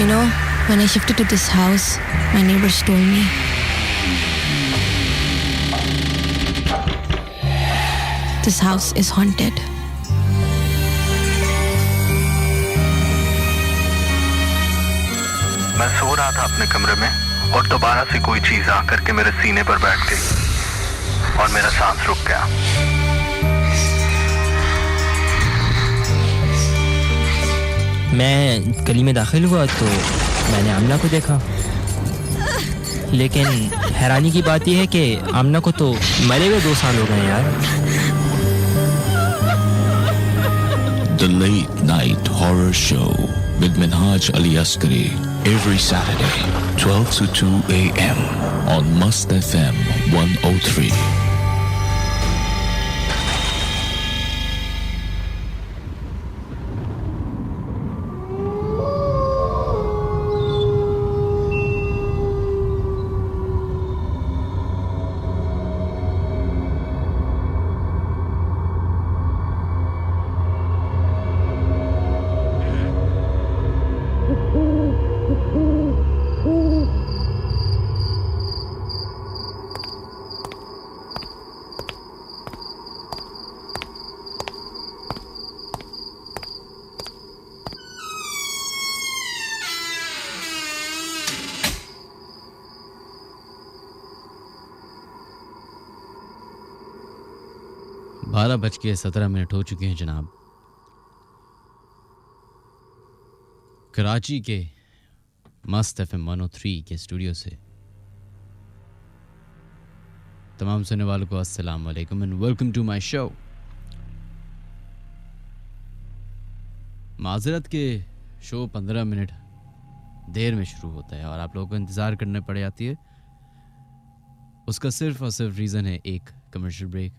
You know, when I shifted to this house, my neighbors told me this house is haunted. मैं सो रहा था अपने कमरे में और दोबारा से कोई चीज आकर के मेरे सीने पर बैठ गई और मेरा सांस रुक गया। मैं गली में दाखिल हुआ तो मैंने आमना को देखा, लेकिन हैरानी की बात यह है कि आमना को तो मरे हुए 2 साल हो गए यार। The Late Night Horror Show with Minhaj Ali Askari every Saturday 12 to 2 a.m. on Must FM 103. बारह बज के 17 मिनट हो चुके हैं जनाब। कराची के मस्त FM 103 के स्टूडियो से तमाम सुनने वालों को अस्सलाम वालेकुम and welcome to my show. माजरत के शो 15 मिनट देर में शुरू होता है और आप लोगों को इंतज़ार करने पड़ जाती है। उसका सिर्फ और सिर्फ रीज़न है एक कमर्शियल ब्रेक।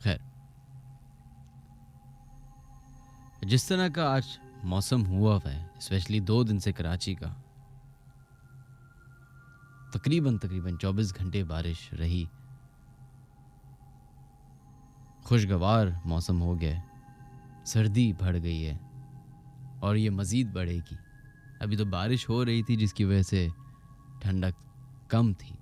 खैर, जिस तरह का आज मौसम हुआ है, स्पेशली 2 दिन से कराची का, तकरीबन 24 घंटे बारिश रही, खुशगवार मौसम हो गया, सर्दी बढ़ गई है और ये मज़ीद बढ़ेगी। अभी तो बारिश हो रही थी जिसकी वजह से ठंडक कम थी।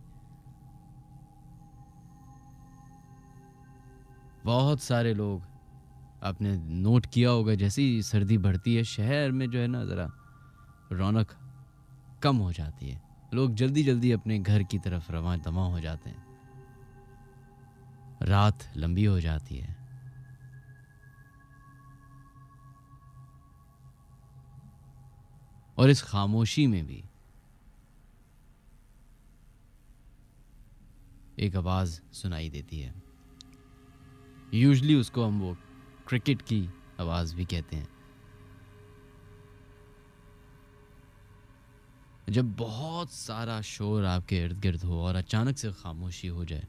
बहुत सारे लोग आपने नोट किया होगा, जैसे ही सर्दी बढ़ती है शहर में जो है ना ज़रा रौनक कम हो जाती है। लोग जल्दी जल्दी अपने घर की तरफ रवां दवा हो जाते हैं, रात लंबी हो जाती है। और इस खामोशी में भी एक आवाज़ सुनाई देती है। यूजुअली उसको हम वो क्रिकेट की आवाज़ भी कहते हैं। जब बहुत सारा शोर आपके इर्द गिर्द हो और अचानक से खामोशी हो जाए,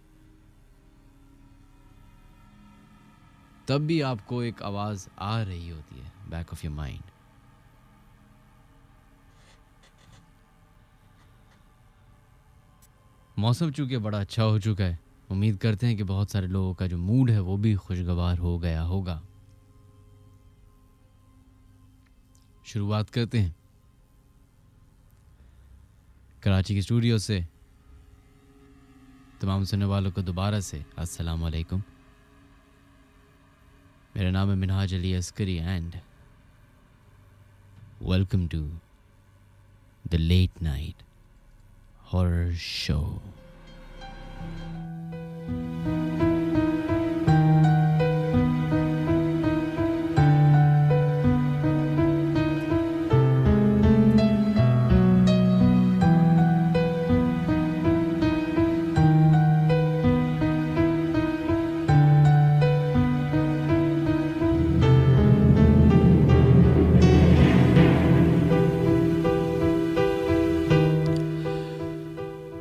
तब भी आपको एक आवाज़ आ रही होती है बैक ऑफ योर माइंड। मौसम चूँकि बड़ा अच्छा हो चुका है, उम्मीद करते हैं कि बहुत सारे लोगों का जो मूड है वो भी खुशगवार हो गया होगा। शुरुआत करते हैं कराची के स्टूडियो से। तमाम सुनने वालों को दोबारा से अस्सलाम वालेकुम। मेरा नाम है Minhaj Ali Askari and welcome to the late night horror show.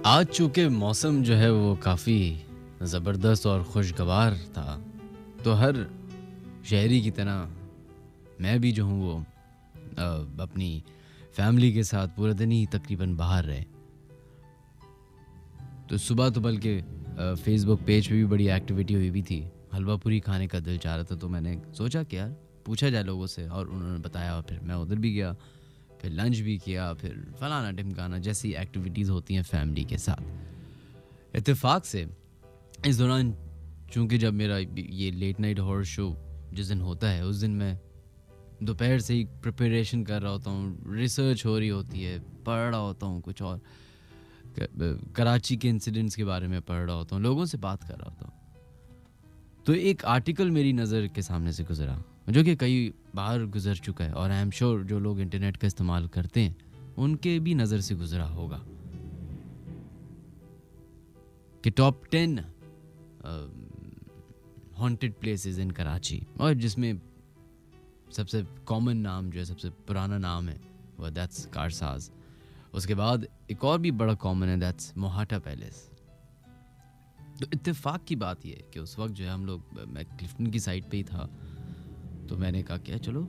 आज चूँकि मौसम जो है वो काफ़ी ज़बरदस्त और खुशगवार था, तो हर शहरी की तरह मैं भी जो हूँ वो अपनी फैमिली के साथ पूरे दिन ही तकरीबन बाहर रहे। तो सुबह तो बल्कि फेसबुक पेज पे भी बड़ी एक्टिविटी हुई भी थी। हलवा पूरी खाने का दिल चाह रहा था, तो मैंने सोचा कि यार पूछा जाए लोगों से, और उन्होंने बताया, फिर मैं उधर भी गया, फिर लंच भी किया, फिर फलाना ढिमकाना जैसी एक्टिविटीज़ होती हैं फैमिली के साथ। इत्तेफाक से इस दौरान चूँकि जब मेरा ये लेट नाइट हॉरर शो जिस दिन होता है उस दिन मैं दोपहर से ही प्रिपरेशन कर रहा होता हूँ, रिसर्च हो रही होती है, पढ़ रहा होता हूँ कुछ और, कराची के इंसिडेंट्स के बारे में पढ़ रहा होता हूँ, लोगों से बात कर रहा होता हूँ। तो एक आर्टिकल मेरी नज़र के सामने से गुजरा जो कि कई बार गुजर चुका है, और आई एम श्योर जो लोग इंटरनेट का इस्तेमाल करते हैं उनके भी नज़र से गुजरा होगा, कि top 10 haunted places in Karachi, और जिसमें सबसे कॉमन नाम जो है, सबसे पुराना नाम है वो दैट्स कारसाज। उसके बाद एक और भी बड़ा कॉमन है, दैट्स मोहाटा पैलेस। तो इत्तेफाक की बात ये है कि उस वक्त जो है हम लोग, मैं क्लिफ्टन की साइड पे ही था, तो मैंने कहा क्या चलो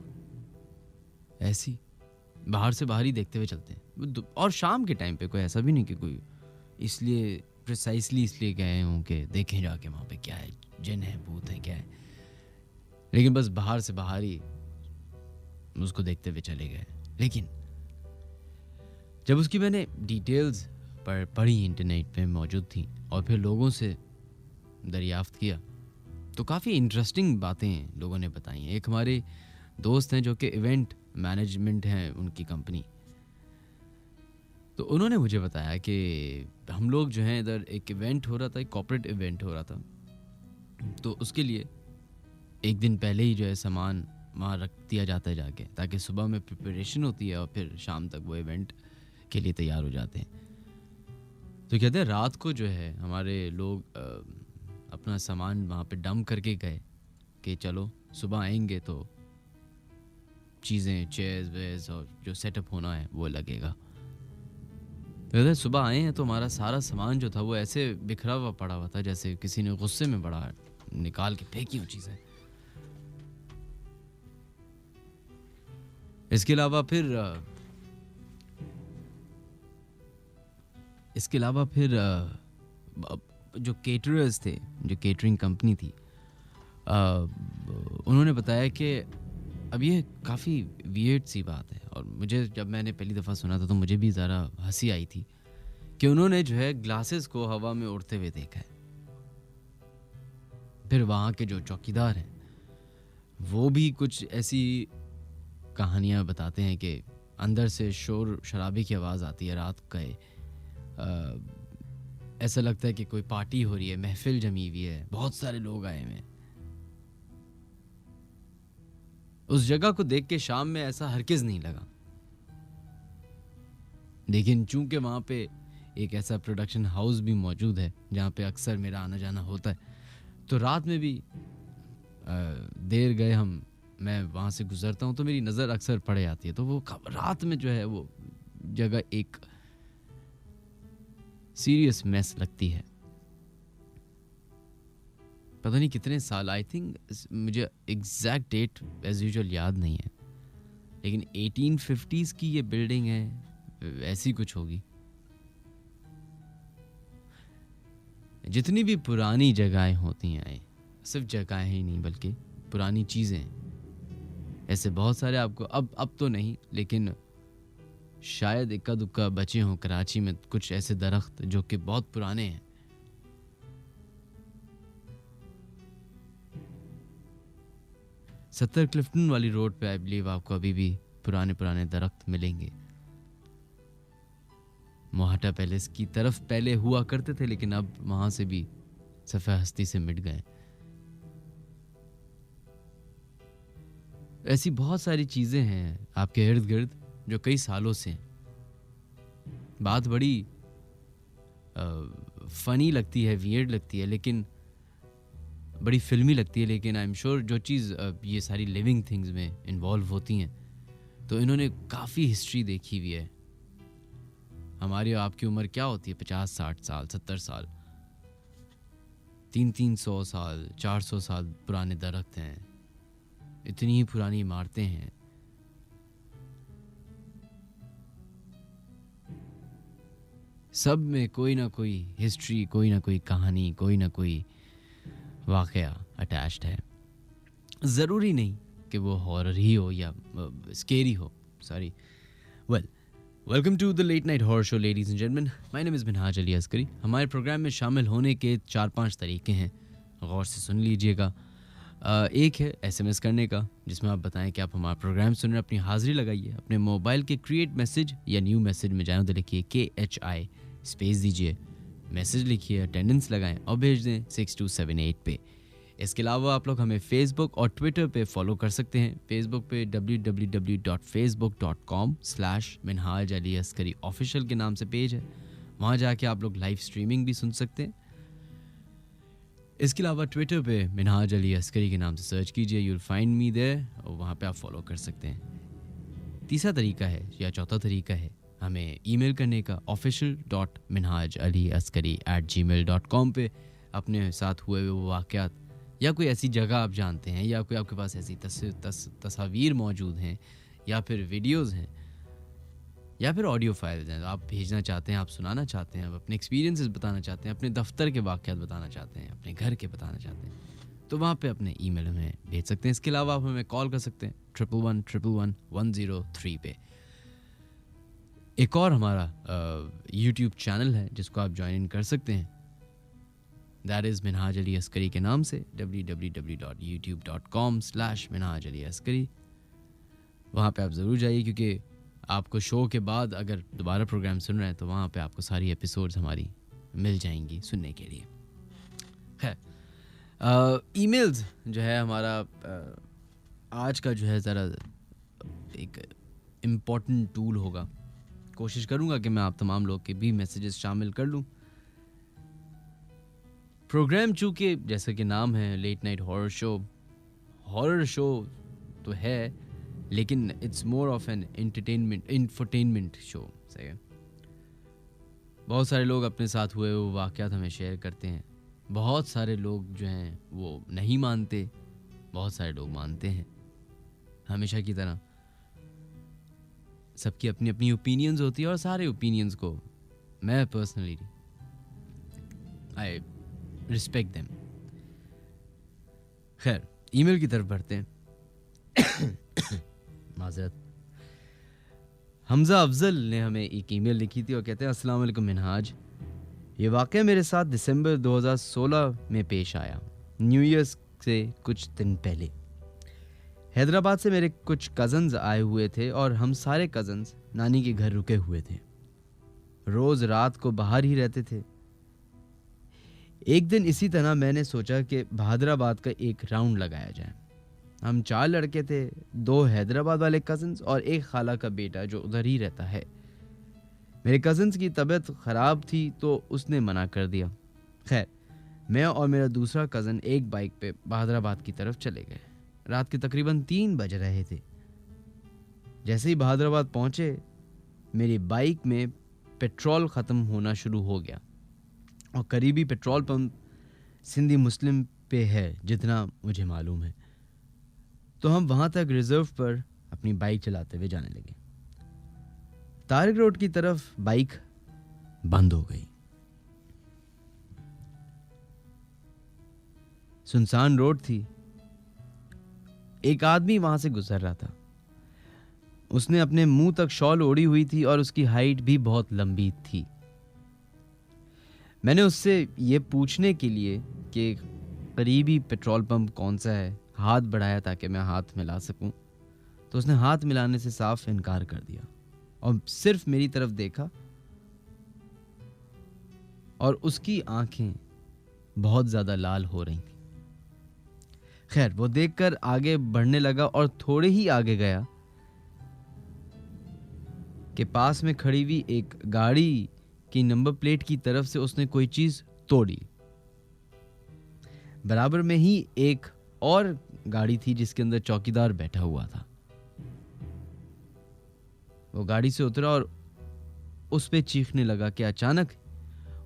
ऐसी बाहर से बाहर ही देखते हुए चलते हैं। और शाम के टाइम पे, कोई ऐसा भी नहीं कि कोई इसलिए प्रिसाइसली इसलिए गए हों कि देखें जाके वहाँ पे क्या है, जिन है, भूत है, क्या है, लेकिन बस बाहर से बाहर ही उसको देखते हुए चले गए। लेकिन जब उसकी मैंने डिटेल्स पढ़ी, इंटरनेट पे मौजूद थी, और फिर लोगों से दरियाफ्त किया, तो काफ़ी इंटरेस्टिंग बातें लोगों ने बताई हैं। एक हमारे दोस्त हैं जो कि इवेंट मैनेजमेंट हैं उनकी कंपनी, तो उन्होंने मुझे बताया कि हम लोग जो हैं इधर एक इवेंट हो रहा था, एक कॉर्पोरेट इवेंट हो रहा था, तो उसके लिए एक दिन पहले ही जो है सामान वहाँ रख दिया जाता है जाके, ताकि सुबह में प्रिपरेशन होती है और फिर शाम तक वो इवेंट के लिए तैयार हो जाते हैं। तो कहते हैं रात को जो है हमारे लोग अपना सामान वहाँ पे डंप करके गए कि चलो सुबह आएंगे तो चीज़ें, चेयर्स वेयर्स और जो सेटअप होना है वो लगेगा। तो सुबह आए हैं तो हमारा सारा सामान जो था वो ऐसे बिखरा हुआ पड़ा हुआ था जैसे किसी ने गुस्से में बड़ा निकाल के फेंकी हुई चीज़ें। इसके अलावा फिर जो केटरर्स थे, जो केटरिंग कंपनी थी, उन्होंने बताया कि अब ये काफ़ी वियर्ड सी बात है, और मुझे जब मैंने पहली दफ़ा सुना था तो मुझे भी ज़रा हंसी आई थी कि उन्होंने जो है ग्लासेस को हवा में उड़ते हुए देखा है। फिर वहाँ के जो चौकीदार हैं वो भी कुछ ऐसी कहानियाँ बताते हैं कि अंदर से शोर शराबे की आवाज़ आती है रात का, ऐसा लगता है कि कोई पार्टी हो रही है, महफिल जमी हुई है, बहुत सारे लोग आए हुए। उस जगह को देख के शाम में ऐसा हरगिज़ नहीं लगा, लेकिन चूंकि वहाँ पे एक ऐसा प्रोडक्शन हाउस भी मौजूद है जहाँ पे अक्सर मेरा आना जाना होता है, तो रात में भी देर गए मैं वहाँ से गुजरता हूँ तो मेरी नज़र अक्सर पड़ जाती है। तो वो रात में जो है वो जगह एक सीरियस मेस लगती है। पता नहीं कितने साल, आई थिंक मुझे एग्जैक्ट डेट एज यूजुअल याद नहीं है, लेकिन 1850s की ये बिल्डिंग है, ऐसी कुछ होगी। जितनी भी पुरानी जगहें होती हैं, सिर्फ जगहें ही नहीं बल्कि पुरानी चीज़ें, ऐसे बहुत सारे आपको अब तो नहीं, लेकिन शायद इक्का दुक्का बचे हों कराची में कुछ ऐसे दरख्त जो कि बहुत पुराने हैं। सत्तर क्लिफ्टन वाली रोड पे आई बिलीव आपको अभी भी पुराने दरख्त मिलेंगे। मोहाटा पैलेस की तरफ पहले हुआ करते थे, लेकिन अब वहां से भी सफ़े हस्ती से मिट गए। ऐसी बहुत सारी चीज़ें हैं आपके इर्द गिर्द जो कई सालों से हैं। बात बड़ी फ़नी लगती है, वियर्ड लगती है, लेकिन बड़ी फिल्मी लगती है, लेकिन आई एम श्योर जो चीज़ ये सारी लिविंग थिंग्स में इन्वॉल्व होती हैं तो इन्होंने काफ़ी हिस्ट्री देखी हुई है। हमारी और आपकी उम्र क्या होती है, 50-60 साल, 70 साल, 300 साल, 400 साल पुराने दरख्त हैं, इतनी ही पुरानी इमारतें हैं। सब में कोई ना कोई हिस्ट्री, कोई ना कोई कहानी, कोई ना कोई वाक़या अटैच्ड है। ज़रूरी नहीं कि वो हॉरर ही हो या स्केरी हो. Sorry. Well, welcome to the late night horror show ladies and gentleman. My name is Minhaj Ali Askari. हमारे प्रोग्राम में शामिल होने के 4-5 तरीके हैं, गौर से सुन लीजिएगा. एक है SMS करने का, जिसमें आप बताएं कि आप हमारा प्रोग्राम सुन रहे हैं, अपनी हाज़िरी लगाइए. अपने मोबाइल के क्रिएट मैसेज या न्यू मैसेज में जाएं, तो लिखिए KHI स्पेस दीजिए, मैसेज लिखिए, अटेंडेंस लगाएं और भेज दें 6278 पे. इसके अलावा आप लोग हमें फेसबुक और ट्विटर पे फॉलो कर सकते हैं. फेसबुक पे www.facebook.com/मिनहाज अली अस्करी ऑफिशियल के नाम से पेज है, वहाँ जाके आप लोग लाइव स्ट्रीमिंग भी सुन सकते हैं. इसके अलावा ट्विटर पे मिनहाज अली अस्करी के नाम से सर्च कीजिए, you will find me there, और वहाँ पे आप फॉलो कर सकते हैं. तीसरा तरीका है या चौथा तरीका है हमें ईमेल करने का, official.minhajaliaskari@gmail.com पे अपने साथ हुए वो वाक़यात या कोई ऐसी जगह आप जानते हैं या कोई आपके पास ऐसी तस्वीर मौजूद हैं या फिर वीडियोस हैं या फिर ऑडियो फाइल्स हैं, आप भेजना चाहते हैं, आप सुनाना चाहते हैं, आप अपने एक्सपीरियंसेस बताना चाहते हैं, अपने दफ्तर के वाक़यात बताना चाहते हैं, अपने घर के बताना चाहते हैं, तो वहाँ पे अपने ईमेल हमें भेज सकते हैं. इसके अलावा आप हमें कॉल कर सकते हैं 11111103 पे. एक और हमारा यूट्यूब चैनल है जिसको आप ज्वाइन इन कर सकते हैं, दैट इज़ मिनहाज अली अस्करी के नाम से, www.youtube.com/मिनहाज अली अस्करी. वहाँ पे आप ज़रूर जाइए, क्योंकि आपको शो के बाद अगर दोबारा प्रोग्राम सुन रहे हैं तो वहाँ पे आपको सारी एपिसोड्स हमारी मिल जाएंगी सुनने के लिए. खैर, ईमेल्स जो है हमारा आज का जो है ज़रा एक इम्पॉर्टेंट टूल होगा. कोशिश करूँगा कि मैं आप तमाम लोग के भी मैसेजेस शामिल कर लूँ. प्रोग्राम चूँकि जैसे कि नाम है लेट नाइट हॉरर शो तो है, लेकिन it's more of an infotainment show. सही है. बहुत सारे लोग अपने साथ हुए वो वाक़यात हमें शेयर करते हैं. बहुत सारे लोग जो हैं वो नहीं मानते, बहुत सारे लोग मानते हैं. हमेशा की तरह सबकी अपनी अपनी ओपिनियंस होती है और सारे ओपिनियंस को मैं पर्सनली आई रिस्पेक्ट देम. खैर, ईमेल की तरफ बढ़ते हैं. माज़रत. हमज़ा अफजल ने हमें एक ईमेल लिखी थी और कहते हैं, अस्सलाम वालेकुम मिनहाज, ये वाक़या मेरे साथ दिसंबर 2016 में पेश आया, न्यू ईयर्स से कुछ दिन पहले. हैदराबाद से मेरे कुछ कज़न्स आए हुए थे और हम सारे कज़न्स नानी के घर रुके हुए थे. रोज़ रात को बाहर ही रहते थे. एक दिन इसी तरह मैंने सोचा कि हैदराबाद का एक राउंड लगाया जाए. हम 4 लड़के थे, 2 हैदराबाद वाले कज़न्स और एक खाला का बेटा जो उधर ही रहता है. मेरे कज़न्स की तबीयत ख़राब थी तो उसने मना कर दिया. खैर, मैं और मेरा दूसरा कज़न एक बाइक पे हैदराबाद की तरफ चले गए. रात के तकरीबन 3 बज रहे थे. जैसे ही हैदराबाद पहुँचे, मेरी बाइक में पेट्रोल ख़त्म होना शुरू हो गया और करीबी पेट्रोल पंप सिंधी मुस्लिम पे है जितना मुझे मालूम है. तो हम वहाँ तक रिजर्व पर अपनी बाइक चलाते हुए जाने लगे. तारिक रोड की तरफ बाइक बंद हो गई. सुनसान रोड थी. एक आदमी वहां से गुजर रहा था. उसने अपने मुंह तक शॉल ओढ़ी हुई थी और उसकी हाइट भी बहुत लंबी थी. मैंने उससे ये पूछने के लिए कि करीबी पेट्रोल पंप कौन सा है हाथ बढ़ाया ताकि मैं हाथ मिला सकूं, तो उसने हाथ मिलाने से साफ इनकार कर दिया और सिर्फ मेरी तरफ देखा और उसकी आंखें बहुत ज़्यादा लाल हो रही थी. खैर, वो देखकर आगे बढ़ने लगा और थोड़े ही आगे गया कि पास में खड़ी हुई एक गाड़ी की नंबर प्लेट की तरफ से उसने कोई चीज़ तोड़ी. बराबर में ही एक और गाड़ी थी जिसके अंदर चौकीदार बैठा हुआ था. वो गाड़ी से उतरा और उस पे चीखने लगा कि अचानक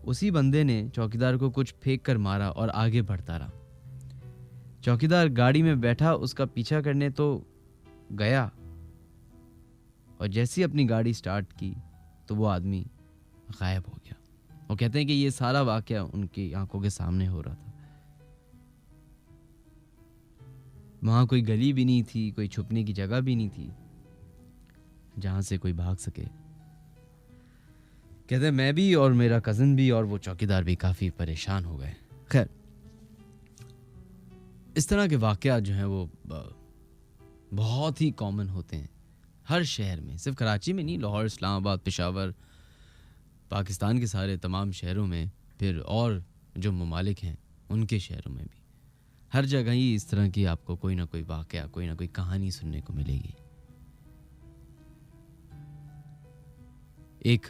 उसी बंदे ने चौकीदार को कुछ फेंक कर मारा और आगे बढ़ता रहा. चौकीदार गाड़ी में बैठा उसका पीछा करने तो गया और जैसे ही अपनी गाड़ी स्टार्ट की तो वो आदमी गायब हो गया. वो कहते हैं कि ये सारा वाकया उनकी आंखों के सामने हो रहा था. वहाँ कोई गली भी नहीं थी, कोई छुपने की जगह भी नहीं थी जहाँ से कोई भाग सके। कहते हैं मैं भी और मेरा कज़न भी और वो चौकीदार भी काफ़ी परेशान हो गए। खैर, इस तरह के वाक़यात जो हैं वो बहुत ही कॉमन होते हैं हर शहर में, सिर्फ कराची में नहीं, लाहौर, इस्लामाबाद, पेशावर, पाकिस्तान के सारे तमाम शहरों में, फिर और जो ममालिक हैं उनके शहरों में भी, हर जगह ही इस तरह की आपको कोई ना कोई वाक़या, कोई ना कोई कहानी सुनने को मिलेगी। एक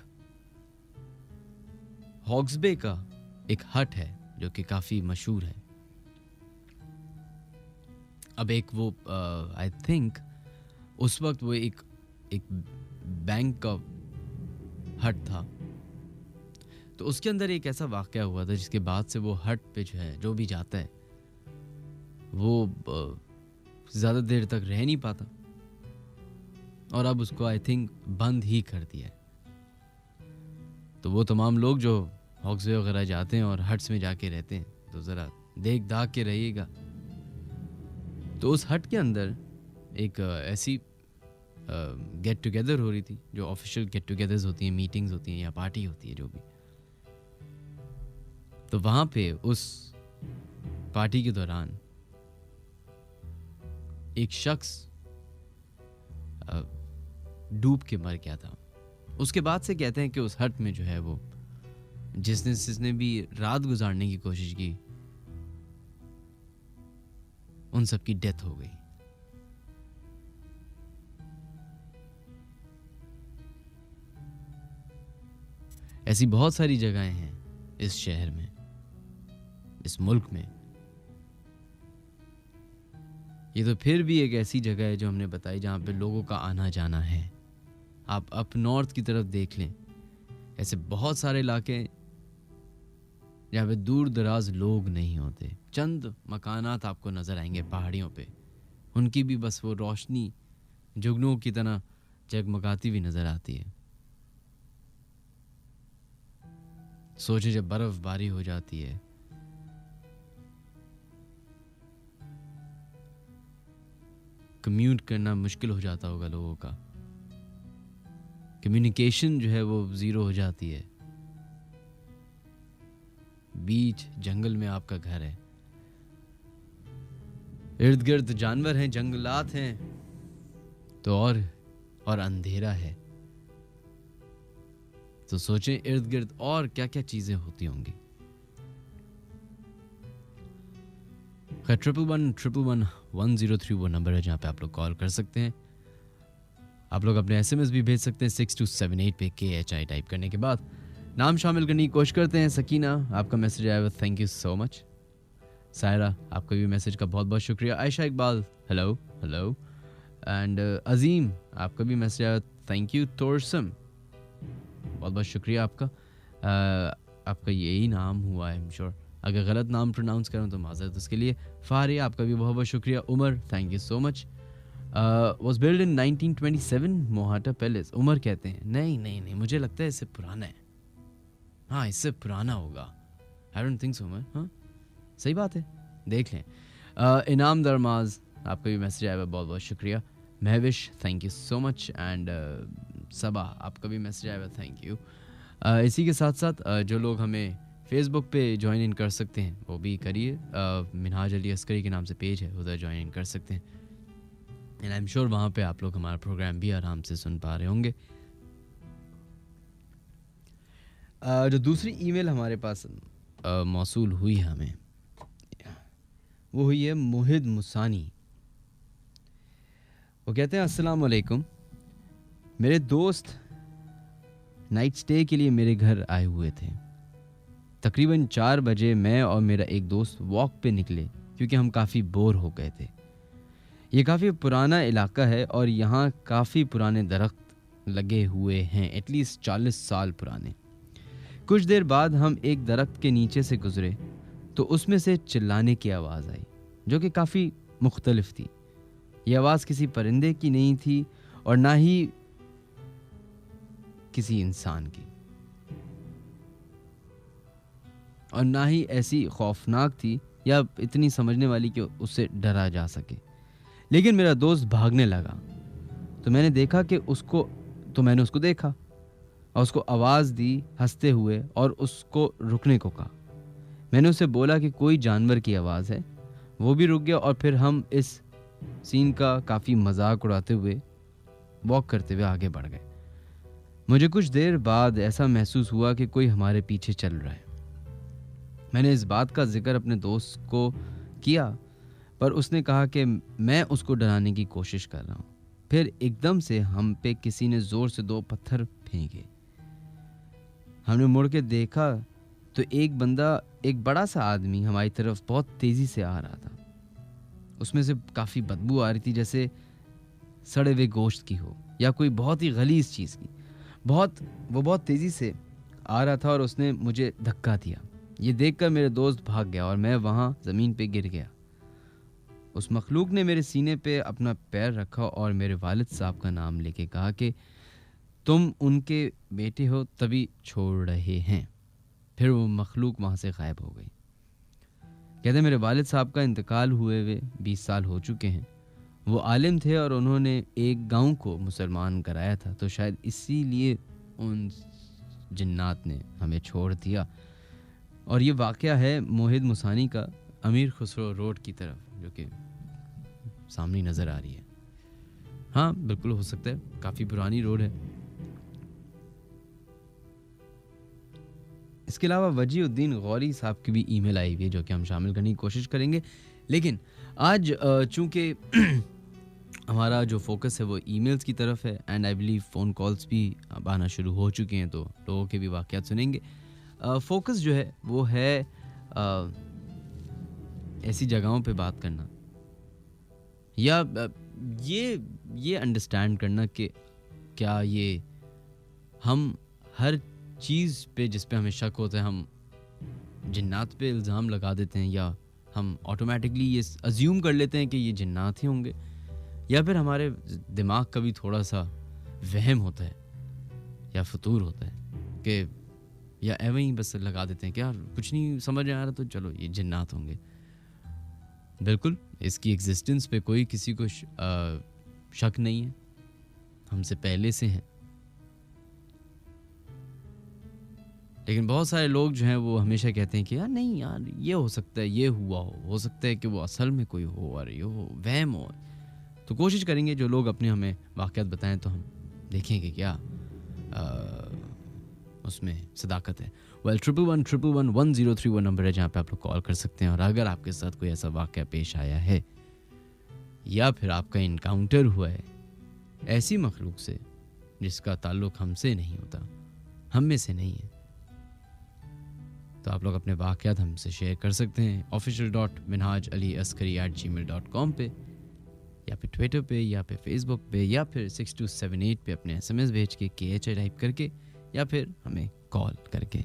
हॉक्सबे का एक हट है जो कि काफ़ी मशहूर है। अब एक वो आई थिंक उस वक्त वो एक बैंक का हट था, तो उसके अंदर एक ऐसा वाक़या हुआ था जिसके बाद से वो हट पे जो है जो भी जाता है वो ज़्यादा देर तक रह नहीं पाता, और अब उसको आई थिंक बंद ही कर दिया है। तो वो तमाम लोग जो हॉक्सवे वगैरह जाते हैं और हट्स में जाके रहते हैं तो ज़रा देख दाग के रहिएगा। तो उस हट के अंदर एक ऐसी गेट टुगेदर हो रही थी, जो ऑफिशियल गेट टुगेदर्स होती हैं, मीटिंग्स होती हैं या पार्टी होती है जो भी। तो वहाँ पे उस पार्टी के दौरान एक शख्स डूब के मर गया था। उसके बाद से कहते हैं कि उस हट में जो है वो जिसने भी रात गुजारने की कोशिश की उन सब की डेथ हो गई। ऐसी बहुत सारी जगहें हैं इस शहर में, इस मुल्क में। ये तो फिर भी एक ऐसी जगह है जो हमने बताई जहां पे लोगों का आना जाना है। आप अप नॉर्थ की तरफ देख लें, ऐसे बहुत सारे इलाके हैं जहाँ पे दूर दराज लोग नहीं होते, चंद मकानात आपको नजर आएंगे पहाड़ियों पे, उनकी भी बस वो रोशनी जुगनू की तरह जगमगाती हुई नजर आती है। सोचे जब बर्फबारी हो जाती है, कम्यूट करना मुश्किल हो जाता होगा लोगों का, कम्युनिकेशन जो है वो ज़ीरो हो जाती है। बीच जंगल में आपका घर है, इर्द गिर्द जानवर हैं, जंगलात हैं, तो और अंधेरा है। तो सोचें इर्द गिर्द और क्या क्या चीजें होती होंगी। 111-103 वो नंबर है जहां पे आप लोग कॉल कर सकते हैं। आप लोग अपने SMS भी भेज सकते हैं 6278 पे KHI टाइप करने के बाद नाम शामिल करने की कोशिश करते हैं। सकीना, आपका मैसेज आया हुआ, thank you so much. Saira, आपका भी मैसेज का बहुत बहुत शुक्रिया। Ayesha Iqbal, hello hello. And Azeem, आपका भी मैसेज आया, थैंक यू। तोरसम, बहुत बहुत शुक्रिया आपका। आपका यही नाम हुआ है, आई एम श्योर। अगर गलत नाम प्रोनाउंस करूँ तो माजरत उसके लिए। फारिया, आपका भी बहुत बहुत शुक्रिया। Umar, thank you so much. Was build in 1927 Mohatta palace. Umar कहते हैं नहीं, मुझे लगता है इससे पुराना है। हाँ, इससे पुराना होगा। I don't think so Umar. हाँ, सही बात है, देख लें। इनाम दरमाज, आपका भी मैसेज आया हुआ, बहुत बहुत शुक्रिया। Mahvish, thank you so much. And Saba, आपका भी मैसेज आया हुआ, थैंक यू। इसी के साथ साथ जो लोग हमें फेसबुक पे ज्वाइन इन कर सकते हैं वो भी करिए। मिनहाज अली अस्करी के नाम से पेज है, उधर ज्वाइन इन कर सकते हैं। एंड आई एम श्योर वहाँ पे आप लोग हमारा प्रोग्राम भी आराम से सुन पा रहे होंगे। जो दूसरी ईमेल हमारे पास मौसूल हुई है हमें, वो हुई है मोहिद मुसानी। वो कहते हैं अस्सलाम वालेकुम, मेरे दोस्त नाइट स्टे के लिए मेरे घर आए हुए थे। तकरीबन 4 बजे मैं और मेरा एक दोस्त वॉक पे निकले क्योंकि हम काफ़ी बोर हो गए थे। ये काफ़ी पुराना इलाका है और यहाँ काफ़ी पुराने दरख्त लगे हुए हैं, एटलीस्ट 40 साल पुराने। कुछ देर बाद हम एक दरख्त के नीचे से गुजरे तो उसमें से चिल्लाने की आवाज़ आई जो कि काफ़ी मुख्तलिफ थी। ये आवाज़ किसी परिंदे की नहीं थी और ना ही किसी इंसान की, और ना ही ऐसी खौफनाक थी या इतनी समझने वाली कि उससे डरा जा सके। लेकिन मेरा दोस्त भागने लगा तो मैंने उसको देखा और उसको आवाज़ दी हंसते हुए और उसको रुकने को कहा। मैंने उसे बोला कि कोई जानवर की आवाज़ है। वो भी रुक गया और फिर हम इस सीन का काफ़ी मजाक उड़ाते हुए वॉक करते हुए आगे बढ़ गए। मुझे कुछ देर बाद ऐसा महसूस हुआ कि कोई हमारे पीछे चल रहा है। मैंने इस बात का जिक्र अपने दोस्त को किया पर उसने कहा कि मैं उसको डराने की कोशिश कर रहा हूँ। फिर एकदम से हम पे किसी ने ज़ोर से 2 पत्थर फेंके। हमने मुड़ के देखा तो एक बड़ा सा आदमी हमारी तरफ बहुत तेज़ी से आ रहा था। उसमें से काफ़ी बदबू आ रही थी, जैसे सड़े हुए गोश्त की हो या कोई बहुत ही गलीज़ चीज़ की। वो बहुत तेज़ी से आ रहा था और उसने मुझे धक्का दिया। ये देखकर मेरे दोस्त भाग गया और मैं वहाँ ज़मीन पे गिर गया। उस मखलूक ने मेरे सीने पे अपना पैर रखा और मेरे वालिद साहब का नाम लेके कहा कि तुम उनके बेटे हो तभी छोड़ रहे हैं। फिर वो मखलूक वहाँ से गायब हो गई। कहते मेरे वालिद साहब का इंतकाल हुए 20 साल हो चुके हैं। वो आलिम थे और उन्होंने एक गांव को मुसलमान कराया था, तो शायद इसीलिए उन जिन्नात ने हमें छोड़ दिया। और ये वाक़या है मोहिद मुसानी का, अमीर खुसरो रोड की तरफ, जो कि सामने नज़र आ रही है। हाँ बिल्कुल हो सकता है, काफ़ी पुरानी रोड है। इसके अलावा वजीउद्दीन गौरी साहब की भी ईमेल आई हुई है जो कि हम शामिल करने की कोशिश करेंगे। लेकिन आज चूँकि हमारा जो फोकस है वो ईमेल्स की तरफ है and I believe phone calls भी अब आना शुरू हो चुके हैं, तो लोगों के भी वाक़यात सुनेंगे। फोकस जो है वो है ऐसी जगहों पे बात करना या ये अंडरस्टैंड करना कि क्या ये हम हर चीज़ पे जिस पे हमें शक होता है हम जिन्नात पे इल्ज़ाम लगा देते हैं, या हम ऑटोमेटिकली ये अज्यूम कर लेते हैं कि ये जिन्नात ही होंगे, या फिर हमारे दिमाग का भी थोड़ा सा वहम होता है या फतूर होता है कि या एवं ही बस लगा देते हैं कि यार कुछ नहीं समझ में आ रहा तो चलो ये जिन्नात होंगे। बिल्कुल इसकी एग्जिस्टेंस पे कोई किसी को शक नहीं है, हमसे पहले से हैं। लेकिन बहुत सारे लोग जो हैं वो हमेशा कहते हैं कि यार नहीं यार ये हो सकता है, ये हुआ हो सकता है कि वो असल में कोई हो और ये हो वहम हो। तो कोशिश करेंगे जो लोग अपने हमें वाक़यात बताएं तो हम देखेंगे क्या उसमें सदाकत है। 111111031 नंबर है जहाँ पे आप लोग कॉल कर सकते हैं। और अगर आपके साथ कोई ऐसा वाक़या पेश आया है या फिर आपका इनकाउंटर हुआ है ऐसी मखलूक से जिसका ताल्लुक़ हमसे नहीं होता, हम में से नहीं है, तो आप लोग अपने वाक़यात हमसे शेयर कर सकते हैं official.minhajaliaskari@gmail.com पे, या फिर ट्विटर पे, या फिर फेसबुक पे, या फिर 6278 पे अपने SMS भेज के KHI टाइप करके, या फिर हमें कॉल करके।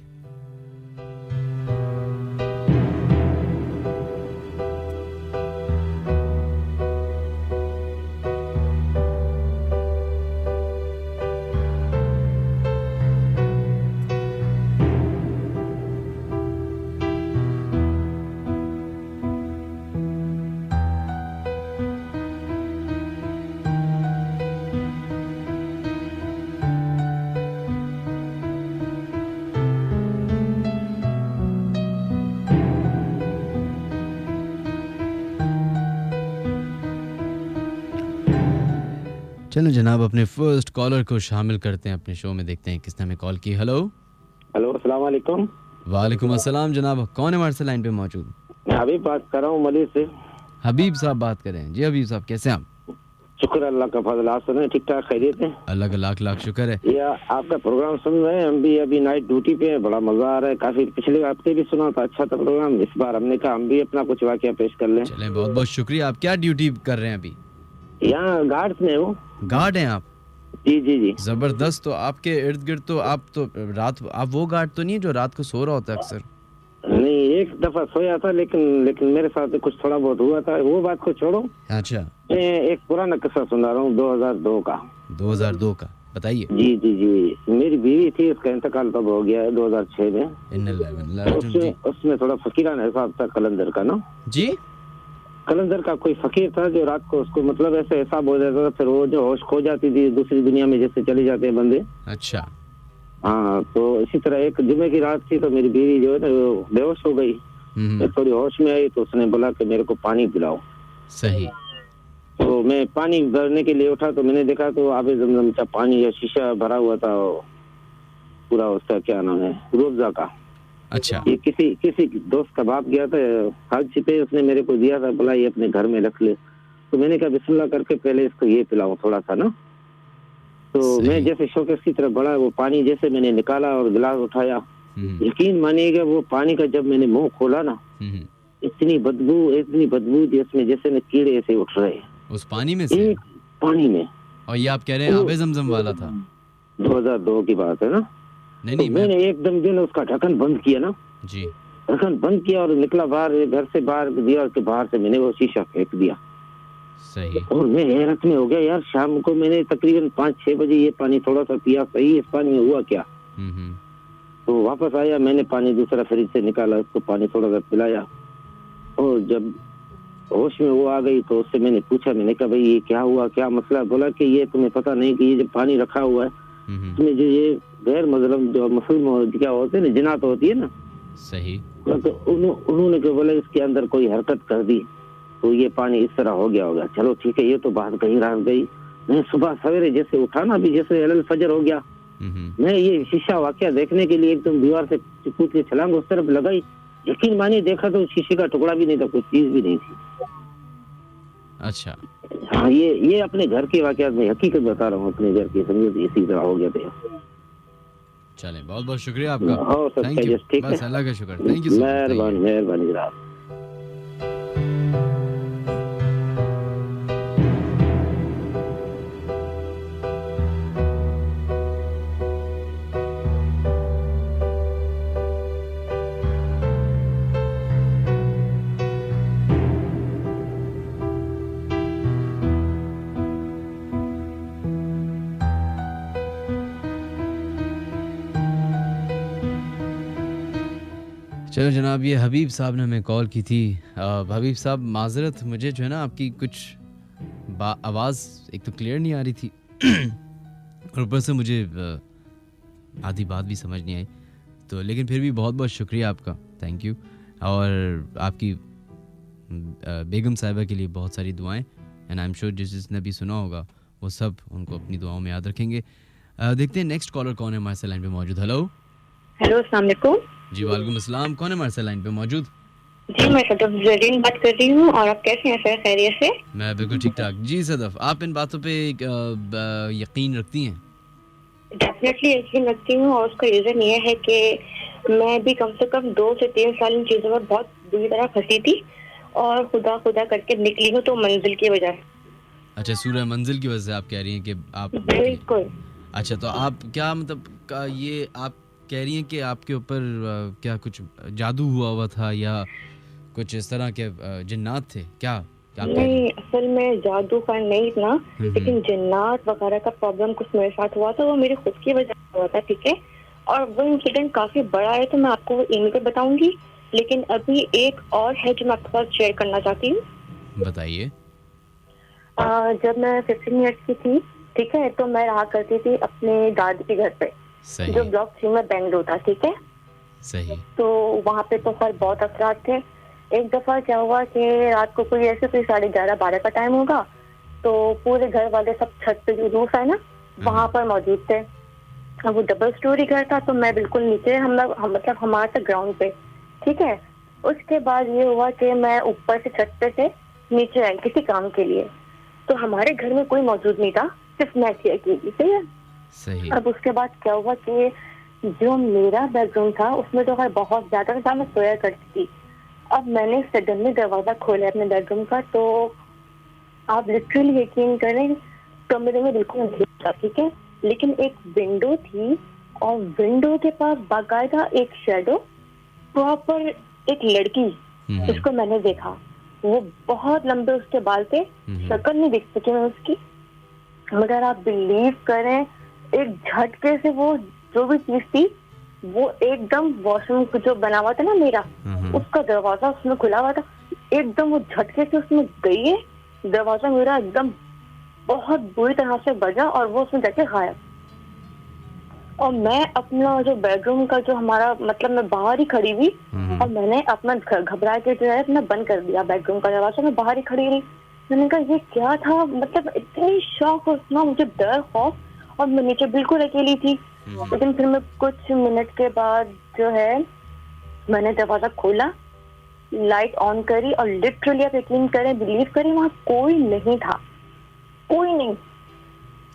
चलो जनाब अपने फर्स्ट कॉलर को शामिल करते हैं अपने शो में, देखते हैं किसने हमें कॉल की। हेलो अस्सलाम वालेकुम। वालेकुम अस्सलाम जनाब, कौन है हमारे से लाइन पे मौजूद? मैं हबीब बात कर रहा हूँ मलिक से। हबीब साहब बात कर रहे हैं। जी हबीब साहब कैसे हैं आप? शुक्र अल्लाह का फजल, आप सुने ठीक ठाक खैरियत है? अल्लाह का लाख लाख शुक्र है। या आपका प्रोग्राम सुन रहे हैं, हम भी अभी नाइट ड्यूटी पे हैं, बड़ा मजा आ रहा है। काफी पिछले हफ्ते भी सुना था, अच्छा था प्रोग्राम। इस बार हमने कहा हम भी अपना कुछ वाकया पेश कर लें। चलें, बहुत बहुत शुक्रिया। आप क्या ड्यूटी कर रहे हैं अभी? यहाँ गार्ड्स में हूँ। गार्ड हैं आप? जी जी जी जबरदस्त। तो आपके इर्द गिर्द तो आप तो रात, आप वो गार्ड तो नहीं है जो रात को सो रहा होता है अक्सर? नहीं, एक दफा सोया था, लेकिन मेरे साथ कुछ थोड़ा बहुत हुआ था। वो बात को छोड़ो। अच्छा, मैं एक पुराना किस्सा सुना रहा हूँ 2002 का। 2002 का बताइए। जी जी जी मेरी बीवी थी, उसका इंतकाल तब हो गया है 2006 में। उसमें थोड़ा फकीराना हिसाब था कलंदर का ना। जी कलंदर का कोई फकीर था जो रात को उसको मतलब ऐसे हिसाब हो जाता था, फिर वो जो होश खो जाती थी, दूसरी दुनिया में जैसे चले जाते हैं बंदे। अच्छा। हाँ, तो इसी तरह एक जुमे की रात थी, तो मेरी बीवी जो है ना वो बेहोश हो गई। मैं थोड़ी होश में आई तो उसने बोला कि मेरे को पानी पिलाओ। सही। तो मैं पानी भरने के लिए उठा तो मैंने देखा तो आबे जमजम का पानी या शीशा भरा हुआ था, पूरा उसका क्या नाम है, रूअफ़ज़ा का। अच्छा। ये किसी दोस्त का बाप गया था हाजी पे, उसने मेरे को दिया था, बोला ये अपने घर में रख ले। तो मैंने कहा बिस्मिल्लाह करके पहले इसको ये पिलाऊं थोड़ा सा ना। तो मैं जैसे शौकेस की तरफ बढ़ा, वो पानी जैसे मैंने निकाला और गिलास उठाया, यकीन मानिएगा वो पानी का जब मैंने मुंह खोला ना, इतनी बदबू जिसमें जैसे न कीड़े ऐसे उठ रहे उस पानी में से। एक पानी में। और ये आप कह रहे हैं आबे जमजम वाला था? 2002 की बात है ना। नहीं तो मैंने एकदम जो ना उसका ढक्कन बंद किया ना जी, ढक्कन बंद किया और निकला बाहर, घर से बाहर, दीवार के बाहर से मैंने वो शीशा फेंक दिया। सही। और मैं हैरत में हो गया यार, शाम को मैंने तकरीबन 5-6 बजे ये पानी थोड़ा सा पिया, सही इस पानी में हुआ क्या। तो वापस आया, मैंने पानी दूसरा फ्रिज से निकाला, उसको पानी थोड़ा सा पिलाया, और जब होश में वो आ गई तो उससे मैंने पूछा, मैंने कहा भाई ये क्या हुआ, क्या मसला। बोला कि ये तुम्हें पता नहीं कि ये जो पानी रखा हुआ है इसमें जो ये गैर मुस्लिम जो मुस्लिम क्या होते हैं ना, जिनात होती है ना। सही। तो उन्होंने क्या बोला इसके अंदर कोई हरकत कर दी तो ये पानी इस तरह हो गया होगा। चलो ठीक है, ये तो बात कहीं रह गई। मैं सुबह सवेरे जैसे उठा ना, अभी जैसे अलल फजर हो गया, मैं ये शीशा वाकया देखने के लिए एकदम दीवार से कूद के छलांग उस तरफ लगाई। यकीन मानिए देखा तो शीशे का टुकड़ा भी नहीं था, कुछ चीज भी नहीं थी। अच्छा। हाँ, ये अपने घर के वाकयात में हकीकत बता रहा हूँ, अपने घर की, समझो इसी तरह हो गया था। चले, बहुत बहुत शुक्रिया आपका। और सब खैरियत, ठीक है, बस अल्लाह का शुक्र। Thank you. मेहरबानी जनाब। चलो जनाब, ये हबीब साहब ने हमें कॉल की थी। हबीब साहब माजरत, मुझे जो है ना आपकी कुछ आवाज़ एक तो क्लियर नहीं आ रही थी और ऊपर से मुझे आधी बात भी समझ नहीं आई, तो लेकिन फिर भी बहुत बहुत शुक्रिया आपका, थैंक यू। और आपकी बेगम साहिबा के लिए बहुत सारी दुआएं, एंड आई एम श्योर जिसने भी सुना होगा वो सब उनको अपनी दुआओं में याद रखेंगे। देखते हैं नेक्स्ट कॉलर कौन है हमारे से लाइन पे मौजूद। हेलो अस्सलाम वालेकुम। जी वालेकुम अस्सलाम, कौन है हमारे से लाइन पे मौजूद? जी मैं सदफ जरीन बात कर रही हूँ, और आप कैसे हैं सर, खैरियत से? मैं बिल्कुल ठीक ठाक। जी सदफ, आप इन बातों पे यकीन रखती हैं? डेफिनेटली यकीन रखती हूँ, और उसका रीज़न ये है कि मैं भी कम से कम 2 से 3 साल इन चीज़ों पर बहुत बुरी तरह फंसी थी, और खुदा करके निकली हूँ तो मंजिल की वजह से। अच्छा, सूरह मंजिल की वजह से आप कह रही हैं कि आप? बिल्कुल। अच्छा, तो आप क्या मतलब ये आप कह रही हैं कि आपके ऊपर क्या कुछ जादू हुआ था या कुछ इस तरह के जिन्नात थे क्या? नहीं, असल में जादू का नहीं था, लेकिन जिन्नात वगैरह का प्रॉब्लम कुछ मेरे साथ हुआ था, वो मेरी खुद की वजह से हुआ था, ठीक है। और वो इंसिडेंट काफी बड़ा है, तो मैं आपको वो ईमेल पे बताऊंगी, लेकिन अभी एक और है जो मैं आपके साथ शेयर करना चाहती हूँ। बताइए। जब मैं 15 ईयर्स की थी, ठीक है, तो मैं रहा करती थी अपने दादी के घर पे, जो ब्लॉक 3 में बेंगलुरु था, ठीक है। सही। तो वहाँ पे तो खैर बहुत अफराद थे। एक दफा क्या हुआ कि रात को कोई 11:30-12 का टाइम होगा, तो पूरे घर वाले सब छत पे जो रूफ है ना वहाँ पर मौजूद थे। वो डबल स्टोरी घर था, तो मैं बिल्कुल नीचे, मतलब हमारे से ग्राउंड पे, ठीक है। उसके बाद ये हुआ कि मैं ऊपर से छत पे से नीचे आई किसी काम के लिए, तो हमारे घर में कोई मौजूद नहीं था, सिर्फ मैं थी अकेली, सही है। सही। अब उसके बाद क्या हुआ कि जो मेरा बेडरूम था उसमें तो खैर बहुत ज्यादा था, मैं सोया करती थी। अब मैंने सडनली दरवाजा खोला अपने बेडरूम का, तो आप लिटरली यकीन करें कमरे में बिल्कुल अंधेरा था, ठीक है, लेकिन एक विंडो थी, और विंडो के पास बाकायदा एक शैडो, प्रॉपर एक लड़की, जिसको मैंने देखा। वो बहुत लंबे उसके बाल थे, शक्ल नहीं दिख सकी मैं उसकी, मगर आप बिलीव करें एक झटके से वो जो भी चीज थी वो एकदम वॉशरूम जो बना हुआ था ना मेरा, उसका दरवाजा उसमें खुला हुआ था, एकदम वो झटके से उसमें गई है, दरवाजा मेरा एकदम बहुत बुरी तरह से बजा और वो उसमें जाके गायब। और मैं अपना जो बेडरूम का जो हमारा मतलब मैं बाहर ही खड़ी हुई और मैंने अपना घबरा के जो है अपना बंद कर दिया बेडरूम का दरवाजा, मैं बाहर ही खड़ी रही। मैंने कहा ये क्या था, मतलब इतनी शौक और इतना मुझे डर खौफ, और मैं नीचे बिल्कुल अकेली थी। लेकिन फिर मैं कुछ मिनट के बाद जो है मैंने दरवाजा खोला, लाइट ऑन करी और लिटरली आप यकीन करें बिलीव करें वहाँ कोई नहीं था, कोई नहीं।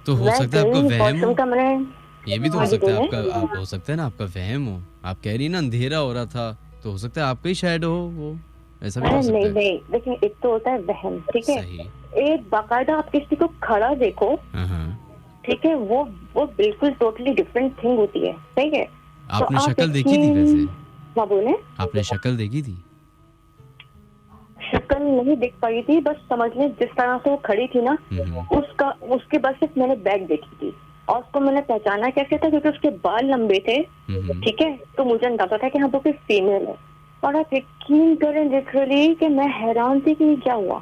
तो हो सकता है आपका वहम हो, मैंने ये भी तो हो सकता है आपका, आप हो सकता है ना आपका वहम हो। आप कह रही ना अंधेरा हो रहा था, तो हो सकता है आपका ही शायद हो वो, ऐसा भी हो सकता है। नहीं लेकिन एक तो होता है वहम, ठीक है, एक बाकायदा आप किसी को खड़ा देखो, ठीक है, वो बिल्कुल टोटली डिफरेंट थिंग होती है, ठीक है। आपने तो शक्ल देखी थी वैसे? क्या बोले? आपने शक्ल देखी थी? शक्ल नहीं देख पाई थी, बस समझ लें जिस तरह से वो खड़ी थी ना, उसके बाद सिर्फ मैंने बैग देखी थी और उसको मैंने पहचाना कैसे था, क्योंकि उसके बाल लंबे थे, ठीक है, तो मुझे अंदाजा था कि हाँ वो कोई फीमेल है। और आप यकीन करें लिटरली कि मैं हैरान थी कि क्या हुआ।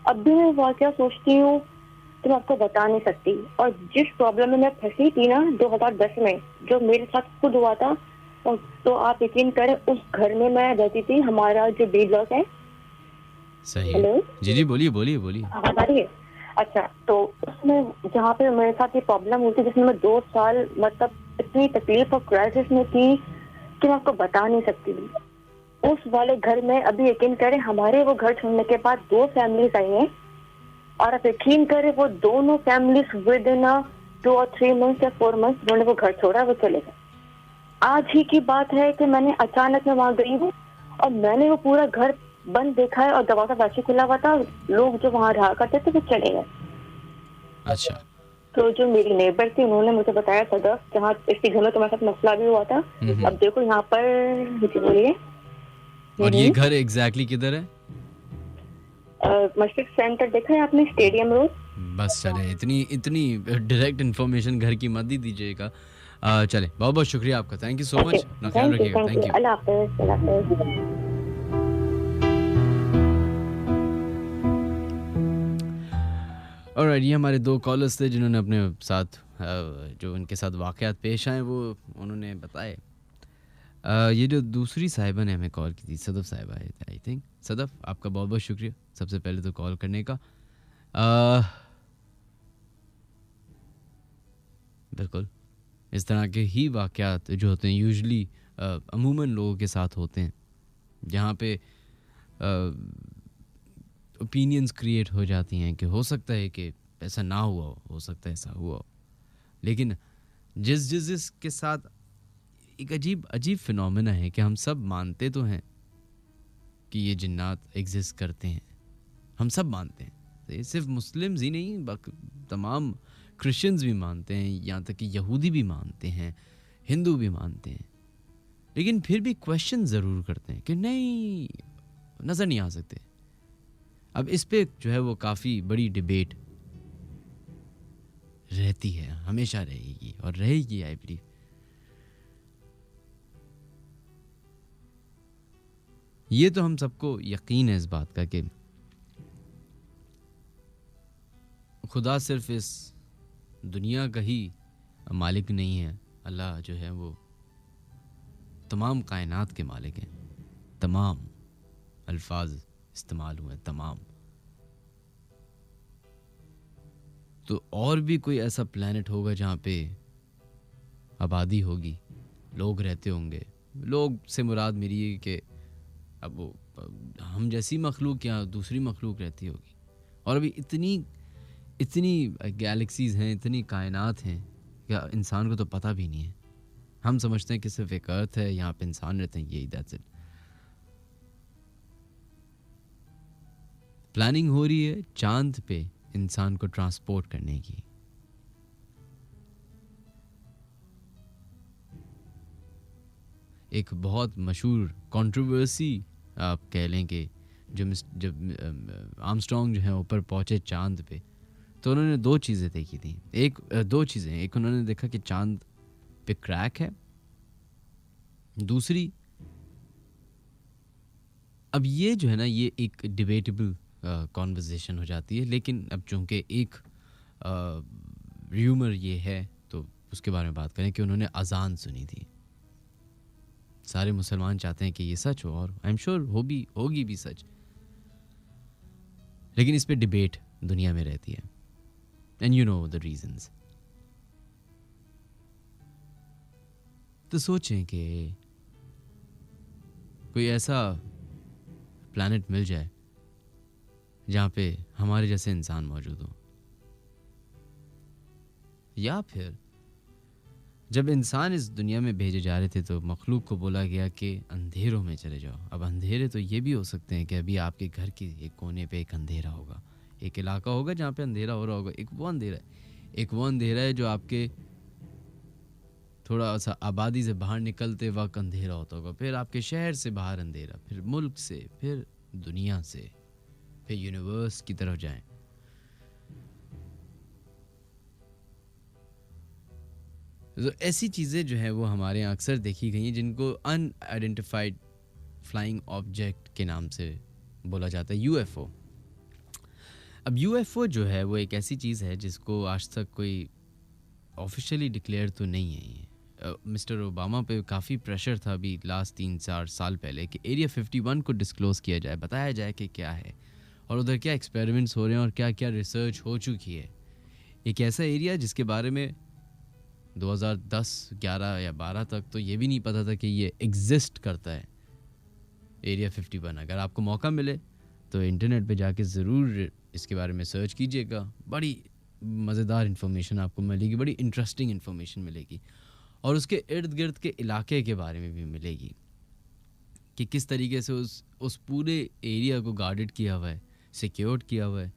अब भी मैं वाकया सोचती हूँ तो मैं आपको बता नहीं सकती। और जिस प्रॉब्लम में मैं फंसी थी ना 2010 में, जो मेरे साथ खुद हुआ था, और तो आप यकीन करें उस घर में मैं रहती थी, हमारा जो बी ब्लॉक है। सही है। जी बोलिए। आवाज आ रही है? अच्छा, तो उसमें जहाँ पे मेरे साथ ये प्रॉब्लम हुई थी, जिसमें मैं 2 साल मतलब इतनी तकलीफ और क्राइसिस में थी कि मैं आपको बता नहीं सकती। उस वाले घर में अभी यकीन करें हमारे वो घर छोड़ने के बाद 2 फैमिलीज आई हैं, और आप यकीन करें वो दोनों फैमिलीज विद इन 2 और 3 मंथ्स या 4 मंथ्स उन्होंने वो घर छोड़ा, वो चले गए। आज ही की बात है कि मैंने अचानक में वहां गई हूँ और मैंने वो पूरा घर बंद देखा है और दरवाजा वैसे खुला हुआ था, लोग जो वहां रहा करते थे वो चले गए। अच्छा। तो जो मेरी नेबर थी उन्होंने मुझे बताया सदर, जहाँ इसी घर में तुम्हारे साथ मसला भी हुआ था। अब देखो यहाँ पर मुझे बोलिए। और ये घर एग्जैक्टली किधर है? मस्जिद सेंटर देखा है आपने, स्टेडियम रोड। बस चले, इतनी डायरेक्ट इन्फॉर्मेशन घर की मत ही दीजिएगा। चले, बहुत बहुत शुक्रिया आपका, थैंक यू सो मच, अपना ख्याल रखिएगा, थैंक यू, अल्लाह हाफिज़। ऑलराइट, ये हमारे 2 कॉलर्स थे जिन्होंने अपने साथ जो उनके साथ वाक़यात पेश आए वो उन्होंने बताए। ये जो दूसरी साहिबा ने हमें कॉल की थी, सदफ साहिबा है आई थिंक। सदफ, आपका बहुत बहुत शुक्रिया सबसे पहले तो कॉल करने का। बिल्कुल इस तरह के ही वाक़यात जो होते हैं यूजुअली अमूमन लोगों के साथ होते हैं, जहाँ पे ओपिनियंस क्रिएट हो जाती हैं कि हो सकता है कि ऐसा ना हुआ हो सकता है ऐसा हुआ हो। लेकिन जिस के साथ एक अजीब फिनोमेना है कि हम सब मानते तो हैं कि ये जिन्नात एग्जिस्ट करते हैं, हम सब मानते हैं, तो ये सिर्फ मुस्लिम्स ही नहीं तमाम क्रिश्चियंस भी मानते हैं, यहाँ तक कि यहूदी भी मानते हैं, हिंदू भी मानते हैं। लेकिन फिर भी क्वेश्चन ज़रूर करते हैं कि नहीं, नज़र नहीं आ सकते। अब इस पे जो है वो काफ़ी बड़ी डिबेट रहती है, हमेशा रहेगी और रहेगी आई बिलीव। ये तो हम सबको यकीन है इस बात का कि खुदा सिर्फ इस दुनिया का ही मालिक नहीं है, अल्लाह जो है वो तमाम कायनात के मालिक हैं। तमाम अल्फाज इस्तेमाल हुए, तमाम। तो और भी कोई ऐसा प्लैनेट होगा जहाँ पे आबादी होगी, लोग रहते होंगे। लोग से मुराद मेरी है कि अब वो हम जैसी मखलूक या दूसरी मखलूक रहती होगी। और अभी इतनी गैलेक्सीज़ हैं, इतनी कायनात हैं कि इंसान को तो पता भी नहीं है। हम समझते हैं कि सिर्फ एक अर्थ है, यहाँ पे इंसान रहते हैं, यही दैट्स इट। प्लानिंग हो रही है चांद पे इंसान को ट्रांसपोर्ट करने की। एक बहुत मशहूर कंट्रोवर्सी आप कह लें कि जब आर्मस्ट्रॉन्ग जो है ऊपर पहुंचे चांद पे, तो उन्होंने 2 चीज़ें देखी थी। दो चीज़ें, एक उन्होंने देखा कि चांद पे क्रैक है, दूसरी अब ये जो है ना, ये एक डिबेटेबल कॉन्वर्जेशन हो जाती है, लेकिन अब चूँकि एक र्यूमर ये है तो उसके बारे में बात करें कि उन्होंने अजान सुनी थी। सारे मुसलमान चाहते हैं कि ये सच हो, और आई एम श्योर होगी भी सच, लेकिन इस पे डिबेट दुनिया में रहती है, and you know the reasons. तो सोचें कि कोई ऐसा प्लैनेट मिल जाए जहाँ पे हमारे जैसे इंसान मौजूद हो, या फिर जब इंसान इस दुनिया में भेजे जा रहे थे तो मखलूक को बोला गया कि अंधेरों में चले जाओ। अब अंधेरे तो ये भी हो सकते हैं कि अभी आपके घर के एक कोने पे एक अंधेरा होगा, एक इलाका होगा जहाँ पे अंधेरा हो रहा होगा। एक वो अंधेरा है जो आपके थोड़ा सा आबादी से बाहर निकलते वक्त अंधेरा होता होगा, फिर आपके शहर से बाहर अंधेरा, फिर मुल्क से, फिर दुनिया से, फिर यूनिवर्स की तरफ जाएं। तो ऐसी चीज़ें जो है वो हमारे यहाँ अक्सर देखी गई हैं जिनको अनआइडेंटिफाइड फ्लाइंग ऑब्जेक्ट के नाम से बोला जाता है, यूएफओ। अब यूएफओ जो है वो एक ऐसी चीज़ है जिसको आज तक कोई ऑफिशियली डिक्लेयर तो नहीं है। ये मिस्टर ओबामा पे काफ़ी प्रेशर था अभी लास्ट 3-4 साल पहले कि एरिया 51 को डिस्क्लोज़ किया जाए, बताया जाए कि क्या है और उधर क्या एक्सपेरिमेंट्स हो रहे हैं और क्या क्या रिसर्च हो चुकी है। एक ऐसा एरिया जिसके बारे में 2010, 11 या 12 तक तो ये भी नहीं पता था कि ये एग्जिस्ट करता है, एरिया 51। अगर आपको मौका मिले तो इंटरनेट पे जाके ज़रूर इसके बारे में सर्च कीजिएगा, बड़ी मज़ेदार इन्फॉर्मेशन आपको मिलेगी, बड़ी इंटरेस्टिंग इन्फॉर्मेशन मिलेगी, और उसके इर्द गिर्द के इलाके के बारे में भी मिलेगी कि किस तरीके से उस पूरे एरिया को गार्डेड किया हुआ है, सिक्योर्ड किया हुआ है,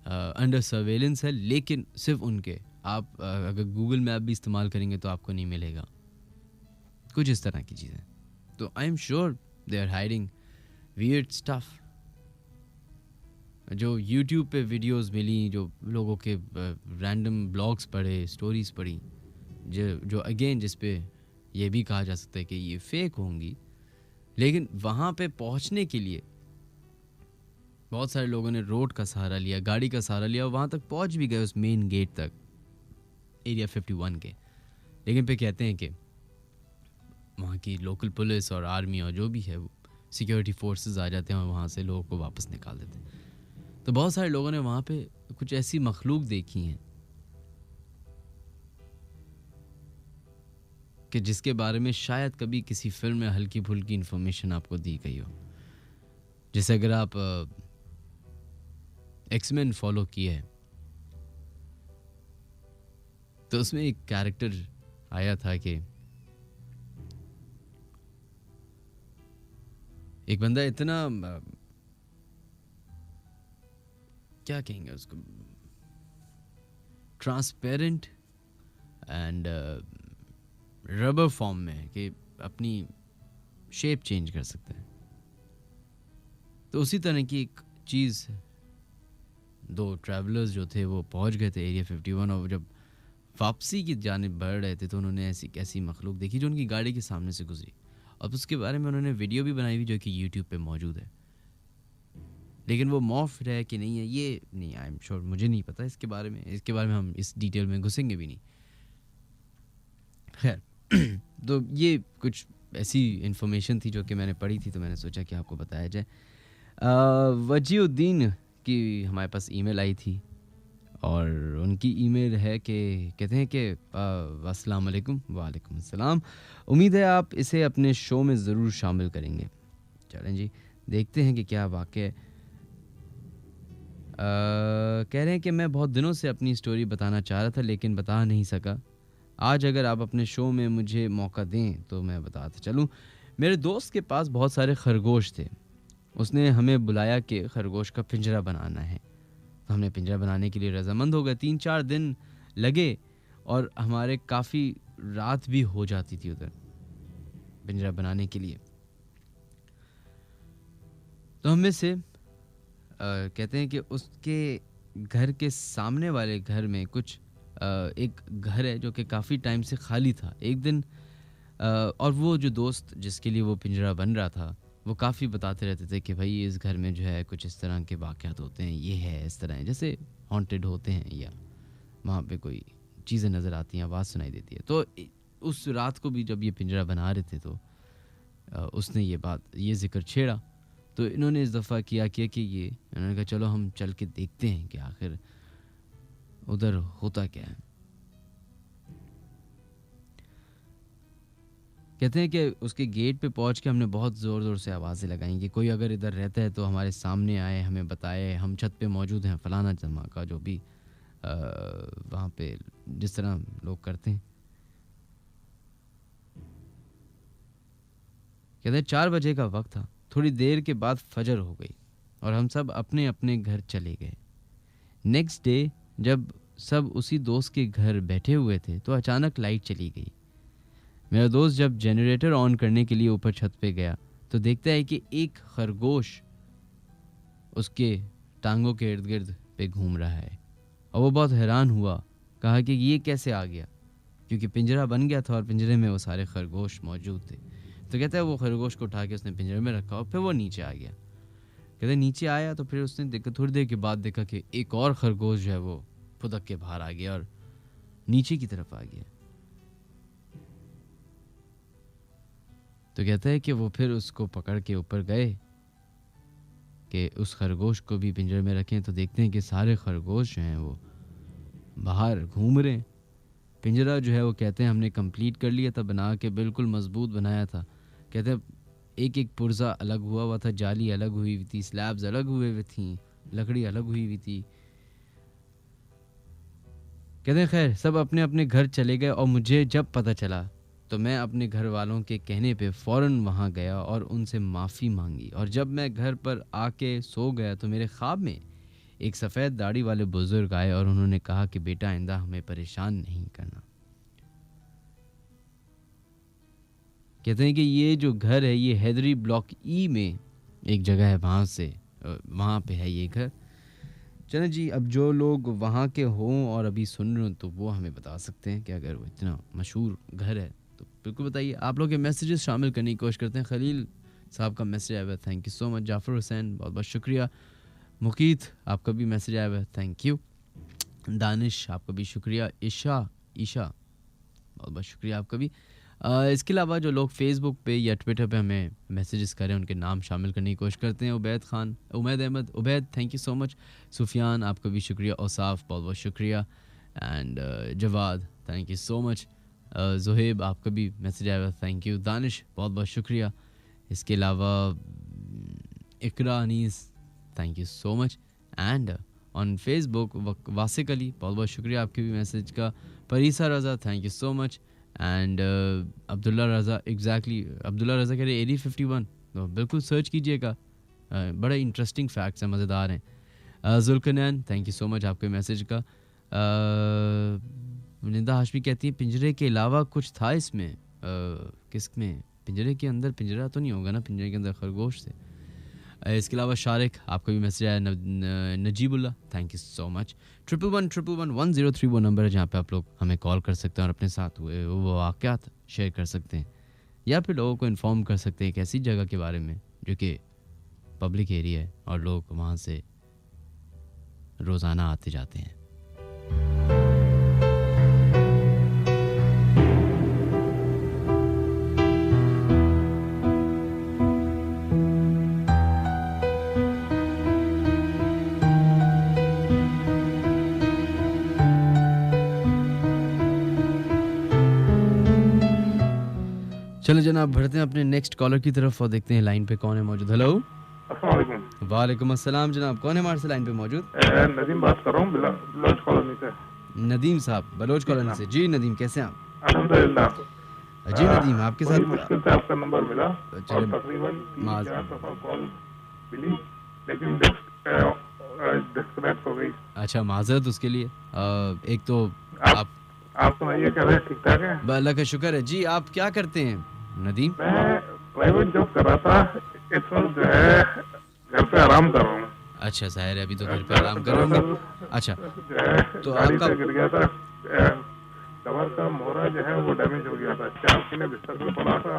अंडर सर्वेलेंस है, लेकिन सिर्फ उनके। आप अगर गूगल मैप भी इस्तेमाल करेंगे तो आपको नहीं मिलेगा, कुछ इस तरह की चीज़ें। तो I am sure they are hiding weird stuff. जो यूट्यूब पे वीडियोस मिली, जो लोगों के रैंडम ब्लॉग्स पढ़े, स्टोरीज पढ़ी, जो अगेन जिस पे ये भी कहा जा सकता है कि ये फेक होंगी, लेकिन वहाँ पे पहुँचने के लिए बहुत सारे लोगों ने रोड का सहारा लिया, गाड़ी का सहारा लिया, और वहाँ तक पहुँच भी गए, उस मेन गेट तक एरिया 51 के। लेकिन पे कहते हैं कि वहाँ की लोकल पुलिस और आर्मी और जो भी है वो सिक्योरिटी फोर्सेस आ जाते हैं और वहाँ से लोगों को वापस निकाल देते हैं। तो बहुत सारे लोगों ने वहाँ पे कुछ ऐसी मखलूक देखी हैं कि जिसके बारे में शायद कभी किसी फिल्म में हल्की फुल्की इन्फॉर्मेशन आपको दी गई हो। जैसे अगर आप एक्समैन फॉलो किए है तो उसमें एक कैरेक्टर आया था कि एक बंदा इतना क्या कहेंगे उसको, ट्रांसपेरेंट एंड रबर फॉर्म में है कि अपनी शेप चेंज कर सकता है। तो उसी तरह की एक चीज़, दो ट्रैवलर्स जो थे वो पहुंच गए थे एरिया 51, और जब वापसी की जानिब बढ़ रहे थे तो उन्होंने ऐसी मखलूक देखी जो उनकी गाड़ी के सामने से गुजरी, और उसके बारे में उन्होंने वीडियो भी बनाई हुई जो कि यूट्यूब पे मौजूद है। लेकिन वो मॉर्फ्ड है कि नहीं है ये नहीं, आई एम श्योर, मुझे नहीं पता इसके बारे में हम इस डिटेल में घुसेंगे भी नहीं। खैर तो ये कुछ ऐसी इन्फॉर्मेशन थी जो कि मैंने पढ़ी थी, तो मैंने सोचा कि आपको बताया जाए। वजीउद्दीन की हमारे पास ईमेल आई थी, और उनकी ईमेल है कि कहते हैं कि अस्सलाम वालेकुम। वालेकुम अस्सलाम, उम्मीद है आप इसे अपने शो में ज़रूर शामिल करेंगे। चलें जी, देखते हैं कि क्या वाक़ई है। कह रहे हैं कि मैं बहुत दिनों से अपनी स्टोरी बताना चाह रहा था लेकिन बता नहीं सका। आज अगर आप अपने शो में मुझे मौका दें तो मैं बताता चलूँ। मेरे दोस्त के पास बहुत सारे खरगोश थे, उसने हमें बुलाया कि खरगोश का पिंजरा बनाना है, तो हमने पिंजरा बनाने के लिए रजामंद हो गए। 3-4 दिन लगे और हमारे काफ़ी रात भी हो जाती थी उधर पिंजरा बनाने के लिए। तो हम में से कहते हैं कि उसके घर के सामने वाले घर में कुछ एक घर है जो कि काफ़ी टाइम से खाली था। एक दिन और वो जो दोस्त जिसके लिए वो पिंजरा बन रहा था वो काफ़ी बताते रहते थे कि भाई इस घर में जो है कुछ इस तरह के वाक़यात होते हैं, ये है इस तरह है, जैसे हॉन्टेड होते हैं या वहाँ पे कोई चीज़ें नज़र आती हैं, आवाज़ सुनाई देती है। तो उस रात को भी जब ये पिंजरा बना रहे थे तो उसने ये ज़िक्र छेड़ा। तो इन्होंने इस दफ़ा किया कि ये इन्होंने कहा चलो हम चल के देखते हैं कि आखिर उधर होता क्या है। कहते हैं कि उसके गेट पे पहुंच के हमने बहुत ज़ोर ज़ोर से आवाज़ें लगाई कि कोई अगर इधर रहता है तो हमारे सामने आए, हमें बताए, हम छत पे मौजूद हैं, फलाना धमाका, जो भी वहाँ पे जिस तरह लोग करते हैं। कहते हैं 4 बजे का वक्त था। थोड़ी देर के बाद फजर हो गई और हम सब अपने अपने घर चले गए। नेक्स्ट डे जब सब उसी दोस्त के घर बैठे हुए थे तो अचानक लाइट चली गई। मेरा दोस्त जब जनरेटर ऑन करने के लिए ऊपर छत पे गया तो देखता है कि एक खरगोश उसके टांगों के इर्द गिर्द पे घूम रहा है और वो बहुत हैरान हुआ। कहा कि ये कैसे आ गया, क्योंकि पिंजरा बन गया था और पिंजरे में वो सारे खरगोश मौजूद थे। तो कहता है वो खरगोश को उठा के उसने पिंजरे में रखा और फिर वो नीचे आ गया। कहते नीचे आया तो फिर उसने देखा, थोड़ी देर के बाद देखा कि एक और खरगोश जो है वो फुदक के बाहर आ गया और नीचे की तरफ आ गया। तो कहता है कि वो फिर उसको पकड़ के ऊपर गए कि उस खरगोश को भी पिंजरे में रखें। तो देखते हैं कि सारे खरगोश जो हैं वो बाहर घूम रहे हैं। पिंजरा जो है वो कहते हैं हमने कंप्लीट कर लिया था बना के, बिल्कुल मजबूत बनाया था। कहते हैं एक एक पुर्जा अलग हुआ था, जाली अलग हुई हुई थी, स्लैब्स अलग हुए हुए थी, लकड़ी अलग हुई हुई थी। कहते हैं खैर सब अपने अपने घर चले गए और मुझे जब पता चला तो मैं अपने घर वालों के कहने पे फ़ौरन वहाँ गया और उनसे माफ़ी मांगी। और जब मैं घर पर आके सो गया तो मेरे ख्वाब में एक सफ़ेद दाढ़ी वाले बुजुर्ग आए और उन्होंने कहा कि बेटा आइंदा हमें परेशान नहीं करना। कहते हैं कि ये जो घर है ये हैदरी ब्लॉक ई में एक जगह है, वहाँ पे है ये घर। चलो जी, अब जो लोग वहाँ के हों और अभी सुन रहे हो तो वो हमें बता सकते हैं कि अगर वो इतना मशहूर घर है तो बिल्कुल बताइए। आप लोग के मैसेजेस शामिल करने की कोशिश करते हैं। खलील साहब का मैसेज आया हुआ है, thank you so much. Jafar Hussain बहुत बहुत शुक्रिया। मुकीत आपका भी मैसेज आया हुआ है, थैंक यू। दानिश आपका भी शुक्रिया। ईशा बहुत बहुत शुक्रिया आपका भी। इसके अलावा जो लोग फेसबुक पे या ट्विटर पे हमें मैसेजेस करें उनके नाम शामिल करने की कोशिश करते हैं। Umaid Ahmed, Ubaid thank you so much. Sufiyan आपका भी शुक्रिया। औसाफ बहुत बहुत शुक्रिया। And Jawad thank you so much. Zuhaib आपका भी मैसेज आया हुआ, थैंक यू। दानिश बहुत बहुत शुक्रिया। इसके अलावा Iqra Anees thank you so much. And on Facebook Wasiq Ali बहुत बहुत शुक्रिया आपके भी मैसेज का। Parisa Raza thank you so much. And Abdullah Raza Abdullah Raza कह रहे एडी 51 तो बिल्कुल सर्च कीजिएगा, बड़े इंटरेस्टिंग फैक्ट्स हैं, मज़ेदार हैं। जुल्कनैन थैंक यू सो मच आपके मैसेज का। निंदा हाशमी कहती है पिंजरे के अलावा कुछ था इसमें, किसमें? पिंजरे के अंदर पिंजरा तो नहीं होगा ना, पिंजरे के अंदर खरगोश थे। इसके अलावा शारिक आपका भी मैसेज आया। Najibullah thank you so much. 11111031 वो नंबर है जहाँ पे आप लोग हमें कॉल कर सकते हैं और अपने साथ हुए वो वाक़यात शेयर कर सकते हैं या फिर लोगों को इन्फॉर्म कर सकते हैं एक ऐसी जगह के बारे में जो कि पब्लिक एरिया है और लोग वहाँ से रोज़ाना आते जाते हैं। चलो जनाब बढ़ते हैं अपने नेक्स्ट कॉलर की तरफ और देखते हैं लाइन पे कौन है मौजूद। हेलो वालेकुम अस्सलाम जनाब, कौन है हमारे से लाइन पे मौजूद? नदीम बात कर रहा हूँ बलोच कॉलोनी से। नदीम साहब बलोच कॉलोनी से। जी नदीम कैसे हैं आप? अल्हम्दुलिल्लाह। जी नदीम आपके साथ मुश्किल से आपका नंबर मिला और तकरीबन 4 दफा कॉल मिली लेकिन डिस्कनेक्ट हो गई। अच्छा माजरत उसके लिए। एक तो आप सुनाइए कैसे? ठीक ठाक है अल्लाह का शुक्र है। जी आप क्या करते हैं नदीम? मैं प्राइवेट जॉब कर रहा था, इस वक्त जो है घर पे आराम कर रहा हूँ। अच्छा जाहिर है अभी तो घर पे आराम कर रहे होंगे। अच्छा तो आपका गिर गया था, कमर का मोहरा जो है वो डैमेज हो गया था, 4 महीने बिस्तर में पड़ा था।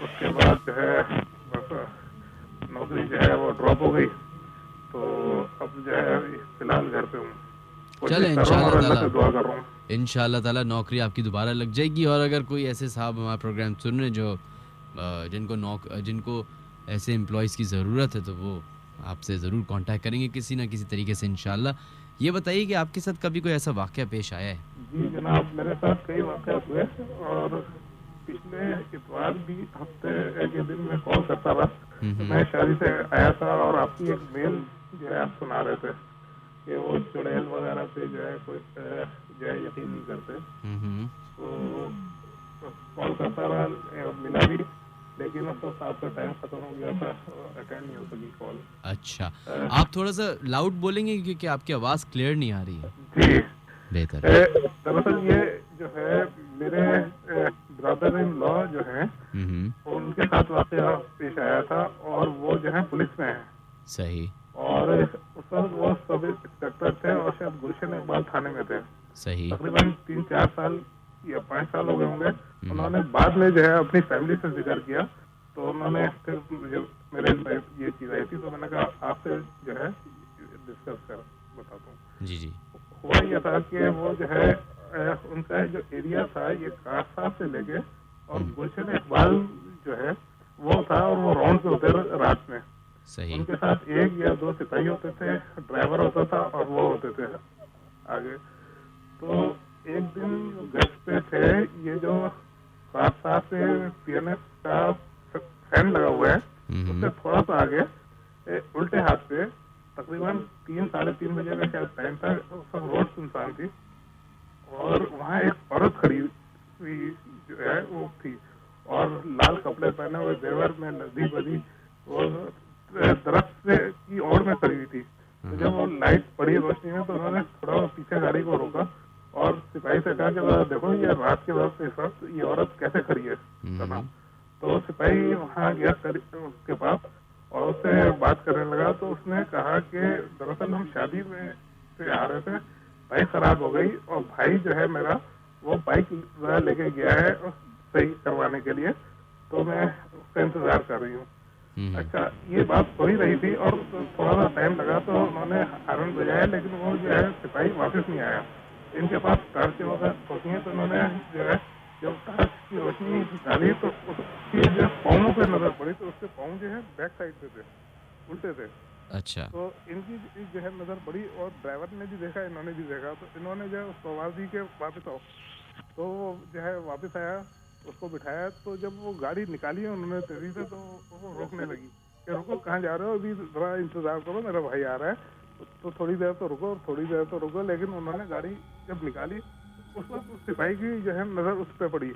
उसके बाद जो है नौकरी जो है वो ड्रॉप हो गई, तो अब जो है फिलहाल घर पे हूँ। चले इंशाल्लाह ताला इंशाल्लाह ताला नौकरी आपकी दोबारा लग जाएगी। और अगर कोई ऐसे साहब हमारा प्रोग्राम सुन रहे जो जिनको ऐसे एम्प्लॉयज़ की ज़रूरत है, तो वो आपसे ज़रूर कांटेक्ट करेंगे किसी ना किसी तरीके से इंशाल्लाह। ये बताइए कि आपके साथ कभी कोई ऐसा वाक़या पेश आया है? जी जनाब, मेरे साथ कई वाक़या हुए और पिछले इतवार भी हफ्ते के दिन में कॉल करता रहा। मैं शादी से आया था और आपकी एक मेल जो है आप सुना रहे थे कि वो चुड़ैल वगैरह पे जो है कोई जो है यकीन नहीं करते, तो कॉल करता रहा, मिला भी, लेकिन उस वक्त आपका टाइम खत्म हो गया था, अटेंड नहीं हो सकी कॉल। अच्छा, आप थोड़ा सा लाउड बोलेंगे क्योंकि आपकी आवाज़ क्लियर नहीं आ रही है। जी बेहतर। दरअसल ये जो है मेरे ब्रदर इन लॉ जो है उनके साथ वाक़या पेश आया था और वो जो है पुलिस में है। सही। और उस वक्त वो सब इंस्पेक्टर थे और शायद गुलशन इकबाल थाने में थे। सही। तकरीबन 3-4 साल या 5 साल हो गए होंगे। उन्होंने बाद में जो है अपनी फैमिली से जिक्र किया, तो उन्होंने फिर मुझे मेरे ये चीज़ आई थी, तो मैंने कहा आपसे जो है डिस्कस कर बताता हूँ। जी जी। हुआ यह था कि वो जो है उनका जो एरिया था ये कासा से लेके और गुलशन इकबाल जो है वो था, और वो राउंड पे होते रात में। सही। उनके साथ 1 या 2 सिपाही होते थे, ड्राइवर होता था और वो होते थे आगे। तो एक दिन गश्त पे थे, ये जो कासा से PNF का फैन लगा हुआ है उससे थोड़ा सा आगे उल्टे हाथ पे तकरीबन 3-3:30 बजे का शायद टाइम था, सब रोड सुनसान थी और वहाँ एक औरत खड़ी हुई जो है वो थी और लाल कपड़े पहने हुए देवर में नदी बदी वो दरख्त से की ओर में खड़ी हुई थी। तो जब वो लाइट पड़ी रोशनी में, तो उन्होंने थोड़ा पीछे गाड़ी को रोका और सिपाही से कहा कि देखो ये रात के वक्त इस वक्त ये औरत कैसे खड़ी है। तो सिपाही वहाँ गया उसके पास और उससे बात करने लगा, तो उसने कहा कि दरअसल हम शादी में से आ रहे थे, बाइक खराब हो गई और भाई जो है मेरा वो बाइक लेके गया है सही करवाने के लिए, तो मैं उसका इंतजार कर रही हूँ। अच्छा, ये बात हो ही रही थी और थोड़ा सा टाइम लगा, तो उन्होंने हारन बजाया, लेकिन वो जो है सिपाही वापस नहीं आया। इनके पास टॉर्च वगैरह होती है, तो उन्होंने जो है जब टॉर्च की रोशनी डाली तो उसकी जो पाँवों पे नजर पड़ी, तो उसके पाँव जो है बैक साइड पे थे, उल्टे थे। अच्छा। तो इनकी जो है नजर पड़ी और ड्राइवर ने भी देखा, इन्होंने भी देखा, तो इन्होंने जो है उस प्रवासी के वापस आओ, तो वो जो है वापस आया, उसको बिठाया। तो जब वो गाड़ी निकाली है उन्होंने तेजी से, तो वो रोकने लगी कि रुको, कहाँ जा रहे हो, अभी थोड़ा इंतजार करो, मेरा भाई आ रहा है, तो थोड़ी देर तो रुको, थोड़ी देर तो रुको। लेकिन उन्होंने गाड़ी जब निकाली उस वक्त उस सिपाही की जो है नज़र उस पर पड़ी,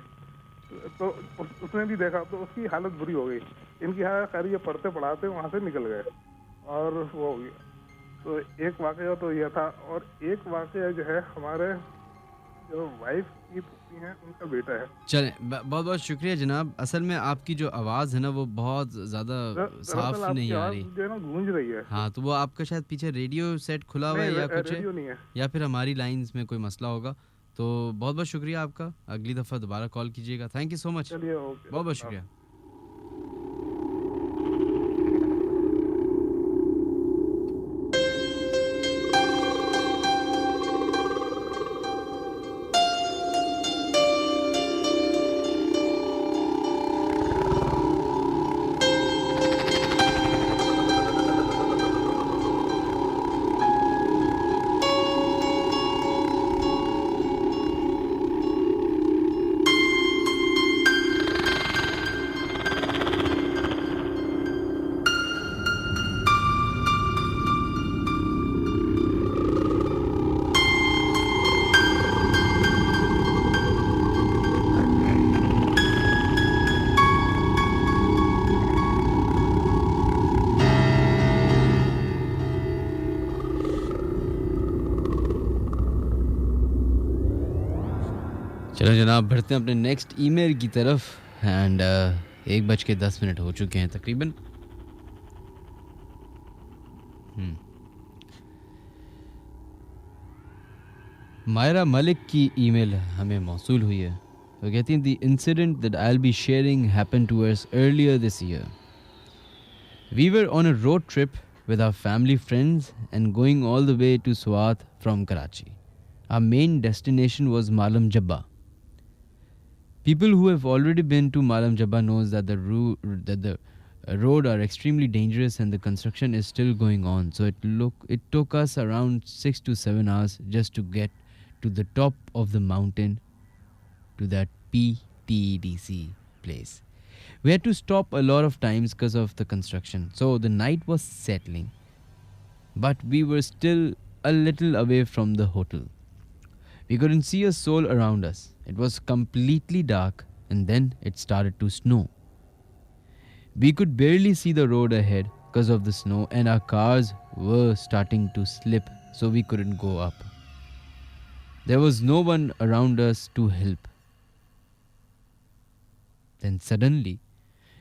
तो उसने भी देखा, तो उसकी हालत बुरी हो गई। इनकी हालत खैर ये पढ़ते पढ़ाते वहाँ से निकल गए और वो हो गया। तो एक वाक़या तो यह था, और एक वाक़या जो है हमारे जो वाइफ की पुत्री हैं उनका बेटा है। चलें, बहुत बहुत शुक्रिया जनाब। असल में आपकी जो आवाज़ है ना वो बहुत ज़्यादा साफ नहीं आ रही, जो है ना गूंज रही है। हाँ, तो वो आपका शायद पीछे रेडियो सेट खुला हुआ है या कुछ रेडियो नहीं है, या फिर हमारी लाइंस में कोई मसला होगा। तो बहुत बहुत शुक्रिया आपका, अगली दफ़ा दोबारा कॉल कीजिएगा। Thank you so much. चलिए, ओके, बहुत बहुत शुक्रिया। चलो जनाब, बढ़ते हैं अपने नेक्स्ट ईमेल की तरफ। एंड 1:10 हो चुके हैं तकरीबन। मायरा मलिक की ईमेल हमें मौसूल हुई है। वो कहती हैं, the incident that I will be sharing happened to us earlier this year. We were on a road trip with our family friends and going all the way to Swat from Karachi. Our main destination was Malam Jabba. People who have already been to Malam Jabba knows that the road are extremely dangerous and the construction is still going on. So it took us around 6 to 7 hours just to get to the top of the mountain to that PTDC place. We had to stop a lot of times because of the construction. So the night was settling, but we were still a little away from the hotel. We couldn't see a soul around us. It was completely dark, and then it started to snow. We could barely see the road ahead because of the snow, and our cars were starting to slip, so we couldn't go up. There was no one around us to help. Then suddenly,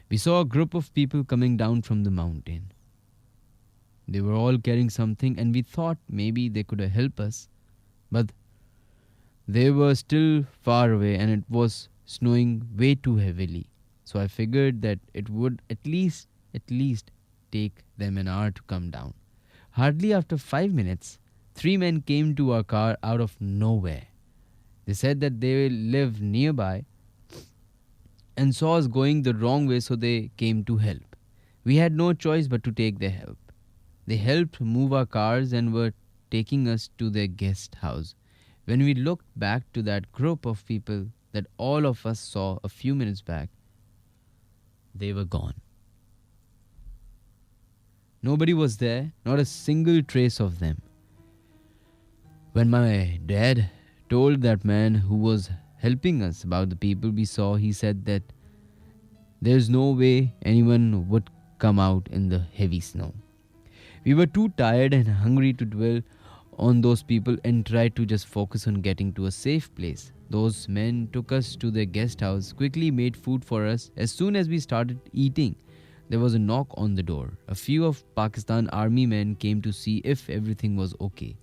we saw a group of people coming down from the mountain. They were all carrying something, and we thought maybe they could help us, but they were still far away and it was snowing way too heavily. So I figured that it would at least take them an hour to come down. Hardly after 5 minutes, 3 men came to our car out of nowhere. They said that they live nearby and saw us going the wrong way, so they came to help. We had no choice but to take their help. They helped move our cars and were taking us to their guest house. When we looked back to that group of people that all of us saw a few minutes back, they were gone. Nobody was there, not a single trace of them. When my dad told that man who was helping us about the people we saw, he said that there's no way anyone would come out in the heavy snow. We were too tired and hungry to dwell on those people and tried to just focus on getting to a safe place. Those men took us to their guest house, quickly made food for us. As soon as we started eating, there was a knock on the door. A few of Pakistan army men came to see if everything was okay.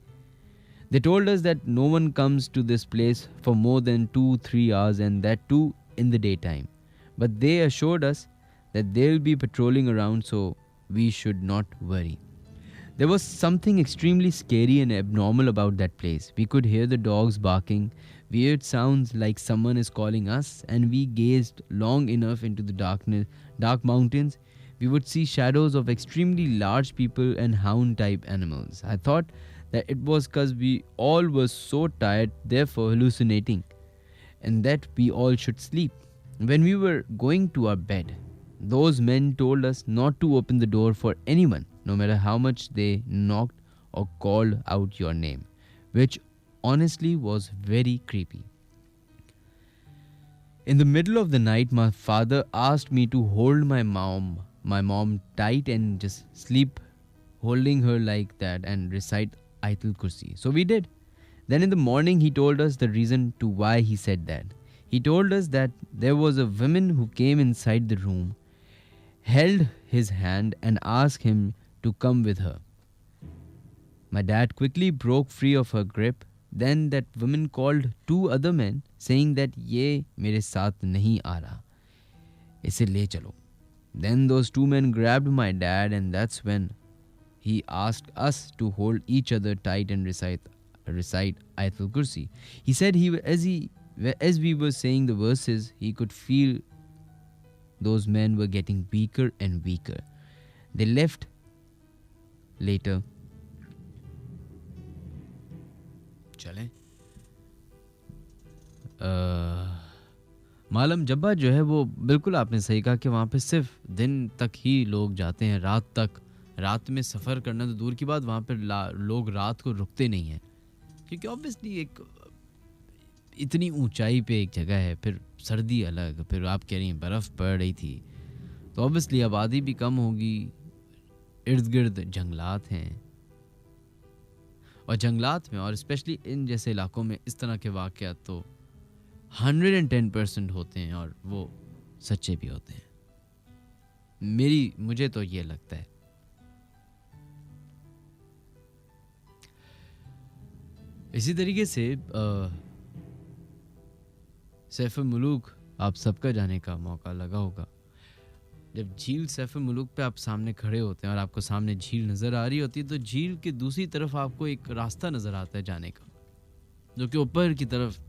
They told us that no one comes to this place for more than 2-3 hours, and that too in the daytime. But they assured us that they'll be patrolling around, so we should not worry. There was something extremely scary and abnormal about that place. We could hear the dogs barking, weird sounds like someone is calling us, and we gazed long enough into the dark mountains. We would see shadows of extremely large people and hound-type animals. I thought that it was because we all were so tired, therefore hallucinating, and that we all should sleep. When we were going to our bed, those men told us not to open the door for anyone, no matter how much they knocked or called out your name, which honestly was very creepy. In the middle of the night, my father asked me to hold my mom tight and just sleep holding her like that and recite Ayatul Kursi. So we did. Then in the morning, he told us the reason to why he said that. He told us that there was a woman who came inside the room, held his hand and asked him to come with her. My dad quickly broke free of her grip. Then that woman called 2 other men, saying that ye mere saath nahi aa raha, ise le chalo. Then those 2 men grabbed my dad, and that's when he asked us to hold each other tight and recite Ayatul Kursi. He said as we were saying the verses, he could feel those men were getting weaker and weaker. They left later. चलें मालम जब्बा जो है वो बिल्कुल आपने सही कहा कि वहाँ पे सिर्फ दिन तक ही लोग जाते हैं, रात में सफ़र करना तो दूर की बात, वहाँ पर लोग रात को रुकते नहीं हैं, क्योंकि ऑब्वियसली एक इतनी ऊंचाई पे एक जगह है, फिर सर्दी अलग, फिर आप कह रही हैं बर्फ़ पड़ रही थी, तो ऑब्वियसली आबादी भी कम होगी, इर्द गिर्द जंगलात हैं, और जंगलात में और स्पेशली इन जैसे इलाकों में इस तरह के वाक़यात तो 110% होते हैं, और वो सच्चे भी होते हैं। मुझे तो ये लगता है। इसी तरीके से सैफ मुलूक आप सबका जाने का मौका लगा होगा। जब झील सैफ मुलूक पे आप सामने खड़े होते हैं और आपको सामने झील नज़र आ रही होती है, तो झील के दूसरी तरफ आपको एक रास्ता नज़र आता है जाने का, जो कि ऊपर की तरफ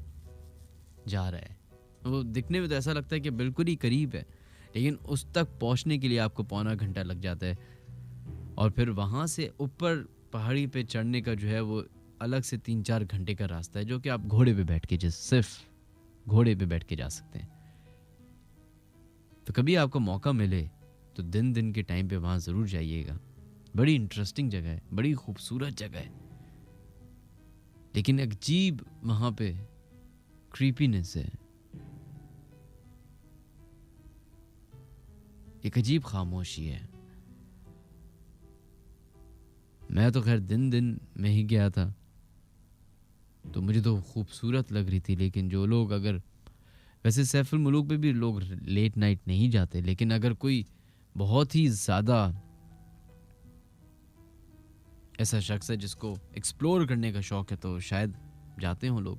जा रहा है। वो दिखने में तो ऐसा लगता है कि बिल्कुल ही करीब है, लेकिन उस तक पहुंचने के लिए आपको पौना घंटा लग जाता है। और फिर वहाँ से ऊपर पहाड़ी पे चढ़ने का जो है वो अलग से 3-4 घंटे का रास्ता है, जो कि आप घोड़े पे बैठ के सिर्फ घोड़े पे बैठ के जा सकते हैं। तो कभी आपको मौका मिले तो दिन के टाइम पे वहाँ ज़रूर जाइएगा। बड़ी इंटरेस्टिंग जगह है, बड़ी खूबसूरत जगह है, लेकिन एक अजीब वहाँ पे क्रीपीनेस है, एक अजीब खामोशी है। मैं तो खैर दिन में ही गया था, तो मुझे तो खूबसूरत लग रही थी, लेकिन जो लोग अगर, वैसे सैफुल मुलूक पे भी लोग लेट नाइट नहीं जाते, लेकिन अगर कोई बहुत ही ज़्यादा ऐसा शख्स है जिसको एक्सप्लोर करने का शौक है तो शायद जाते हों लोग।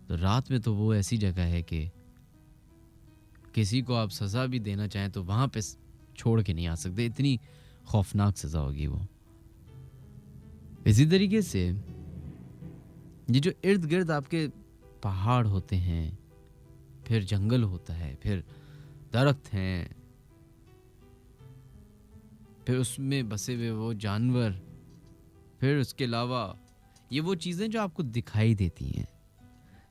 तो रात में तो वो ऐसी जगह है कि किसी को आप सज़ा भी देना चाहें तो वहाँ पे छोड़ के नहीं आ सकते, इतनी खौफनाक सज़ा होगी वो। इसी तरीके से ये जो इर्द गिर्द आपके पहाड़ होते हैं, फिर जंगल होता है, फिर दरख्त हैं, फिर उसमें बसे हुए वो जानवर, फिर उसके अलावा ये वो चीज़ें जो आपको दिखाई देती हैं,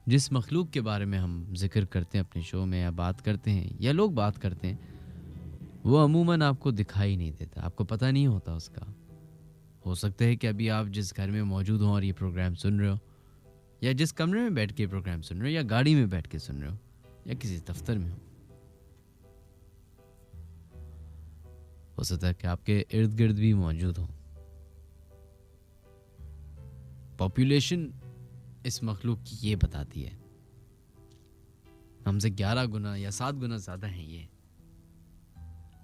जिस मखलूक के बारे में हम जिक्र करते हैं अपने शो में या बात करते हैं या लोग बात करते हैं, वो अमूमन आपको दिखाई नहीं देता, आपको पता नहीं होता उसका। हो सकता है कि अभी आप जिस घर में मौजूद हो और ये प्रोग्राम सुन रहे हो, या जिस कमरे में बैठ के प्रोग्राम सुन रहे हो, या गाड़ी में बैठ के सुन रहे हो, या किसी दफ्तर में हो सकता है कि आपके इर्द गिर्द भी मौजूद हो। पॉपुलेशन इस मखलूक की ये बताती है, हमसे 11 गुना या 7 गुना ज़्यादा है ये।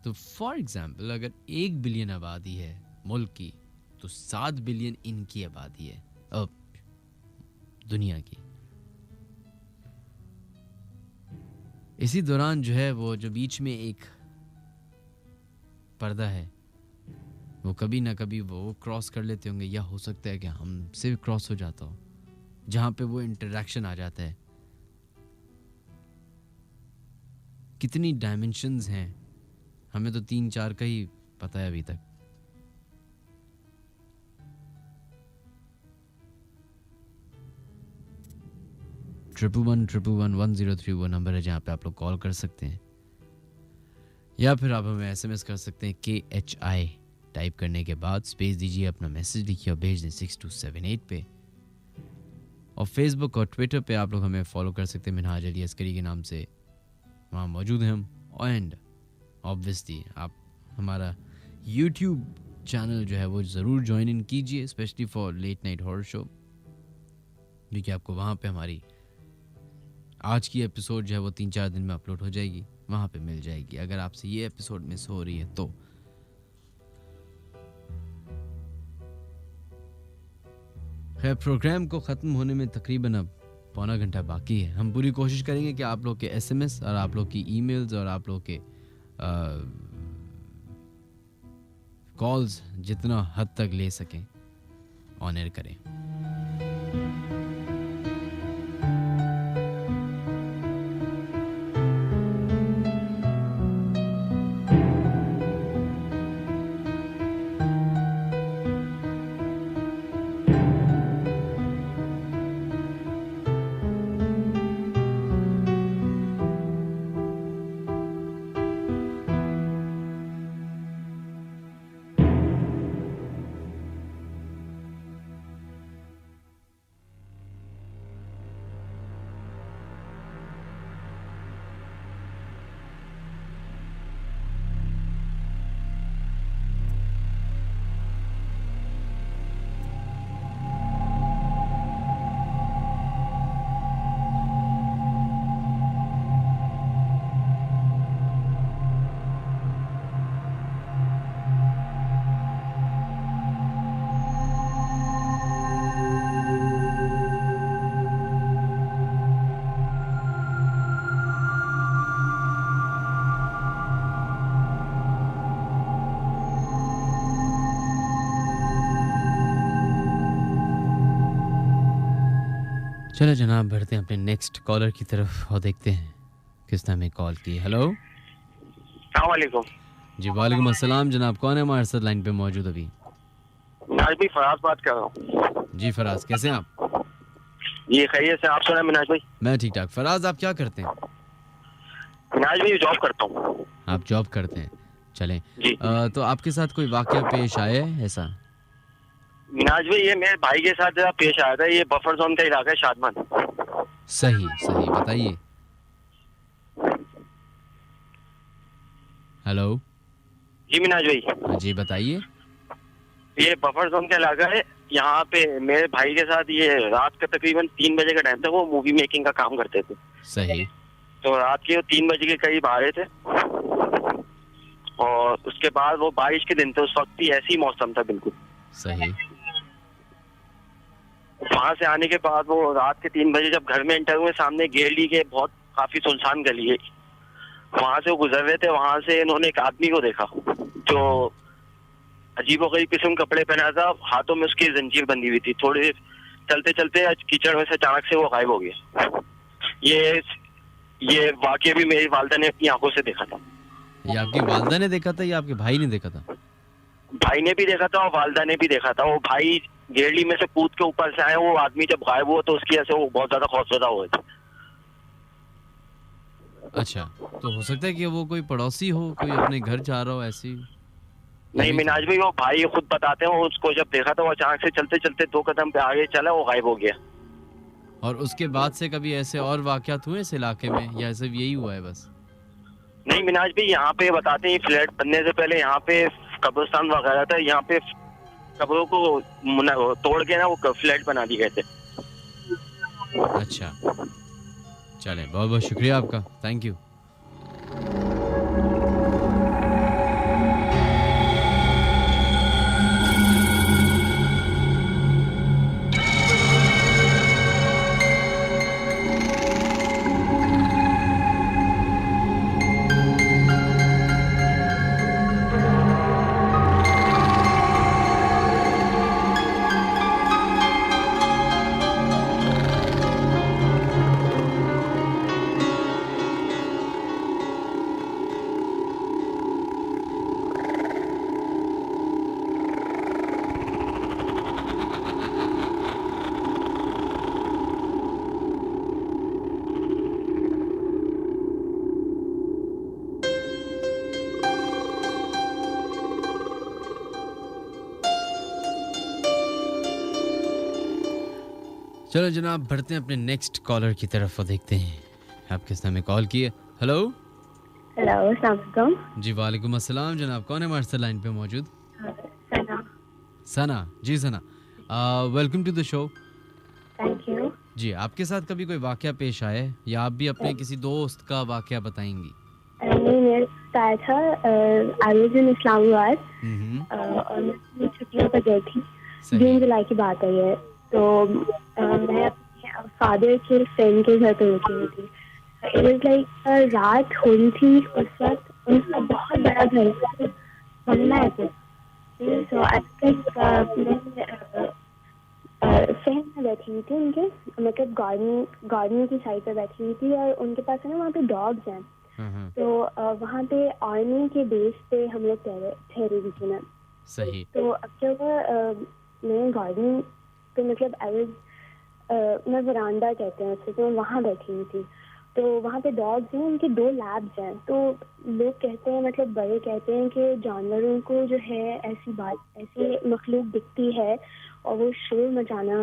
तो फॉर एग्जाम्पल अगर 1 बिलियन आबादी है मुल्क की, तो 7 बिलियन इनकी आबादी है अब दुनिया की। इसी दौरान जो है वो जो बीच में एक पर्दा है, वो कभी ना कभी वो क्रॉस कर लेते होंगे, या हो सकता है कि हमसे भी क्रॉस हो जाता हो, जहां पे वो इंटरेक्शन आ जाता है। कितनी डायमेंशंस हैं हमें तो 3-4 का ही पता है अभी तक। ट्रिपल वन 1031 वो नंबर है जहाँ पे आप लोग कॉल कर सकते हैं, या फिर आप हमें SMS कर सकते हैं। KHI टाइप करने के बाद स्पेस दीजिए, अपना मैसेज लिखिए और भेज दें 6278 पे। और फेसबुक और ट्विटर पे आप लोग हमें फॉलो कर सकते हैं मिनहाज अली अस्करी के नाम से, वहाँ मौजूद हैं हम। एंड ऑब्वियसली आप हमारा यूट्यूब चैनल जो है वो ज़रूर ज्वाइन इन कीजिए, specially for late night horror show, क्योंकि आपको वहाँ पे हमारी आज की एपिसोड जो है वो 3-4 दिन में अपलोड हो जाएगी, वहाँ पे मिल जाएगी। अगर आपसे ये एपिसोड मिस हो रही है तो खैर, प्रोग्राम को ख़त्म होने में तकरीबन अब पौना घंटा बाकी है। हम पूरी कोशिश करेंगे कि आप लोग के SMS और आप लोग की ईमेल्स और आप लोग के कॉल्स जितना हद तक ले सकें ऑन एयर करें। चलो जनाब बढ़ते हैं अपने नेक्स्ट कॉलर की तरफ और देखते हैं किसने हमें कॉल की। हेलो अस्सलाम वालेकुम। जी वालेकुम अस्सलाम जनाब, कौन है हमारे साथ लाइन पे मौजूद अभी? मिनाज भाई फराज बात कर रहा हूँ। जी फराज, कैसे हैं आप? ये खैरियत से, आप सुना मिनाज भाई? मैं ठीक ठाक। फराज आप क्या करते हैं? मिनाज भाई जॉब करता हूँ। आप जॉब करते हैं, चलें। जी। तो आपके साथ कोई वाकया पेश आया है ऐसा? मिनाज भाई ये मेरे भाई के साथ जरा पेश आया था। ये बफर जोन का इलाका है शादमन। सही सही, बताइए। हेलो जी मिनाज भाई। हाँ जी बताइए। ये बफर जोन का इलाका है। यहाँ पे मेरे भाई के साथ ये रात का तकरीबन 3 बजे का टाइम था। वो मूवी मेकिंग का काम करते थे। सही। तो रात के 3 बजे के करीब आ रहे थे और उसके बाद वो बारिश के दिन थे। उस वक्त भी ऐसी मौसम था बिल्कुल। सही। वहां से आने के बाद वो रात के 3 बजे जब घर में एंटर हुए, सामने गेरली के बहुत काफी सुनसान गली है, वहां से वो गुजर रहे थे। वहां से इन्होंने एक आदमी को देखा जो अजीबोगरीब किस्म कपड़े पहना था, हाथों में उसकी जंजीर बंधी हुई थी। थोड़े चलते चलते कीचड़ में से अचानक से वो गायब हो गया। ये वाकया भी मेरी वालदा ने अपनी आंखों से देखा था। ये आपकी वालदा ने देखा था या आपके भाई ने देखा था? भाई ने भी देखा था और वालदा ने भी देखा था। वो भाई गेरली में से कूद के ऊपर से आए। वो आदमी जब गायब हुआ तो उसकी वजह से वो बहुत ज्यादा खौफजदा हुए थे। अच्छा, तो हो सकता है कि वो कोई पड़ोसी हो, कोई अपने घर जा रहा हो ऐसी? नहीं मिनाज भाई, वो भाई खुद बताते हैं उसको जब देखा था वो अचानक से चलते चलते 2 कदम पे आगे चला, वो गायब हो गया। और उसके बाद से कभी ऐसे और वाकयात हुए इस इलाके में या सिर्फ यही हुआ है बस? नहीं मिनाज भाई, यहाँ पे बताते हैं फ्लैट बनने से पहले यहाँ पे कब्रिस्तान वगैरह था। यहाँ पे कब्रों को तोड़ के ना वो फ्लैट बना दिए गए थे। अच्छा, चले, बहुत बहुत शुक्रिया आपका, थैंक यू। चलो जनाब बढ़ते हैं अपने नेक्स्ट कॉलर की तरफ और देखते हैं आप किसने हमें कॉल किया। हेलो हेलो, अस्सलाम वालेकुम। जी वालेकुम अस्सलाम जनाब, कौन है हमारे साथ लाइन पे मौजूद? सना। सना, जी Sana, welcome to the show. Thank you. जी, आपके साथ कभी कोई वाकया पेश आया है या आप भी अपने किसी दोस्त का वाकया बताएंगी? नहीं, मेरे साथ आया था। आई वाज इन इस्लामाबाद और मैं छुट्टियों पर गई थी। जून जुलाई की बात है ये। तो मैं अपने फादर के फ्रेंड के घर पे रुकी हुई थी। इट वाज लाइक रात हो रही थी उस वक्त। उनका बहुत बड़ा घर बंगला है। सो आई थिंक फ्रेंड में बैठी हुई थी उनके, मतलब गार्डन की साइड पे बैठी हुई थी और उनके पास है ना वहाँ पे डॉग्स हैं। तो वहाँ पे आर्मी के बेस पे हम लोग ठहरे हुई थी ना। सही। तो अब जब मैं गार्डन तो मतलब मैं वरांडा कहते हैं उससे, तो वहाँ बैठी हुई थी। तो वहाँ पे डॉग्स हैं, उनके 2 लैब्स हैं। तो लोग कहते हैं, मतलब बड़े कहते हैं कि जानवरों को जो है ऐसी मखलूक दिखती है और वो शोर मचाना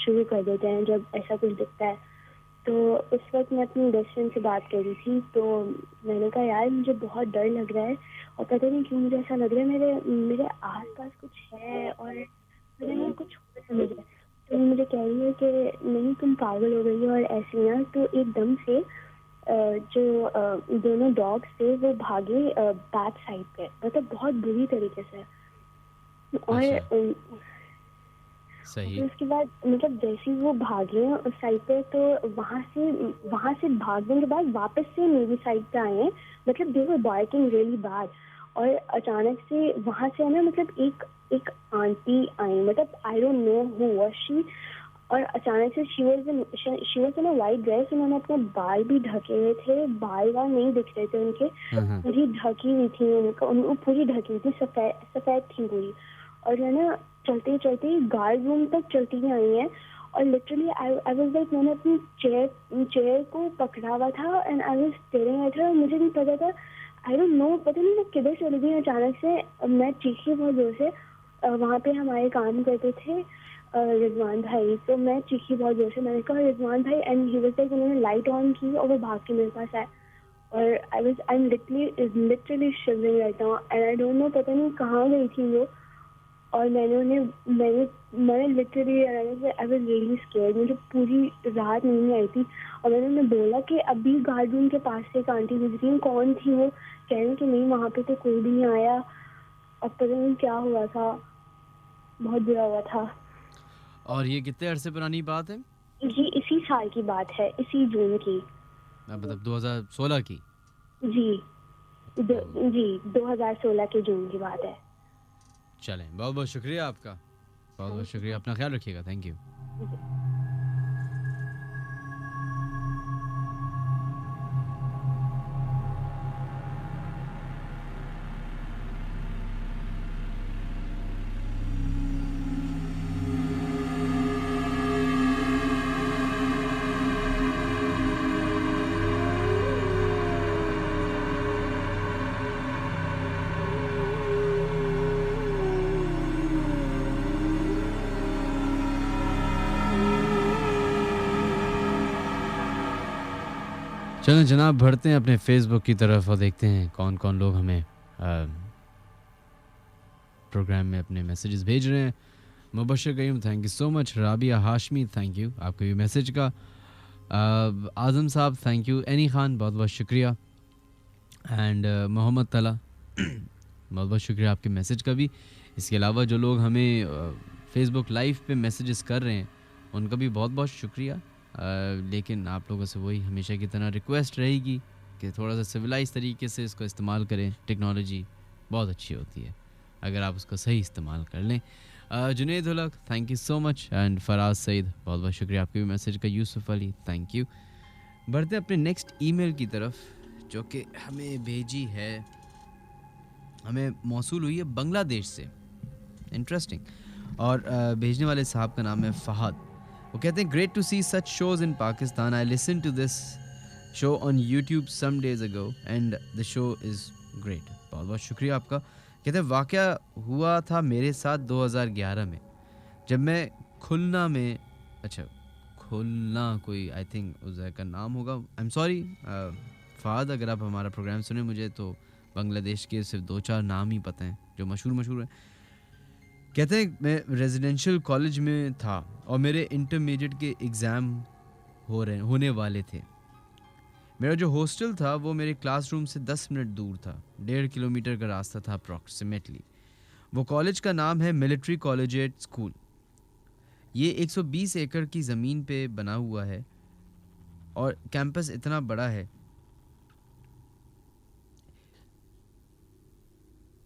शुरू कर देते हैं जब ऐसा कुछ दिखता है। तो उस वक्त मैं अपनी बेस्ट फ्रेंड से बात कर रही थी। तो मैंने कहा यार मुझे बहुत डर लग रहा है और पता नहीं क्यों मुझे ऐसा लग रहा है मेरे आस पास कुछ है और मुझे नहीं कुछ समझ रहा है। तो मुझे कह रही है कि नहीं तुम पागल हो गई हो और ऐसे ना। तो एकदम से जो दोनों डॉग्स थे वो भागे बैक साइड पे, मतलब बहुत बुरी तरीके से। और सही। उसके बाद मतलब जैसे ही वो भागे उस साइड पे, तो वहाँ से भागने के बाद वापस से मेरी साइड पे आए हैं। मतलब दे वर बार्किंग रियली बैड। और अचानक से वहाँ से ना मतलब एक आंटी आई, मतलब I don't know who was she. और अचानक से she was in a white dress, उन्होंने अपने बाल भी ढके हुए थे, बाल नहीं दिख रहे थे उनके, पूरी ढकी हुई थी, उनको पूरी ढकी हुई थी, सफेद थी पूरी। और जो है ना चलते चलते गार्ड रूम तक चलती ही आई है, और लिटरली आई वाज लाइक, मैंने अपनी चेयर को पकड़ा हुआ था and I was staring at her. मुझे नहीं पता था, आई डोंट नो, पता नहीं मैं किधर चली गई। अचानक से मैं चीखी बहुत जोर से, वहाँ पे हमारे काम करते थे रिजवान भाई, तो मैं चीखी बहुत जोर से, मैंने कहा रिजवान भाई, एंड ही वाज लाइक, उन्होंने लाइट ऑन की और वो भाग के मेरे पास आए। और I am literally shivering right now and I don't know, पता नहीं कहाँ गई थी वो। और मैंने literally I was really scared, मुझे पूरी रात नींद नहीं आई थी। और मैंने उन्हें बोला कि अभी गार्ड रूम के पास से एक आंटी गुजरी हैं, कौन थी वो? कह रही कि नहीं वहाँ पे तो कोई भी नहीं आया। अब पता नहीं क्या हुआ था, बहुत बुरा हुआ था। और ये कितने अरसे पुरानी बात है? ये इसी साल की बात है, इसी जून की, मतलब 2016 की? जी 2016 के जून की बात है। चलें, बहुत बहुत शुक्रिया आपका, बहुत बहुत शुक्रिया, अपना ख्याल रखिएगा, थैंक यू। चलें जनाब, बढ़ते हैं अपने फेसबुक की तरफ और देखते हैं कौन कौन लोग हमें प्रोग्राम में अपने मैसेजेस भेज रहे हैं। Mubashir Karim, thank you so much. Rabia Hashmi, thank you आपके भी मैसेज का। आज़म साहब, थैंक यू। एनी खान, बहुत बहुत शुक्रिया। एंड मोहम्मद तला, बहुत बहुत शुक्रिया आपके मैसेज का भी। इसके अलावा जो लोग हमें फेसबुक लाइव पे मैसेजेस कर रहे हैं उनका भी बहुत बहुत शुक्रिया। लेकिन आप लोगों से वही हमेशा की तरह रिक्वेस्ट रहेगी कि थोड़ा सा सिविलाइज तरीके से इसको इस्तेमाल करें। टेक्नोलॉजी बहुत अच्छी होती है अगर आप उसको सही इस्तेमाल कर लें। जुनैद उलग, thank you so much. And Faraz Saeed, बहुत बहुत शुक्रिया आपके भी मैसेज का। Yusuf Ali, thank you. बढ़ते अपने नेक्स्ट ईमेल की तरफ जो कि हमें भेजी है, हमें मौसूल हुई है बांग्लादेश से। इंटरेस्टिंग। और भेजने वाले साहब का नाम है फ़हद। वो कहते हैं, great to see such shows in Pakistan. I listen to this show on YouTube some days ago and the show is great. बहुत बहुत शुक्रिया आपका। कहते हैं, वाक़या हुआ था मेरे साथ 2011 में, जब मैं खुलना में, अच्छा खुलना कोई आई थिंक उस जगह का नाम होगा, आई एम सॉरी फ़हद, अगर आप हमारा प्रोग्राम सुने। मुझे तो बांग्लादेश के सिर्फ 2-4 नाम ही पता हैं जो मशहूर हैं। कहते हैं, मैं रेजिडेंशियल कॉलेज में था और मेरे इंटरमीडिएट के एग्ज़ाम होने वाले थे। मेरा जो हॉस्टल था वो मेरे क्लासरूम से 10 मिनट दूर था। 1.5 किलोमीटर का रास्ता था अप्रॉक्सीमेटली। वो कॉलेज का नाम है मिलिट्री कॉलेजिएट स्कूल। ये 120 एकड़ की ज़मीन पे बना हुआ है और कैंपस इतना बड़ा है।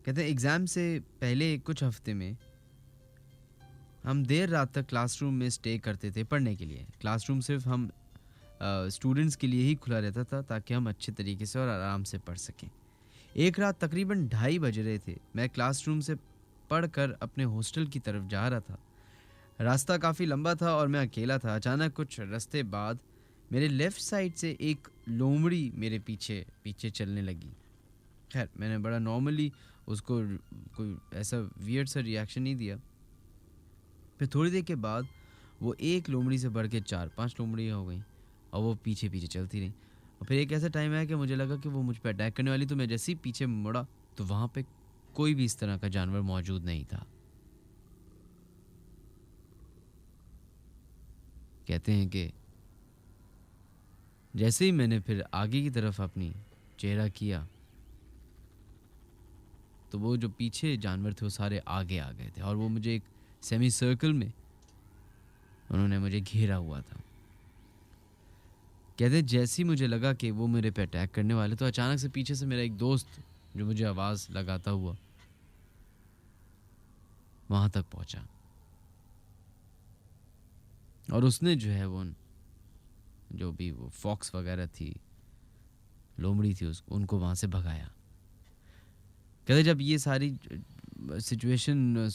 कहते हैं, एग्ज़ाम से पहले कुछ हफ्ते में हम देर रात तक क्लासरूम में स्टे करते थे पढ़ने के लिए। क्लासरूम सिर्फ हम स्टूडेंट्स के लिए ही खुला रहता था ताकि हम अच्छे तरीके से और आराम से पढ़ सकें। एक रात तकरीबन 2:30 बज रहे थे। मैं क्लासरूम से पढ़कर अपने हॉस्टल की तरफ जा रहा था। रास्ता काफ़ी लंबा था और मैं अकेला था। अचानक कुछ रास्ते बाद मेरे लेफ़्ट साइड से एक लोमड़ी मेरे पीछे पीछे चलने लगी। खैर, मैंने बड़ा नॉर्मली उसको कोई ऐसा वियर्ड सा रिएक्शन नहीं दिया। फिर थोड़ी देर के बाद वो एक लोमड़ी से बढ़ के 4-5 लोमड़ियाँ हो गई और वो पीछे पीछे चलती रही। और फिर एक ऐसा टाइम आया कि मुझे लगा कि वो मुझ पर अटैक करने वाली। तो मैं जैसे ही पीछे मुड़ा तो वहाँ पे कोई भी इस तरह का जानवर मौजूद नहीं था। कहते हैं कि जैसे ही मैंने फिर आगे की तरफ अपनी चेहरा किया तो वो जो पीछे जानवर थे वो सारे आगे आ गए थे और वो मुझे एक सेमी सर्कल में उन्होंने मुझे घेरा हुआ था। कहते जैसे ही मुझे लगा कि वो मेरे पे अटैक करने वाले तो अचानक से पीछे से मेरा एक दोस्त जो मुझे आवाज़ लगाता हुआ वहाँ तक पहुँचा। और उसने जो है वो जो भी वो फॉक्स वगैरह थी, लोमड़ी थी, उसको उनको वहाँ से भगाया। कहते जब ये सारी सिचुएशन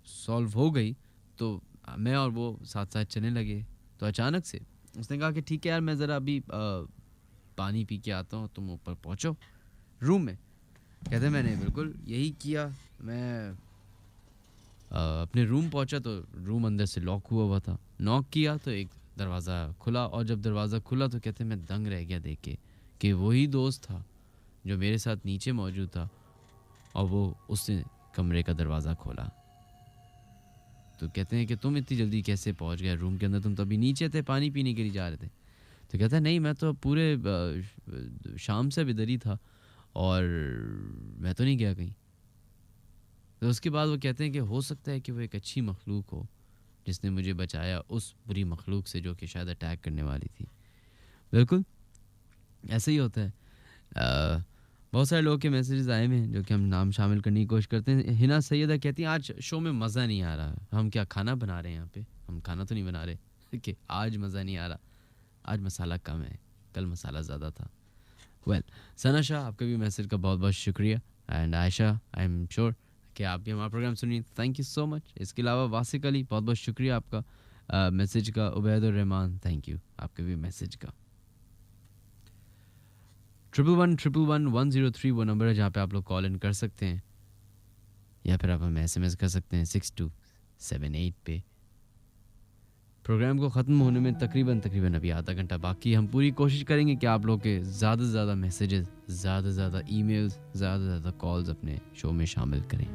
सॉल्व हो गई तो मैं और वो साथ साथ चलने लगे। तो अचानक से उसने कहा कि ठीक है यार, मैं ज़रा अभी पानी पी के आता हूँ, तुम ऊपर पहुँचो रूम में। कहते मैंने बिल्कुल यही किया। मैं अपने रूम पहुँचा तो रूम अंदर से लॉक हुआ हुआ था। नॉक किया तो एक दरवाज़ा खुला, और जब दरवाज़ा खुला तो कहते मैं दंग रह गया देख के कि वही दोस्त था जो मेरे साथ नीचे मौजूद था, और वो उसने कमरे का दरवाज़ा खोला। तो कहते हैं कि तुम इतनी जल्दी कैसे पहुंच गए रूम के अंदर, तुम तो अभी नीचे थे, पानी पीने के लिए जा रहे थे। तो कहता है नहीं, मैं तो पूरे शाम से इधर ही था और मैं तो नहीं गया कहीं। तो उसके बाद वो कहते हैं कि हो सकता है कि वो एक अच्छी मखलूक हो जिसने मुझे बचाया उस बुरी मखलूक से जो कि शायद अटैक करने वाली थी। बिल्कुल ऐसे ही होता है। बहुत सारे लोगों के मैसेजेस आए हुए हैं जो कि हम नाम शामिल करने की कोशिश करते हैं। हिना सैयदा कहती हैं आज शो में मज़ा नहीं आ रहा। हम क्या खाना बना रहे हैं यहाँ पे? हम खाना तो नहीं बना रहे कि आज मज़ा नहीं आ रहा। आज मसाला कम है, कल मसाला ज़्यादा था। वेल सना शाह, आपका भी मैसेज का बहुत बहुत शुक्रिया। And Ayesha, I am sure कि आप भी हमारा प्रोग्राम सुनिए, थैंक यू सो मच। इसके अलावा वासिक अली, बहुत बहुत शुक्रिया आपका मैसेज का। उबैदुर रहमान, थैंक यू आपके भी मैसेज का। 11111103 वो नंबर है जहाँ पे आप लोग कॉल इन कर सकते हैं, या फिर आप हमें SMS कर सकते हैं 6278 पे। प्रोग्राम को ख़त्म होने में तकरीबन अभी आधा घंटा बाकी। हम पूरी कोशिश करेंगे कि आप लोग के ज़्यादा से ज़्यादा मैसेजेस, ज़्यादा से ज़्यादा ईमेल्स, ज़्यादा से ज़्यादा कॉल्स अपने शो में शामिल करें।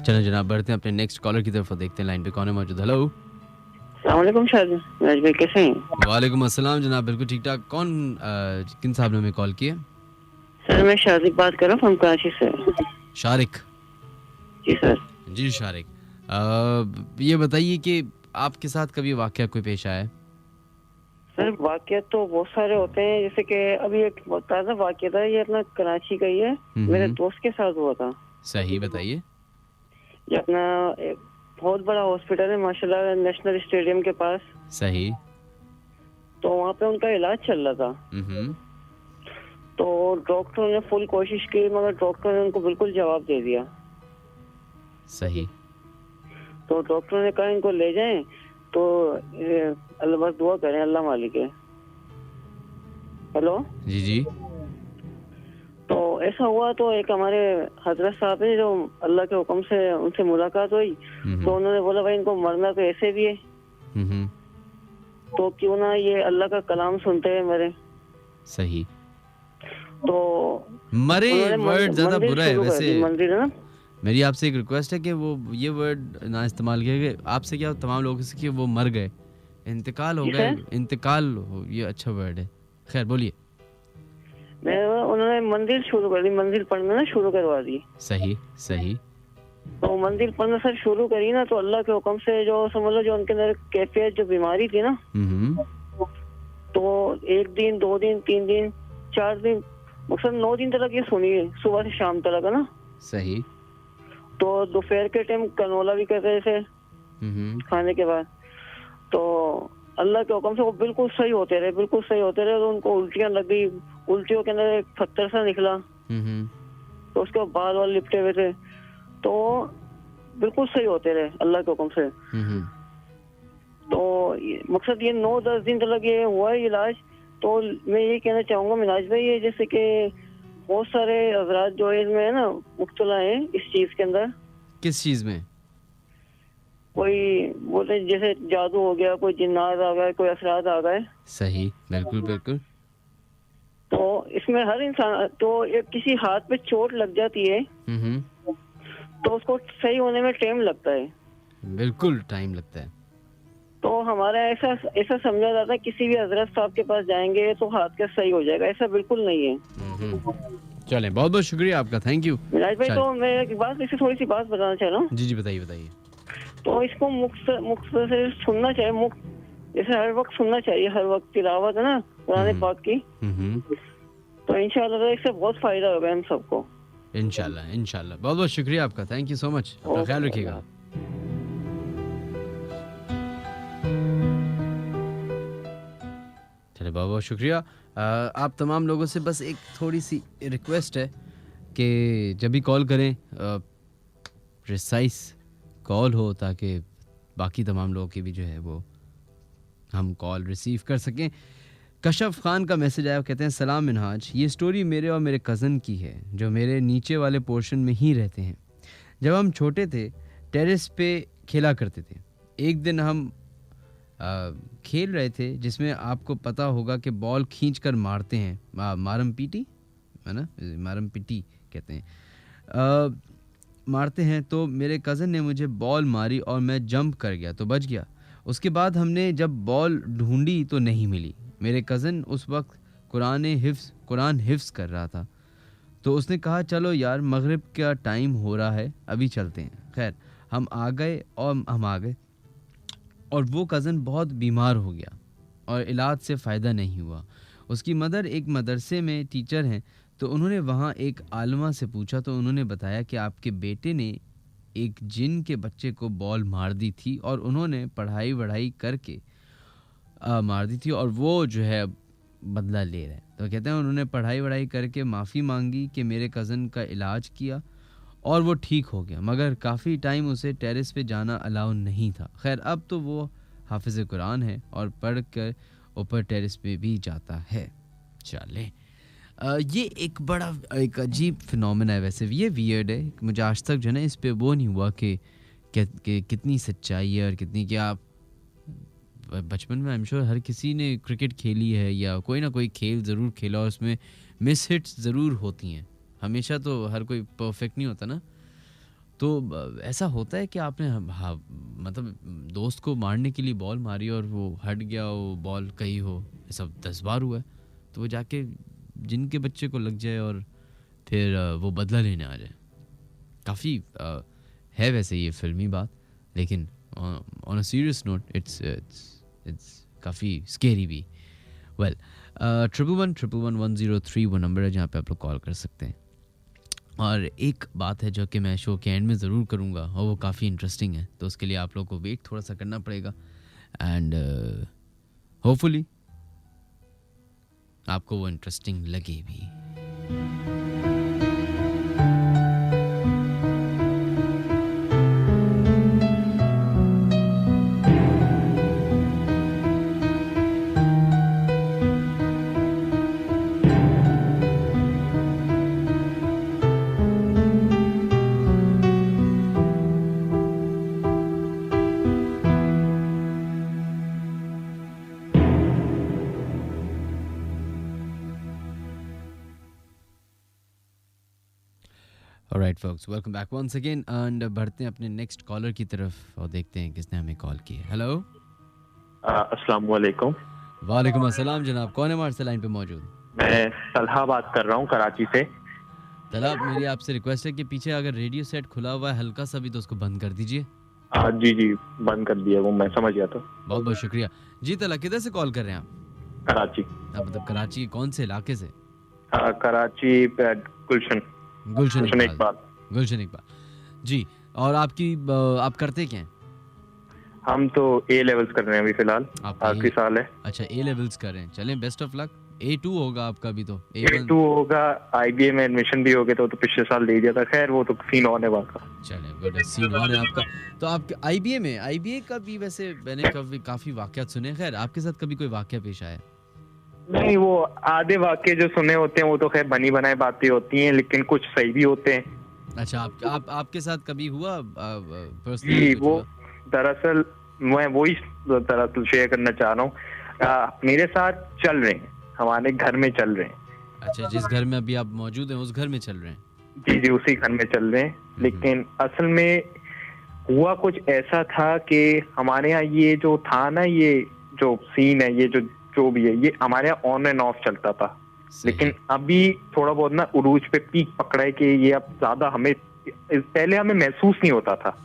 चलो जनाब बढ़ते हैं अपने नेक्स्ट कॉलर की तरफ, देखते हैं लाइन पे कौन है मौजूद। हेलो, अस्सलाम वालेकुम शायद राज भाई, कैसे हैं? वालेकुम अस्सलाम जनाब, बिल्कुल ठीक ठाक। कौन किन साहब ने हमें कॉल किया? सर मैं शारिक बात कर रहा हूँ कराची से। शारिक? जी सर। जी शारिक, ये बताइए कि आपके साथ कभी वाकया कोई पेश आया है? सर वाकया तो बहुत सारे होते हैं, जैसे कि अभी एक ताज़ा वाकया था, ये अपना कराची का ही है, मेरे दोस्त के साथ हुआ था। सही, बताइए। ये अपना एक बहुत बड़ा हॉस्पिटल है माशाल्लाह, नेशनल स्टेडियम के पास। सही। तो वहाँ पे उनका इलाज चल रहा था। तो डॉक्टर ने फुल कोशिश की, मगर डॉक्टर ने उनको बिल्कुल जवाब दे दिया। सही। तो डॉक्टर ने कहा इनको ले जाएं, तो अल्लाह बस दुआ करें, अल्लाह मालिक है। हेलो जी जी। तो ऐसा हुआ, तो एक हमारे हजरत साहब है जो अल्लाह के हुक्म से उनसे मुलाकात हुई, तो उन्होंने बोला भाई इनको मरना तो ऐसे भी है, तो क्यों ना ये अल्लाह का कलाम सुनते हैं मरे। सही। तो मरे वर्ड ज्यादा बुरा है वैसे। मंदिर है ना, मेरी आपसे एक रिक्वेस्ट है कि वो ये वर्ड ना इस्तेमाल किया गया आपसे, क्या तमाम लोगों से कि वो मर गए, इंतकाल हो गए। इंतकाल हो, ये अच्छा वर्ड है। खैर बोलिए। उन्होंने मंदिर शुरू कर दी, मंदिर पढ़ना ना शुरू करवा दी। सही सही। तो मंदिर पढ़ना सर शुरू करी ना, तो अल्लाह के हुक्म से जो समझ लो जो उनके अंदर कैफियत जो बीमारी थी ना, तो 1 दिन 2 दिन 3 दिन 4 दिन मकसद 9 दिन तक ये सुनी, सुबह से शाम तक है ना। सही। तो दोपहर के टाइम कनोला भी कर रहे थे खाने के बाद। तो अल्लाह के हुक्म से वो बिल्कुल सही होते रहे, बिल्कुल सही होते रहे। तो उनको उल्टियाँ लग गई, उल्टियों के अंदर एक पत्थर सा निकला, तो उसके बाल वाल लिपटे हुए थे, तो बिल्कुल सही होते रहे अल्लाह के हुक्म से। तो मकसद ये 9-10 दिन तक ये हुआ है इलाज। तो मैं ये कहना चाहूँगा मिनाज भाई, ये जैसे कि बहुत सारे हजरात जो है इसमें है ना मुब्तला है इस चीज़ के अंदर। किस चीज़ में? कोई बोलते जैसे जादू हो गया, कोई जिन्नात आ गया, कोई असरात आ गए। सही, बिल्कुल बिल्कुल। तो इसमें हर इंसान तो एक किसी हाथ पे चोट लग जाती है तो उसको सही होने में टाइम लगता है। बिल्कुल टाइम लगता है। तो हमारा ऐसा समझा जाता है किसी भी हजरत साहब के पास जाएंगे तो हाथ का सही हो जाएगा, ऐसा बिल्कुल नहीं है। चलें, बहुत बहुत शुक्रिया आपका, थैंक यू मिराज भाई। तो मैं एक बात इसे थोड़ी सी बात बताना चाह रहा हूँ। जी बताइए बताइए। तो इसको मुक्त से सुनना चाहिए, जैसे हर वक्त सुनना चाहिए, हर वक्त तिलावत है ना कुरान पाक की। तो इंशाल्लाह इससे बहुत फायदा होगा हम सबको। इंशाल्लाह इंशाल्लाह। बहुत बहुत शुक्रिया आपका, थैंक यू सो मच, अपना ख्याल रखिएगा। चलिए, बहुत बहुत शुक्रिया। आप तमाम लोगों से बस एक थोड़ी सी रिक्वेस्ट है कि जब भी कॉल करें प्रिसाइज कॉल हो, ताकि बाकी तमाम लोगों की भी जो है वो हम कॉल रिसीव कर सकें। कशफ खान का मैसेज आया, कहते हैं सलाम मिनहाज, ये स्टोरी मेरे और मेरे कज़न की है जो मेरे नीचे वाले पोर्शन में ही रहते हैं। जब हम छोटे थे टेरेस पे खेला करते थे। एक दिन हम खेल रहे थे जिसमें आपको पता होगा कि बॉल खींचकर मारते हैं, मारम पीटी है ना, मारम पीटी कहते हैं, मारते हैं। तो मेरे कज़न ने मुझे बॉल मारी और मैं जंप कर गया तो बच गया। उसके बाद हमने जब बॉल ढूंढी तो नहीं मिली। मेरे कज़न उस वक्त कुरान हिफ्ज़ कर रहा था, तो उसने कहा चलो यार मगरिब का टाइम हो रहा है, अभी चलते हैं। खैर हम आ गए और वो कज़न बहुत बीमार हो गया और इलाज से फ़ायदा नहीं हुआ। उसकी मदर एक मदरसे में टीचर हैं, तो उन्होंने वहाँ एक आलमा से पूछा तो उन्होंने बताया कि आपके बेटे ने एक जिन के बच्चे को बॉल मार दी थी और उन्होंने पढ़ाई करके मार दी थी और वो जो है बदला ले रहे हैं। तो कहते हैं उन्होंने पढ़ाई करके माफ़ी मांगी कि मेरे कज़न का इलाज किया और वो ठीक हो गया, मगर काफ़ी टाइम उसे टेरेस पे जाना अलाउ नहीं था। खैर अब तो वो हाफिज़ कुरान है और पढ़ कर ऊपर टेरेस पे भी जाता है। चले, ये एक बड़ा एक अजीब फिनोमेना है, वैसे ये वियर्ड है। मुझे आज तक जो है ना इस पे वो नहीं हुआ कि कितनी सच्चाई है और कितनी, क्या आप बचपन में आई एम श्योर हर किसी ने क्रिकेट खेली है या कोई ना कोई खेल ज़रूर खेला और उसमें मिस हिट्स ज़रूर होती हैं। हमेशा तो हर कोई परफेक्ट नहीं होता ना। तो ऐसा होता है कि आपने मतलब दोस्त को मारने के लिए बॉल मारी और वो हट गया, वो बॉल कहीं हो, ऐसा 10 बार हुआ है, तो वो जाके जिनके बच्चे को लग जाए और फिर वो बदला लेने आ जाए। काफ़ी है वैसे ये फिल्मी बात, लेकिन on a serious note it's काफ़ी स्केरी भी। वेल 111-103 वो नंबर है जहाँ पे आप लोग कॉल कर सकते हैं। और एक बात है जो कि मैं शो के एंड में ज़रूर करूँगा और वो काफ़ी इंटरेस्टिंग है, तो उसके लिए आप लोग को वेट थोड़ा सा करना पड़ेगा एंड होपफुली आपको वो इंटरेस्टिंग लगे भी। Alright folks, welcome back once again and बढ़ते हैं अपने नेक्स्ट कॉलर की तरफ और देखते हैं किसने हमें कॉल की है। हेलो, अस्सलाम वालेकुम। वालेकुम अस्सलाम जनाब, कौन है हमारे से लाइन पे मौजूद? मैं तलहा बात कर रहा हूँ कराची से। तलहा, मेरी आपसे रिक्वेस्ट है कि पीछे अगर रेडियो सेट खुला हुआ है हल्का सा भी तो उसको बंद कर दीजिए। जी बंद कर दिया, वो मैं समझ गया था। बहुत बहुत शुक्रिया जी। तलहा, किधर से कॉल कर रहे हैं आप? कराची। मतलब कराची के कौन से इलाके से? कराची गुलशन इकबाल। गुलशन इकबाल जी। और आप करते क्या हैं? हम तो ए लेवल्स कर रहे हैं अभी फिलहाल, आखिरी साल है। अच्छा, ए लेवल्स कर रहे हैं, चलें बेस्ट ऑफ लक। A2 होगा आपका भी तो? A2 होगा, IBA में एडमिशन भी हो गया तो पिछले साल दे दिया था, खैर वो तो सीन ऑन है बात का। चले गुड, सीन ऑन है आपका। तो आप IBA का भी वैसे मैंने काफी वाकयात सुने, खैर आपके साथ कभी कोई वाकया पेश आया? नहीं, वो आधे वाकये जो सुने होते हैं वो तो खैर बनी बनाई बातें होती हैं, लेकिन कुछ सही भी होते हैं। अच्छा, आपके साथ कभी हुआ पर्सनली? वो दरअसल मैं वही दरअसल शेयर करना चाह रहा हूँ, मेरे साथ चल रहे हैं, हमारे घर में चल रहे हैं। अच्छा, जिस घर में अभी आप मौजूद हैं उस घर में चल रहे हैं? जी जी, उसी घर में चल रहे हैं। लेकिन असल में हुआ कुछ ऐसा था कि हमारे यहाँ ये जो था ना, ये जो सीन है, ये जो भी है, ये हमारे यहाँ ऑन एंड ऑफ चलता था। लेकिन अभी थोड़ा बहुत ना उरूज पे पीक पकड़ा है कि ये अब ज्यादा हमें, पहले हमें महसूस नहीं होता था,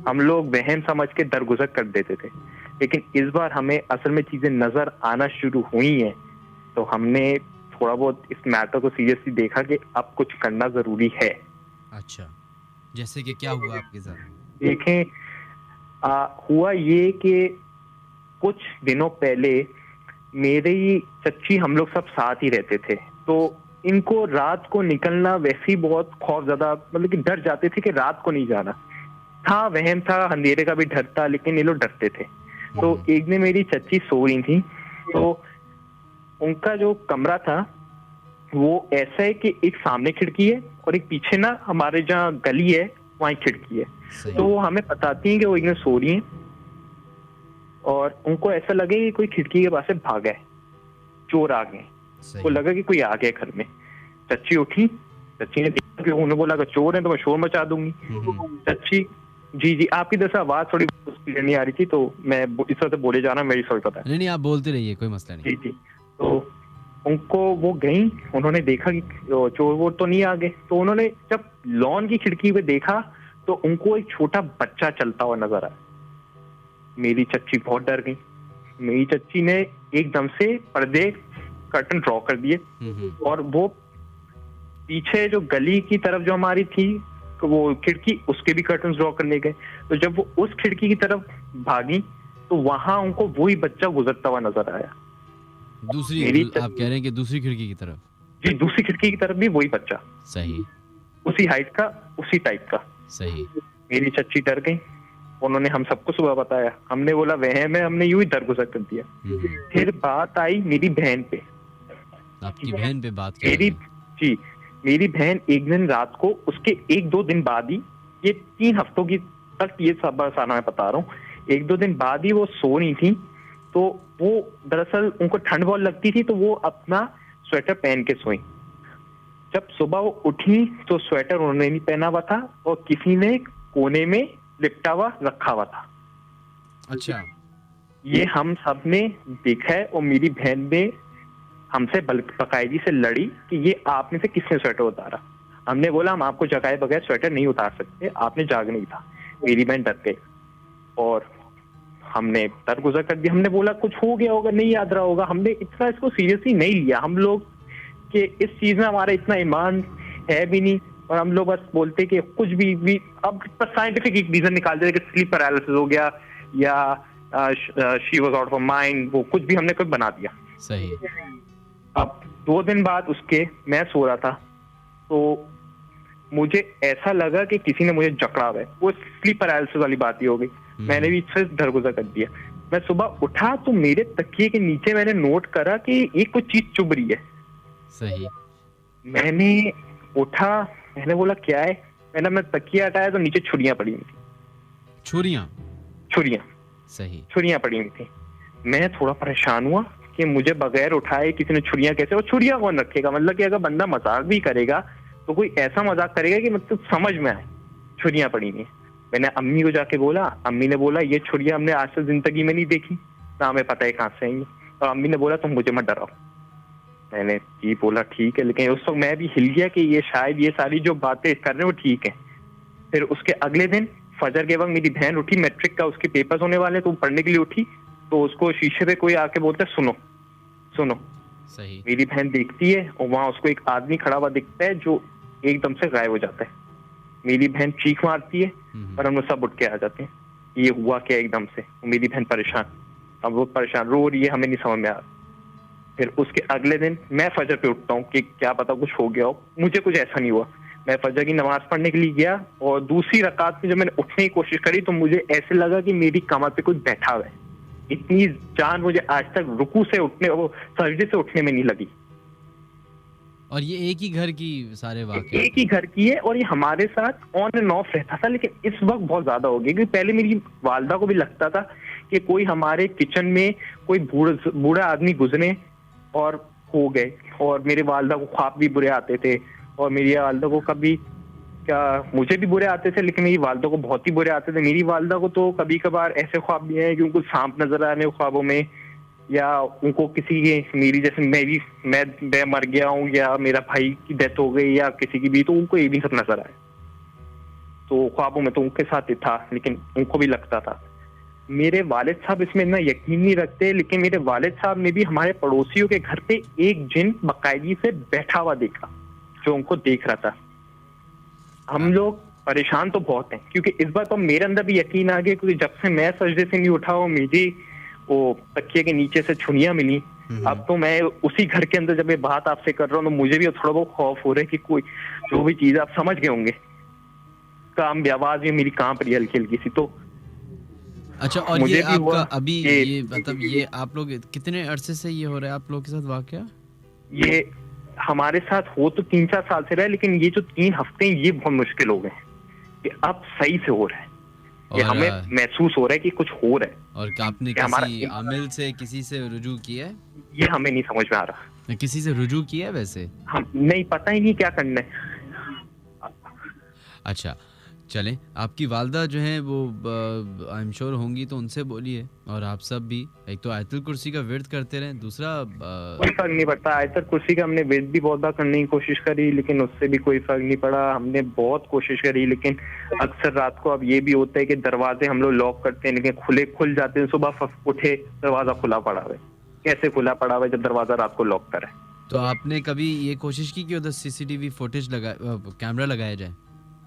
हम लोग वहम समझ के दरगुजर कर देते थे, लेकिन इस बार हमें असल में चीजें नजर आना शुरू हुई हैं, तो हमने थोड़ा बहुत इस मैटर को सीरियसली देखा कि अब कुछ करना जरूरी है। अच्छा, जैसे कि क्या हुआ आपके साथ? देखें, हुआ ये कि कुछ दिनों पहले मेरी चच्ची, हम लोग सब साथ ही रहते थे, तो इनको रात को निकलना वैसे ही बहुत खौफ ज्यादा, मतलब कि डर जाते थे कि रात को नहीं जाना था, वहम था, अंधेरे का भी डर था, लेकिन ये लोग डरते थे। तो एक दिन मेरी चच्ची सो रही थी, तो उनका जो कमरा था वो ऐसा है कि एक सामने खिड़की है और एक पीछे ना हमारे जहाँ गली है वहाँ खिड़की है। तो वो हमें बताती हैं कि वो एक दिन सो रही हैं और उनको ऐसा लगे कि कोई खिड़की के पास से भागा है, चोर आ गए, वो लगा कि कोई आ गया घर में। चच्ची उठी, चच्ची ने देखा कि उन्होंने बोला कि चोर है तो मैं शोर मचा दूंगी। चच्ची, जी आपकी जैसा आवाज थोड़ी क्लियर नहीं आ रही थी, तो मैं इस तरह से बोले जाना, मेरी सॉरी पता है। नहीं, आप बोलते रहिए, कोई मसला नहीं। जी। तो उनको, वो गई, उन्होंने देखा कि चोर वोर तो नहीं आ गए, तो उन्होंने जब लॉन की खिड़की पे देखा तो उनको एक छोटा बच्चा चलता हुआ नजर आया। मेरी चच्ची बहुत डर गई। मेरी चच्ची ने एकदम से पर्दे, कर्टन ड्रॉ कर दिए और वो पीछे जो गली की तरफ जो हमारी थी वो खिड़की, उसके भी कर्टन ड्रॉ करने गए। तो जब वो उस खिड़की की तरफ भागी तो वहां उनको वही बच्चा गुजरता हुआ नजर आया। आप कह रहे हैं कि दूसरी खिड़की की तरफ? जी, दूसरी खिड़की की तरफ भी वही बच्चा, सही, उसी हाइट का, उसी टाइप का। सही। मेरी चच्ची डर गई, उन्होंने हम सबको सुबह बताया, हमने बोला वहम है, हमने यूं ही दरगुजर कर दिया। फिर बात आई मेरी बहन पे। आपकी बहन पे बात? मेरी बहन एक दिन रात को, उसके 1-2 दिन बाद ही, ये 3 हफ्तों की तक ये सब सारा मैं बता रहा हूँ, 1-2 दिन बाद ही वो सो रही थी। तो वो दरअसल उनको ठंड बहुत लगती थी, तो वो अपना स्वेटर पहन के सोई। जब सुबह वो उठी तो स्वेटर उन्होंने नहीं पहना हुआ था और किसी ने कोने में लिपटा हुआ रखा हुआ था। अच्छा, ये हम सब ने देखा है और मेरी बहन ने हमसे बकायदी से लड़ी कि ये आप में से किसने स्वेटर उतारा। हमने बोला हम आपको जगाए बगैर स्वेटर नहीं उतार सकते, आपने जागना ही था। मेरी बहन डर गई और हमने दरगुजर कर दिया। हमने बोला कुछ हो गया होगा, नहीं याद रहा होगा। हमने इतना इसको सीरियसली नहीं लिया, हम लोग कि इस चीज में हमारा इतना ईमान है भी नहीं, और हम लोग बस बोलते कि कुछ भी अब साइंटिफिक एक रीजन निकाल देते कि स्लीप पैरालिसिस हो गया या she was out of mind, वो कुछ भी हमने कोई बना दिया। सही। अब 2 दिन बाद उसके मैं सो रहा था तो मुझे ऐसा लगा कि किसी ने मुझे जकड़ा हुआ है, वो स्लीप पैरालिसिस वाली बात ही हो गई। मैंने भी इससे दरगुजर कर दिया। मैं सुबह उठा तो मेरे तकिए के नीचे मैंने नोट करा कि एक कुछ चीज चुभ रही है। सही। मैंने उठा, मैंने बोला क्या है, मैं तकिया हटाया तो नीचे छुरियां पड़ी हुई थी। छुरियां सही, छुरियां पड़ी हुई थी। मैं थोड़ा परेशान हुआ कि मुझे बगैर उठाए किसी ने छुरियां कैसे, और छुरियां कौन रखेगा, मतलब कि अगर बंदा मजाक भी करेगा तो कोई ऐसा मजाक करेगा कि मतलब समझ में आए। छुरियां पड़ी हुई। मैंने अम्मी को जाके बोला, अम्मी ने बोला ये छुरियां हमने आज तक जिंदगी में नहीं देखी, ना हमें पता है कहाँ से आएंगी। और अम्मी ने बोला तुम मुझे मत डराओ। मैंने जी बोला ठीक है, लेकिन उस वक्त मैं भी हिल गया कि ये शायद ये सारी जो बातें कर रहे हैं वो ठीक है। फिर उसके अगले दिन फजर के वक्त मेरी बहन उठी, मैट्रिक का उसके पेपर्स होने वाले, तो पढ़ने के लिए उठी, तो उसको शीशे पे कोई आके बोलता है सुनो सुनो। सही। मेरी बहन देखती है और वहां उसको एक आदमी खड़ा हुआ दिखता है जो एकदम से गायब हो जाता है। मेरी बहन चीख मारती है और हम लोग सब उठ के आ जाते हैं। ये हुआ क्या एकदम से। मेरी बहन परेशान, अब वो परेशान रो रही है, हमें नहीं समझ में आ रहा। फिर उसके अगले दिन मैं फजर पे उठता हूँ कि क्या पता कुछ हो गया हो, मुझे कुछ ऐसा नहीं हुआ। मैं फजर की नमाज पढ़ने के लिए गया और दूसरी रकात में जब मैंने उठने की कोशिश करी तो मुझे ऐसे लगा कि मेरी कमर पे कोई बैठा हुआ है। इतनी जान मुझे आज तक रुकू से उठने, वो सजदे से उठने में नहीं लगी। और ये एक ही घर की सारे वाक़े? एक ही घर की है और ये हमारे साथ ऑन एंड ऑफ रहता था, लेकिन इस वक्त बहुत ज्यादा हो गया। क्योंकि पहले मेरी वालदा को भी लगता था कि कोई हमारे किचन में कोई बूढ़ा आदमी गुजरे और हो गए, और मेरे वालदा को ख्वाब भी बुरे आते थे। और मेरी वालदा को कभी क्या, मुझे भी बुरे आते थे लेकिन मेरी वालदा को बहुत ही बुरे आते थे। मेरी वालदा को तो कभी कभार ऐसे ख्वाब भी हैं कि उनको सांप नजर आ रहे हैं ख्वाबों में, या उनको किसी के, मेरी जैसे मैं मर गया हूँ या मेरा भाई की डेथ हो गई या किसी की भी, तो उनको ये भी सब नजर आए। तो ख्वाबों में तो उनके साथ ही था, लेकिन उनको भी लगता था। मेरे वालिद साहब इसमें इतना यकीन नहीं रखते, लेकिन मेरे वालिद साहब ने भी हमारे पड़ोसियों के घर पे एक जिन बाकायदगी से बैठा हुआ देखा जो उनको देख रहा था। हम लोग परेशान तो बहुत हैं, क्योंकि इस बार तो मेरे अंदर भी यकीन आ गया, क्योंकि जब से मैं सजदे से नहीं उठा हूँ, मुझे वो तकिए के नीचे से छुनियां मिली। अब तो मैं उसी घर के अंदर जब ये बात आपसे कर रहा हूँ तो मुझे भी थोड़ा बहुत खौफ हो रहा है कि कोई जो भी चीज आप समझ गए होंगे, काम भी आवाज भी मेरी कांप रही हल्की हल्की सी। तो अच्छा, और ये आपका अभी ये मतलब ये आप लोग कितने अरसे से ये हो रहा है आप लोग के साथ वाकया? ये हमारे साथ हो तो 3-4 साल से रहा है, लेकिन ये जो 3 हफ्ते हैं ये बहुत मुश्किल हो गए कि अब सही से हो रहा है। ये हमें महसूस हो रहा है कि कुछ हो रहा है। और क्या आपने किसी आमिल से, किसी से रुजू किया है? ये हमें नहीं समझ में आ रहा। किसी से रुजू किया है वैसे? हम नहीं, पता ही नहीं क्या करना है। अच्छा चलें, आपकी वालदा जो है वो आई एम श्योर होंगी, तो उनसे बोलिए। और आप सब भी एक तो आयतुल कुर्सी का विर्द करते रहें, दूसरा कोई फर्क नहीं पड़ता। आयतुल कुर्सी का हमने विर्द भी बहुत बार करने की कोशिश करी, लेकिन उससे भी कोई फर्क नहीं पड़ा। हमने बहुत कोशिश करी, लेकिन अक्सर रात को अब ये भी होता है कि दरवाजे हम लोग लॉक करते हैं लेकिन खुल जाते हैं। सुबह उठे दरवाजा खुला पड़ा है, कैसे खुला पड़ा है जब दरवाजा रात को लॉक करे? तो आपने कभी ये कोशिश की कि उधर सीसीटीवी फुटेज कैमरा लगाया जाए?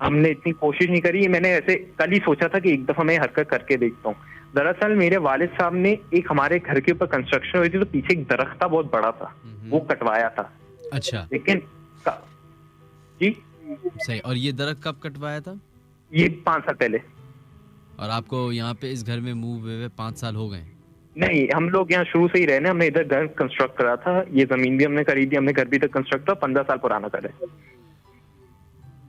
हमने इतनी कोशिश नहीं करी। मैंने ऐसे कल ही सोचा था कि एक दफा मैं हरकत करके देखता हूँ। दरअसल मेरे वालिद साहब ने एक हमारे घर के ऊपर कंस्ट्रक्शन हुई थी, तो पीछे एक दरख्त था बहुत बड़ा था, वो कटवाया था। अच्छा, लेकिन जी सही। और ये दरख्त कब कटवाया था? ये 5 साल पहले। और आपको यहाँ पे इस घर में मूव हुए 5 साल हो गए? नहीं, हम लोग यहाँ शुरू से ही रहे। हमने इधर घर कंस्ट्रक्ट करा था, ये जमीन भी हमने खरीदी, हमने घर भी इधर कंस्ट्रक्ट था। 15 साल पुराना घर है।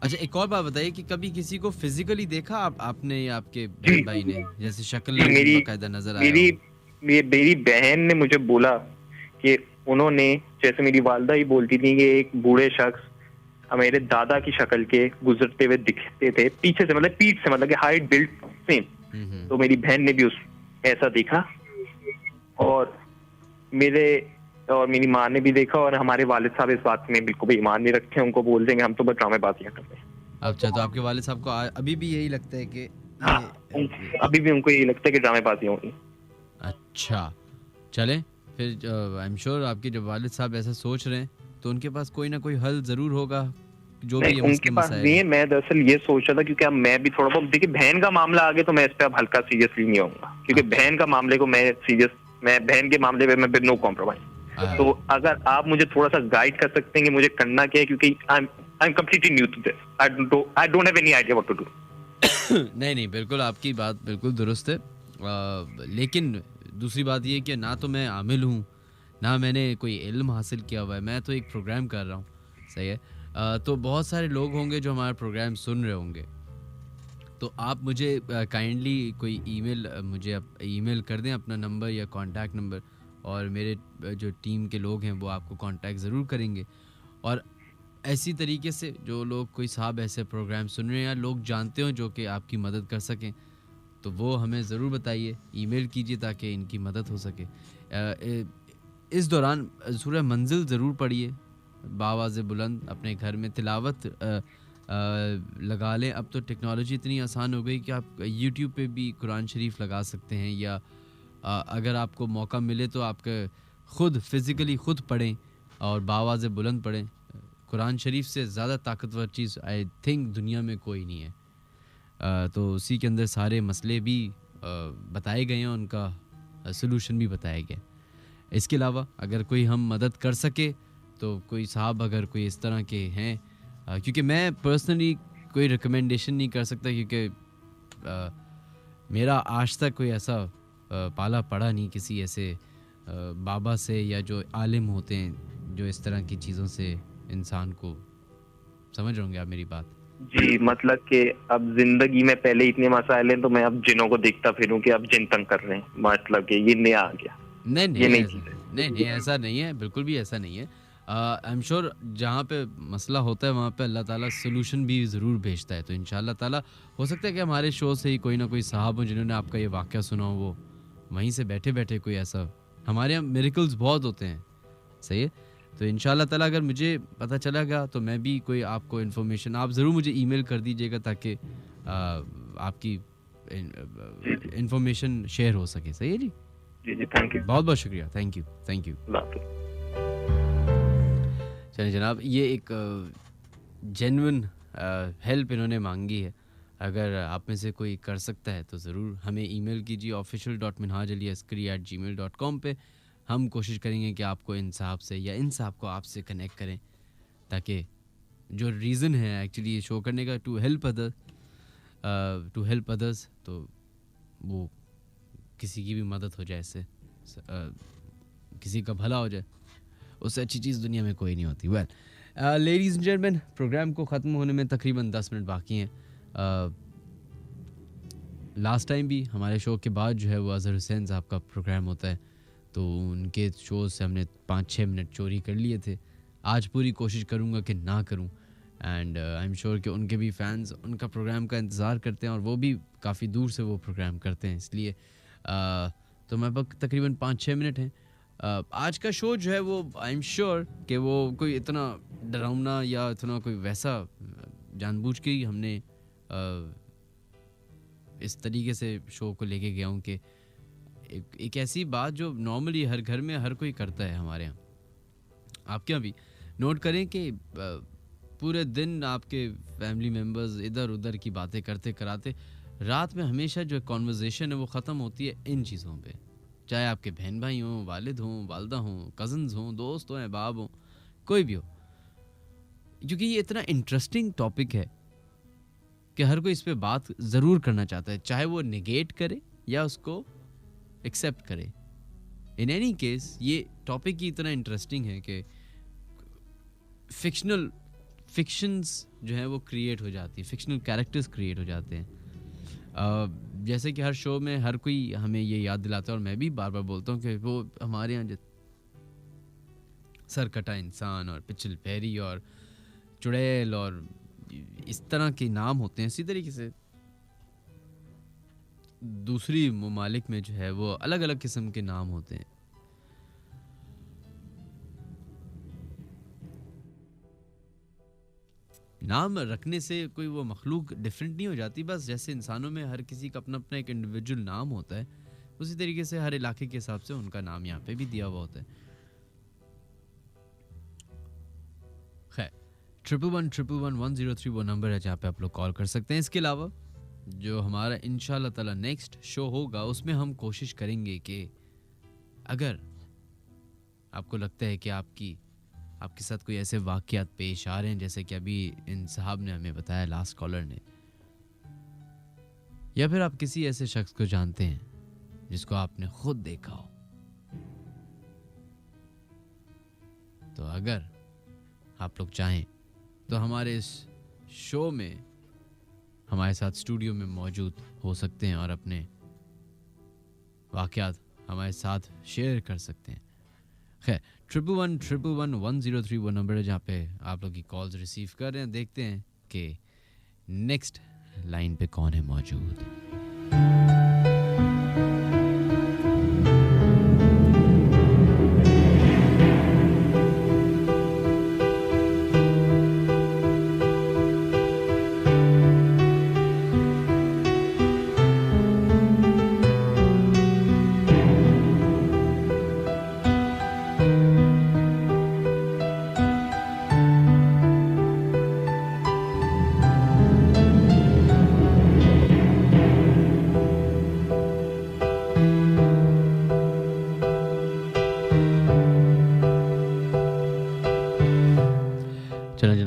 अच्छा, एक और बात बताइए कि कभी किसी को फिजिकली देखा आपने या आपके भाई ने, जैसे शक्ल बाकायदा नजर आया? मेरी बहन ने मुझे बोला कि उन्होंने, जैसे मेरी वालदा ही बोलती थी कि एक बूढ़े शख्स मेरे दादा की शक्ल के गुजरते हुए दिखते थे पीछे से, मतलब पीठ से, मतलब कि हाइट बिल्ड सेम। तो मेरी बहन ने भी ऐसा देखा, और मेरी माँ ने भी देखा। और हमारे वालिद साहब इस बात में बिल्कुल भी ईमान नहीं रखते, उनको बोल देंगे हम तो बस ड्रामेबाजियां करते हैं। अच्छा, तो आपके वालिद साहब को अभी भी यही लगता है कि अभी भी उनको यही लगता है कि ड्रामेबाजियां होंगी? अच्छा चलें, फिर आई एम श्योर आपके जब वालिद साहब ऐसा सोच रहे हैं तो उनके पास कोई ना कोई हल जरूर होगा। जो भी उनके पास नहीं है। मैं दरअसल ये सोच रहा था, क्योंकि अब मैं भी थोड़ा बहुत, देखिए बहन का मामला आ गया तो मैं इस पे अब हल्का सीरियसली नहीं होऊंगा, क्योंकि बहन का मामले को मैं बहन के मामले में मैं नो कॉम्प्रोमाइज। तो अगर आप मुझे थोड़ा सा गाइड कर सकते हैं कि मुझे करना क्या है, क्योंकि I am completely new to this, I don't have any idea what to do. नहीं, बिल्कुल आपकी बात बिल्कुल दुरुस्त है। लेकिन दूसरी बात ये कि ना तो मैं आमिल हूँ, ना मैंने कोई इल्म हासिल किया हुआ है, मैं तो एक प्रोग्राम कर रहा हूँ, सही है। तो बहुत सारे लोग होंगे जो हमारा प्रोग्राम सुन रहे होंगे, तो आप मुझे काइंडली कोई ईमेल कर दें अपना नंबर या कॉन्टैक्ट नंबर, और मेरे जो टीम के लोग हैं वो आपको कांटेक्ट ज़रूर करेंगे। और ऐसी तरीके से जो लोग, कोई साहब ऐसे प्रोग्राम सुन रहे हैं या लोग जानते हो जो कि आपकी मदद कर सकें, तो वो हमें ज़रूर बताइए, ईमेल कीजिए ताकि इनकी मदद हो सके। इस दौरान सूरह मंजिल ज़रूर पढ़िए बावाज़े बुलंद, अपने घर में तिलावत लगा लें। अब तो टेक्नोलॉजी इतनी आसान हो गई कि आप यूट्यूब पे भी कुरान शरीफ लगा सकते हैं, या अगर आपको मौका मिले तो आपके खुद फिज़िकली खुद पढ़ें और बावाज़े बुलंद पढ़ें। कुरान शरीफ से ज़्यादा ताकतवर चीज़ आई थिंक दुनिया में कोई नहीं है। तो उसी के अंदर सारे मसले भी बताए गए हैं, उनका सलूशन भी बताया गया। इसके अलावा अगर कोई हम मदद कर सके तो कोई साहब अगर कोई इस तरह के हैं, क्योंकि मैं पर्सनली कोई रिकमेंडेशन नहीं कर सकता, क्योंकि मेरा आज तक कोई ऐसा पाला पड़ा नहीं किसी ऐसे बाबा से या जो आलिम होते हैं जो इस तरह की चीज़ों से इंसान को, समझ रहे होंगे आप मेरी बात? जी, मतलब कि अब जिंदगी में पहले इतने मसाइल हैं तो मैं अब जिनों को देखता फिरूं कि अब जिन तंग कर रहे हैं, मतलब कि ये नया आ गया। नहीं ऐसा नहीं है, बिल्कुल भी ऐसा नहीं है। आई एम श्योर जहाँ पे मसला होता है वहाँ पे अल्लाह ताला सोल्यूशन भी ज़रूर भेजता है। तो इंशाल्लाह ताला हो सकता है कि हमारे शो से ही कोई ना कोई साहब हो जिन्होंने आपका ये वाक़या सुना हो, वो वहीं से बैठे बैठे कोई ऐसा, हमारे यहाँ मिरेकल्स बहुत होते हैं, सही है। तो इंशाल्लाह ताला अगर मुझे पता चला गया तो मैं भी कोई आपको इन्फॉर्मेशन, आप ज़रूर मुझे ईमेल कर दीजिएगा ताकि आपकी इन्फॉर्मेशन शेयर हो सके, सही है जी? जी, थैंक यू, बहुत बहुत शुक्रिया, थैंक यू। चलिए जनाब, ये एक जेन्युइन हेल्प इन्होंने मांगी है। अगर आप में से कोई कर सकता है तो ज़रूर हमें ईमेल कीजिए official.minhajaliaskari@gmail.com पे। हम कोशिश करेंगे कि आपको इन साहब से या इन साहब को आपसे कनेक्ट करें, ताकि जो रीज़न है एक्चुअली ये शो करने का, टू हेल्प अदर्स, तो वो किसी की भी मदद हो जाए, इससे किसी का भला हो जाए, उससे अच्छी चीज़ दुनिया में कोई नहीं होती। Well ladies and gentleman, programme को ख़त्म होने में तकरीबन 10 मिनट बाकी हैं। लास्ट टाइम भी हमारे शो के बाद जो है वो अज़हर हुसैन साहब का प्रोग्राम होता है, तो उनके शो से हमने 5-6 मिनट चोरी कर लिए थे। आज पूरी कोशिश करूँगा कि ना करूँ, एंड आई एम श्योर कि उनके भी फैंस उनका प्रोग्राम का इंतज़ार करते हैं और वो भी काफ़ी दूर से वो प्रोग्राम करते हैं, इसलिए तो मैं बस तकरीबन 5-6 मिनट हैं। आज का शो जो है वो आई एम श्योर कि वो कोई इतना डरावना या इतना कोई वैसा जानबूझ के ही हमने इस तरीके से शो को लेके गया हूँ कि एक ऐसी बात जो नॉर्मली हर घर में हर कोई करता है हमारे यहाँ, आपके यहाँ भी नोट करें कि पूरे दिन आपके फैमिली मेम्बर्स इधर उधर की बातें करते कराते रात में हमेशा जो कॉन्वर्जेसन है वो ख़त्म होती है इन चीज़ों पे, चाहे आपके बहन भाई हों, वालिद हों, वालदा हों, कज़न्स हों, दोस्त हों, अहबाब हों, कोई भी हो, क्योंकि ये इतना इंटरेस्टिंग टॉपिक है कि हर कोई इस पे बात ज़रूर करना चाहता है, चाहे वो निगेट करे या उसको एक्सेप्ट करे। इन एनी केस ये टॉपिक ही इतना इंटरेस्टिंग है कि फिक्शंस जो है वो क्रिएट हो जाती है, फिक्शनल कैरेक्टर्स क्रिएट हो जाते हैं। जैसे कि हर शो में हर कोई हमें ये याद दिलाता है, और मैं भी बार बार बोलता हूँ कि वो हमारे यहाँ सरकटा इंसान और पिचल पैरी और चुड़ैल और इस तरह के नाम होते हैं, इसी तरीके से दूसरी ममालिक में जो है वो अलग अलग किस्म के नाम होते हैं। नाम रखने से कोई वो मखलूक डिफरेंट नहीं हो जाती, बस जैसे इंसानों में हर किसी का अपना अपना एक इंडिविजुअल नाम होता है, उसी तरीके से हर इलाके के हिसाब से उनका नाम यहाँ पे भी दिया हुआ होता है। खैर 111-103 वो नंबर है जहाँ पे आप लोग कॉल कर सकते हैं। इसके अलावा जो हमारा इंशाल्लाह ताला नेक्स्ट शो होगा उसमें हम कोशिश करेंगे कि अगर आपको लगता है कि आपके साथ कोई ऐसे वाक़यात पेश आ रहे हैं जैसे कि अभी इन साहब ने हमें बताया, लास्ट कॉलर ने, या फिर आप किसी ऐसे शख्स को जानते हैं जिसको आपने खुद देखा हो, तो अगर आप लोग चाहें तो हमारे इस शो में हमारे साथ स्टूडियो में मौजूद हो सकते हैं और अपने वाक़यात हमारे साथ शेयर कर सकते हैं। खैर 111-103 वो नंबर है जहाँ पे आप लोग की कॉल्स रिसीव कर रहे हैं। देखते हैं कि नेक्स्ट लाइन पे कौन है मौजूद।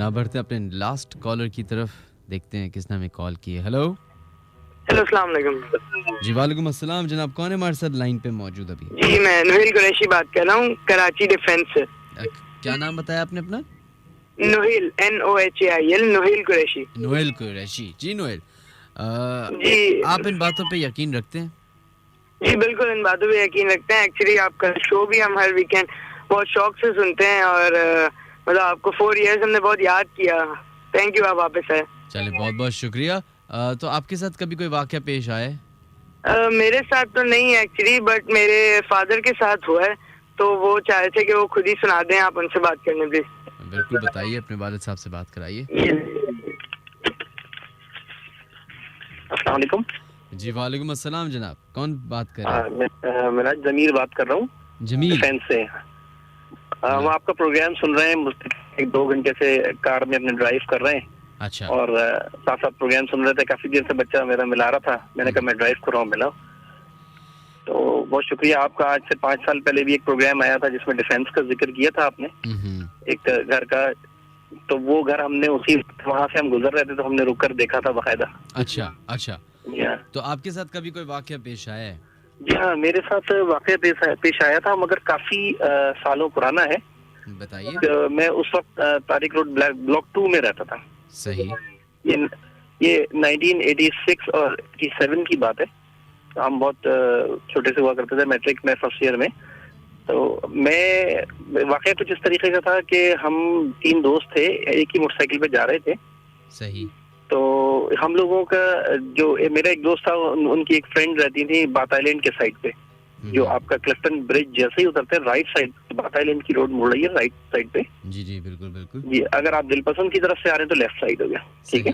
जनाब बढ़ते हैं अपने लास्ट कॉलर की तरफ, देखते हैं किसने हमें कॉल की है। हेलो हेलो, अस्सलाम वालेकुम। जी वालेकुम अस्सलाम। जनाब कौन है हमारे साथ लाइन पे मौजूद अभी? जी मैं नोहेल कुरैशी बात कर रहा हूँ, कराची डिफेंस से। क्या नाम बताया आपने अपना? नोहेल, NOHAIL, नोहेल कुरैशी। नोहेल कुरैशी। जी नोहेल, जी आप इन बातों पे यकीन रखते हैं? जी बिल्कुल, इन बातों पे यकीन रखते हैं। एक्चुअली आपका शो भी हम हर वीकेंड बहुत शौक से सुनते हैं और मतलब आपको 4 इयर्स हमने बहुत याद किया। थैंक यू, आप वापस आए। चले, बहुत बहुत शुक्रिया। तो आपके साथ कभी कोई वाकया पेश आया है? मेरे साथ तो नहीं है एक्चुअली, बट मेरे फादर के साथ हुआ है, तो वो चाह रहे थे कि वो खुद ही सुना दें, आप उनसे बात करने प्लीज। बिल्कुल बताइए, अपने वालिद साहब से बात कराइए। अस्सलाम वालेकुम। जी वालेकुम अस्सलाम। जनाब कौन बात कर रहे हैं? मैं जमीर बात कर रहा हूँ, जमील डिफेंस से। हम आपका प्रोग्राम सुन रहे हैं, 1-2 घंटे से कार में अपने ड्राइव कर रहे हैं। अच्छा। और साथ साथ प्रोग्राम सुन रहे थे। काफी देर से बच्चा मेरा मिला रहा था, मैंने कहा मैं ड्राइव कर रहा हूँ, मिला। तो बहुत शुक्रिया आपका। आज से 5 साल पहले भी एक प्रोग्राम आया था जिसमें डिफेंस का जिक्र किया था आपने, एक घर का। तो वो घर हमने उसी वहाँ से हम गुजर रहे थे तो हमने रुक कर देखा था बाकायदा। अच्छा अच्छा। तो आपके साथ कभी कोई वाकया पेश आया है? जी हाँ, मेरे साथ वाकया पेश आया था, मगर काफी सालों पुराना है। बताइए। मैं उस वक्त तारिक रोड ब्लॉक 2 में रहता था। सही। ये 1986 और 87 की बात है। हम बहुत छोटे से हुआ करते थे, मैट्रिक में फर्स्ट ईयर में। तो मैं वाकया कुछ इस तरीके का था कि हम 3 दोस्त थे, एक ही मोटरसाइकिल पे जा रहे थे। सही। तो हम लोगों का जो मेरा एक दोस्त था, उनकी एक फ्रेंड रहती थी बात आइलैंड के साइड पे, जो आपका क्लिफ्टन ब्रिज जैसे ही उतरते हैं राइट साइड, बात आइलैंड की रोड मुड़ रही है राइट साइड पे। जी जी बिल्कुल बिल्कुल जी, अगर आप दिलपसंद की तरफ से आ रहे हैं तो लेफ्ट साइड हो गया, ठीक है।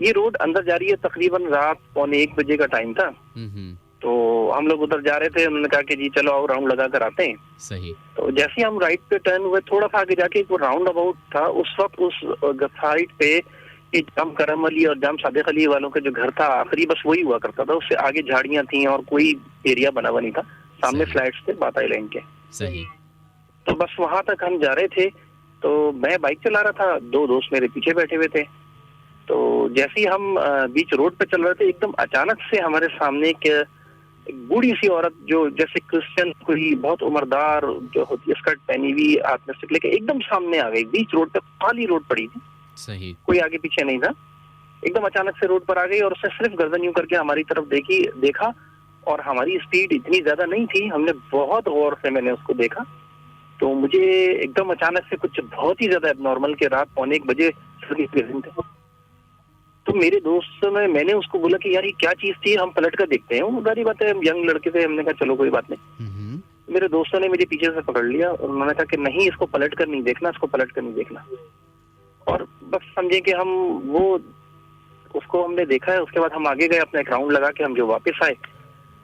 ये रोड अंदर जा रही है, तकरीबन रात 1:15 बजे का टाइम था। तो हम लोग उधर जा रहे थे, उन्होंने कहा कि जी चलो आओ राउंड लगा कर आते हैं। सही। तो जैसे ही हम राइट पे टर्न हुए, थोड़ा सा आगे जाके एक वो राउंड अबाउट था, उस वक्त उस साइड पे जाम करम अली और जाम सादिक अली वालों का जो घर था आखिरी, बस वही हुआ करता था। उससे आगे झाड़ियां थी और कोई एरिया बना हुआ नहीं था। सामने फ्लैट्स थे बात आइलैंड के। सही। तो बस वहां तक हम जा रहे थे। तो मैं बाइक चला रहा था, 2 दोस्त मेरे पीछे बैठे हुए थे। तो जैसे ही हम बीच रोड पे चल रहे थे, एकदम अचानक से हमारे सामने एक बूढ़ी सी औरत, जो जैसे क्रिश्चियन, कोई बहुत उम्रदार जो होती है, स्कर्ट पहनी हुई, हाथ में स्टिक लेके एकदम सामने आ गई। बीच रोड पे खाली रोड पड़ी थी। सही। कोई आगे पीछे नहीं था। एकदम अचानक से रोड पर आ गई और उसने सिर्फ गर्दन यूं करके हमारी तरफ देखा। और हमारी स्पीड इतनी ज्यादा नहीं थी, हमने बहुत गौर से मैंने उसको देखा। तो मुझे एकदम अचानक से कुछ बहुत ही ज्यादा एबनॉर्मल के रात 1:15 बजे थे। तो मेरे दोस्त में मैंने उसको बोला कि यार ये क्या चीज थी, हम पलट कर देखते हैं। उदारी बात है, हम यंग लड़के थे, हमने कहा चलो कोई बात नहीं। मेरे दोस्तों ने मुझे पीछे से पकड़ लिया और उन्होंने कहा कि नहीं, इसको पलट कर नहीं देखना, इसको पलट कर नहीं देखना। और बस समझे कि हम उसको हमने देखा है। उसके बाद हम आगे गए, अपना एक राउंड लगा के हम जो वापस आए,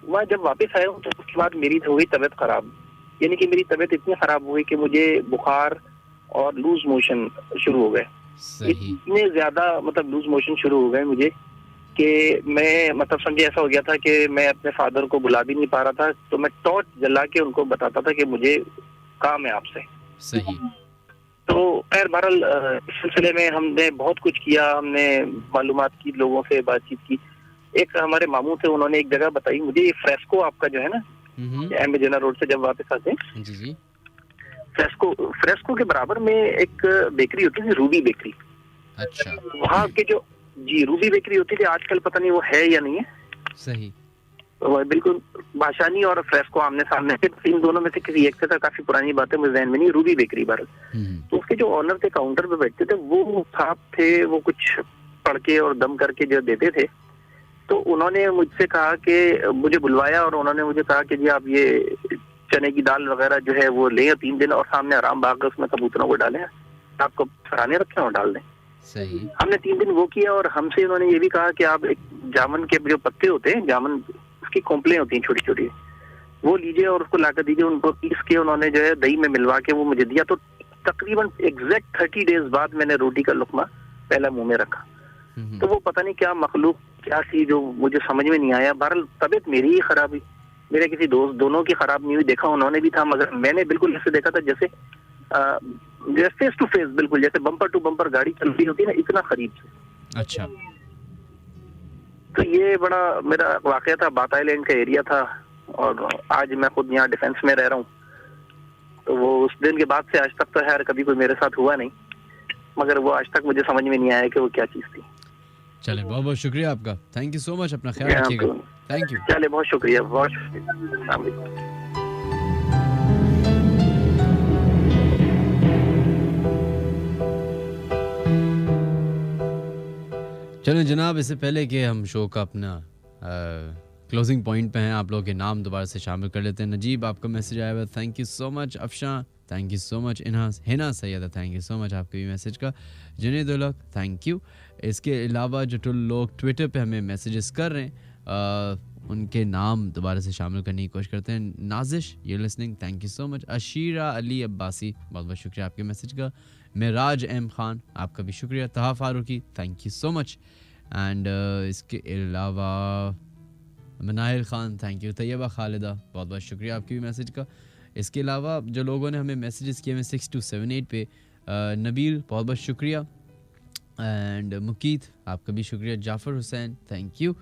वह जब वापस आए तो उसके बाद मेरी हो गई तबीयत खराब। यानी कि मेरी तबीयत इतनी खराब हुई कि मुझे बुखार और लूज मोशन शुरू हो गए। इतने ज्यादा मतलब लूज मोशन शुरू हो गए मुझे कि मैं मतलब समझे ऐसा हो गया था कि मैं अपने फादर को बुला भी नहीं पा रहा था। तो मैं टॉर्च जला के उनको बताता था कि मुझे काम है आपसे। सही। तो खैर बहरहाल इस सिलसिले में हमने बहुत कुछ किया। हमने मालूमात की, लोगों से बातचीत की। एक हमारे मामू थे, उन्होंने एक जगह बताई मुझे, ये फ्रेस्को आपका जो है ना, एम्बेजेना रोड से जब वापस आते हैं, जी जी, फ्रेस्को के बराबर में एक बेकरी होती थी, रूबी बेकरी। अच्छा। वहाँ के जो जी रूबी बेकरी होती थी, आजकल पता नहीं वो है या नहीं है। सही। वो बिल्कुल बाशानी और फ्रेस्को आमने सामने थे। इन दोनों में से किसी एक से था, काफी पुरानी बात है, मुझे ध्यान में नहीं। रूबी बेकरी बार। तो उसके जो ऑनर थे, काउंटर पे बैठते थे, वो साहब थे, वो कुछ पढ़ के और दम करके जो देते थे। तो उन्होंने मुझसे कहा कि मुझे बुलवाया और उन्होंने मुझे कहा कि जी आप ये चने की दाल वगैरह जो है वो लें 3 दिन, और सामने आराम बाग उसमें कबूतरों को डालें, आपको सराहने रखें और डाल दें। सही। हमने 3 दिन वो किया और हमसे उन्होंने ये भी कहा कि आप एक जामुन के जो पत्ते होते हैं, जामुन उसकी कोंपलें होती हैं छोटी छोटी, वो लीजिए और उसको लाकर दीजिए। उनको पीस के उन्होंने जो है दही में मिलवा के वो मुझे दिया। तो तकरीबन एग्जैक्ट 30 डेज बाद मैंने रोटी का लुकमा पहला मुंह में रखा। तो वो पता नहीं क्या मखलूक क्या थी जो मुझे समझ में नहीं आया। बहरहाल तबीयत मेरी ही खराब हुई, मेरे किसी दोस्त दोनों की खराब नहीं हुई। देखा उन्होंने भी था, मगर मैंने बिल्कुल ऐसे देखा था जैसे फेस टू फेस, बिल्कुल जैसे बम्पर टू बम्पर गाड़ी चल रही होती है ना, इतना करीब से। अच्छा। तो ये बड़ा मेरा वाकया था, बात आइलैंड का एरिया था, और आज मैं खुद यहाँ डिफेंस में रह रहा हूँ। तो वो उस दिन के बाद से आज तक तो यार कभी कोई मेरे साथ हुआ नहीं, मगर वो आज तक मुझे समझ में नहीं आया कि वो क्या चीज थी। चले, बहुत बहुत शुक्रिया आपका, थैंक यू सो मच, अपना ख्याल रखिएगा, थैंक यू। चले, बहुत शुक्रिया, बहुत शुक्रिया। चलो जनाब, इससे पहले कि हम शो का अपना क्लोजिंग पॉइंट पे हैं, आप लोगों के नाम दोबारा से शामिल कर लेते हैं। नजीब, आपका मैसेज आया हुआ, thank you so much. Afshan, thank you so much. Hina Syeda, thank you so much आपके भी मैसेज का। Junaid ul Haq, thank you. इसके अलावा जो लोग ट्विटर पे हमें मैसेजेस कर रहे हैं, उनके नाम दोबारा से शामिल करने की कोशिश करते हैं। Nazish, you listening, thank you so much. Ashira Ali Abbasi, बहुत बहुत शुक्रिया आपके मैसेज का। मेराज एम खान, आपका भी शुक्रिया। Taha Farooqui, thank you so much. And इसके अलावा मनाहिल खान, थैंक यू। तैयबा खालिदा, बहुत बहुत शुक्रिया आपके भी मैसेज का। इसके अलावा जो लोगों ने हमें मैसेजेस किए हैं 6278 पे, नबील, बहुत बहुत शुक्रिया। एंड मुकीत, आपका भी शुक्रिया। Jafar Hussain, thank you.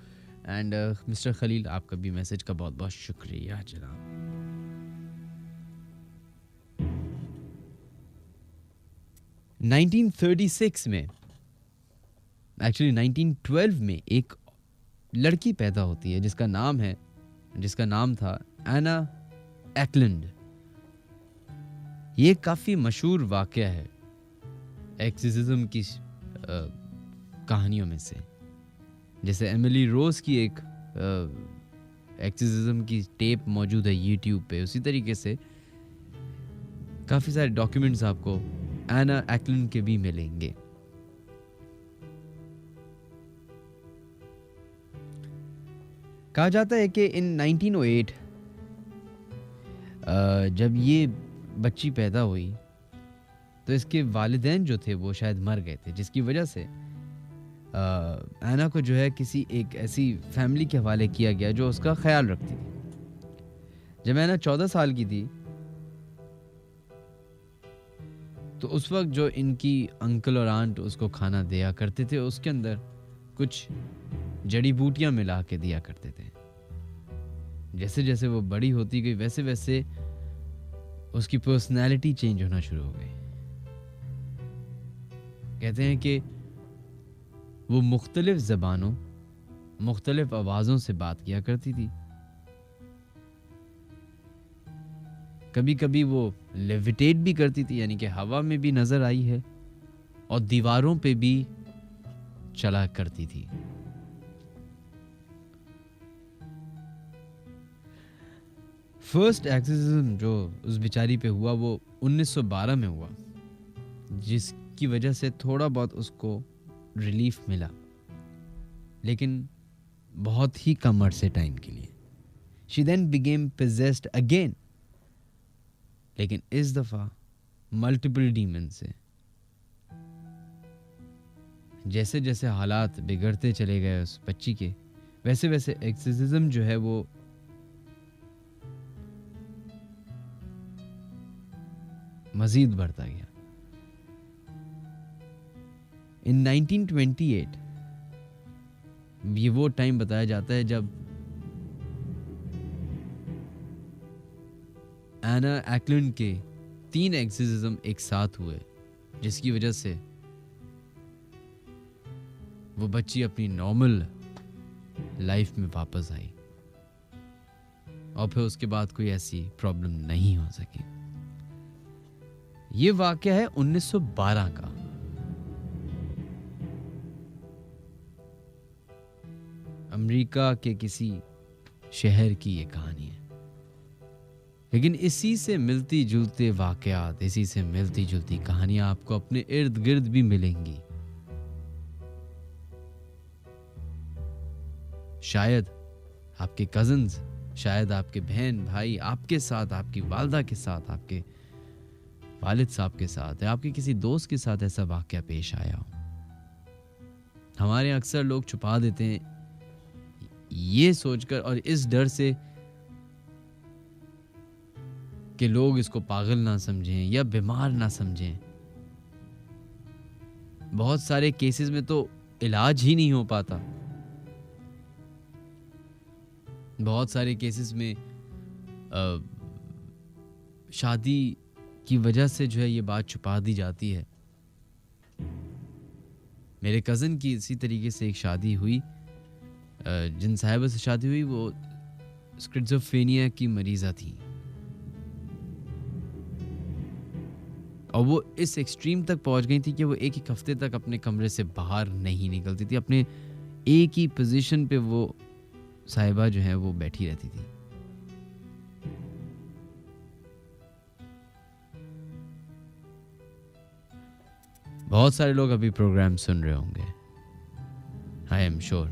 And mister Khalil, आपका भी मैसेज का बहुत बहुत शुक्रिया जनाब। एक्चुअली 1912 में एक लड़की पैदा होती है जिसका नाम था एना एक्लैंड। ये काफ़ी मशहूर वाक़या है एक्सिज्म की कहानियों में से। जैसे एमिली रोज की एक एक्सिज्म की टेप मौजूद है यूट्यूब पे, उसी तरीके से काफ़ी सारे डॉक्यूमेंट्स आपको एना एक्लैंड के भी मिलेंगे। कहा जाता है कि इन 1908 जब ये बच्ची पैदा हुई तो इसके वालिदैन जो थे वो शायद मर गए थे, जिसकी वजह से एना को जो है किसी एक ऐसी फैमिली के हवाले किया गया जो उसका ख्याल रखती थी। जब एना 14 साल की थी तो उस वक्त जो इनकी अंकल और आंट उसको खाना दिया करते थे, उसके अंदर कुछ जड़ी बूटियां मिला के दिया करते थे। जैसे जैसे वो बड़ी होती गई वैसे वैसे उसकी पर्सनैलिटी चेंज होना शुरू हो गई। कहते हैं कि वो मुख्तलिफ ज़बानों, मुख्तलिफ आवाज़ों से बात किया करती थी। कभी कभी वो लेविटेट भी करती थी, यानी कि हवा में भी नज़र आई है, और दीवारों पे भी चला करती थी। फर्स्ट एक्सिज्म जो उस बेचारी पे हुआ वो 1912 में हुआ, जिसकी वजह से थोड़ा बहुत उसको रिलीफ मिला, लेकिन बहुत ही कम अरसे टाइम के लिए। She then became possessed again, लेकिन इस दफा मल्टीपल डीमन से। जैसे जैसे हालात बिगड़ते चले गए उस बच्ची के, वैसे वैसे एक्सिज्म जो है वो मजीद बढ़ता गया। इन 1928 ये वो टाइम बताया जाता है जब एना एक्लैंड के 3 एक्सिज्म एक साथ हुए, जिसकी वजह से वो बच्ची अपनी नॉर्मल लाइफ में वापस आई, और फिर उसके बाद कोई ऐसी प्रॉब्लम नहीं हो सकी। ये वाकया है 1912 का। अमेरिका के किसी शहर की ये कहानी है, लेकिन इसी से मिलती जुलते वाकयात, इसी से मिलती जुलती कहानियां आपको अपने इर्द गिर्द भी मिलेंगी। शायद आपके कजिन्स, शायद आपके बहन भाई आपके साथ, आपकी वालदा के साथ, आपके वालिद साहब के साथ, या आपके किसी दोस्त के साथ ऐसा वाकया पेश आया हो। हमारे अक्सर लोग छुपा देते हैं ये सोचकर और इस डर से कि लोग इसको पागल ना समझें या बीमार ना समझें, बहुत सारे केसेस में तो इलाज ही नहीं हो पाता। बहुत सारे केसेस में शादी की वजह से जो है ये बात छुपा दी जाती है। मेरे कज़न की इसी तरीके से एक शादी हुई, जिन साहिबा से शादी हुई वो स्किज़ोफ्रेनिया की मरीज़ा थी और वो इस एक्सट्रीम तक पहुंच गई थी कि वो एक एक हफ्ते तक अपने कमरे से बाहर नहीं निकलती थी। अपने एक ही पोजीशन पे वो साहिबा जो है वो बैठी रहती थी। बहुत सारे लोग अभी प्रोग्राम सुन रहे होंगे, आई एम श्योर।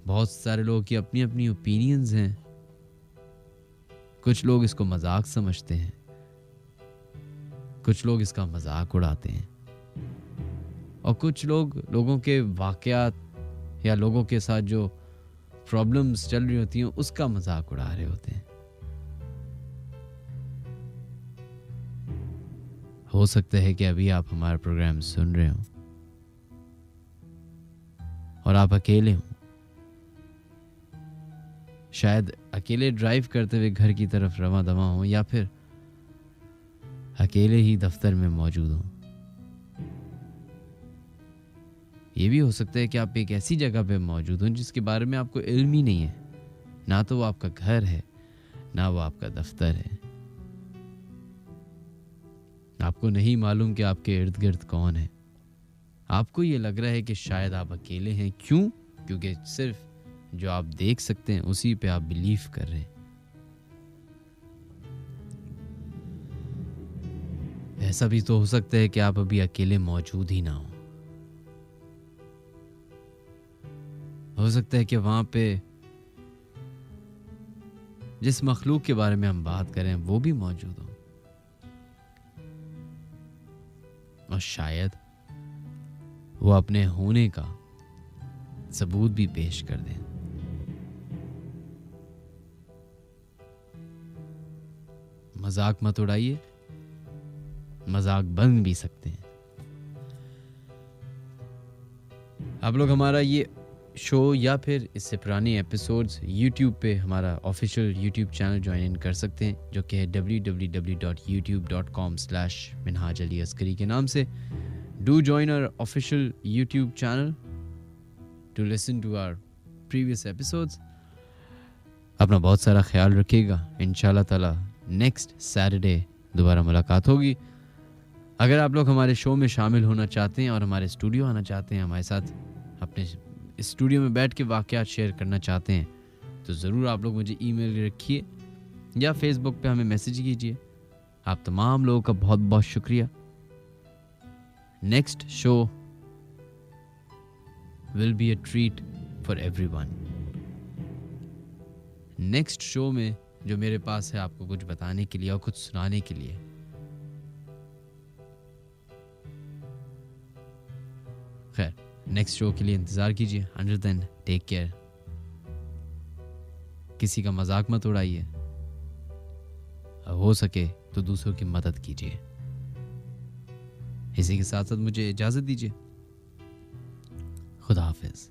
बहुत सारे लोगों की अपनी अपनी ओपिनियंस हैं। कुछ लोग इसको मजाक समझते हैं, कुछ लोग इसका मजाक उड़ाते हैं और कुछ लोग लोगों के वाकयात या लोगों के साथ जो प्रॉब्लम्स चल रही होती हैं उसका मजाक उड़ा रहे होते हैं। हो सकता है कि अभी आप हमारा प्रोग्राम सुन रहे हो और आप अकेले हो, शायद अकेले ड्राइव करते हुए घर की तरफ रवां दवा हो या फिर अकेले ही दफ्तर में मौजूद हो। ये भी हो सकता है कि आप एक ऐसी जगह पे मौजूद हो जिसके बारे में आपको इल्म ही नहीं है, ना तो वो आपका घर है ना वो आपका दफ्तर है। आपको नहीं मालूम कि आपके इर्द गिर्द कौन है। आपको ये लग रहा है कि शायद आप अकेले हैं। क्यों? क्योंकि सिर्फ जो आप देख सकते हैं उसी पे आप बिलीव कर रहे हैं। ऐसा भी तो हो सकता है कि आप अभी अकेले मौजूद ही ना हो सकता है कि वहां पे जिस मखलूक के बारे में हम बात करें वो भी मौजूद हो और शायद वो अपने होने का सबूत भी पेश कर दें। मजाक मत उड़ाइए, मजाक बन भी सकते हैं। आप लोग हमारा ये शो या फिर इससे पुराने एपिसोड्स YouTube पे हमारा official YouTube channel join in कर सकते हैं, जो कि है www.youtube.com/minhaj-ali-askari के नाम से। Do join our official YouTube channel to listen to our previous episodes. अपना बहुत सारा ख्याल रखिएगा। इंशाल्लाह ताला नेक्स्ट सैटरडे दोबारा मुलाकात होगी। अगर आप लोग हमारे शो में शामिल होना चाहते हैं और हमारे स्टूडियो आना चाहते हैं, हमारे साथ अपने स्टूडियो में बैठ के वाक़यात शेयर करना चाहते हैं, तो ज़रूर आप लोग मुझे ईमेल रखिए या फेसबुक पे हमें मैसेज कीजिए। आप तमाम लोगों का बहुत बहुत शुक्रिया। Next show will be a treat for everyone. Next show में जो मेरे पास है आपको कुछ बताने के लिए और कुछ सुनाने के लिए। खैर, नेक्स्ट शो के लिए इंतजार कीजिए। Until then, take care. किसी का मजाक मत उड़ाइए, हो सके तो दूसरों की मदद कीजिए। इसी के साथ साथ मुझे इजाजत दीजिए। खुदा हाफिज।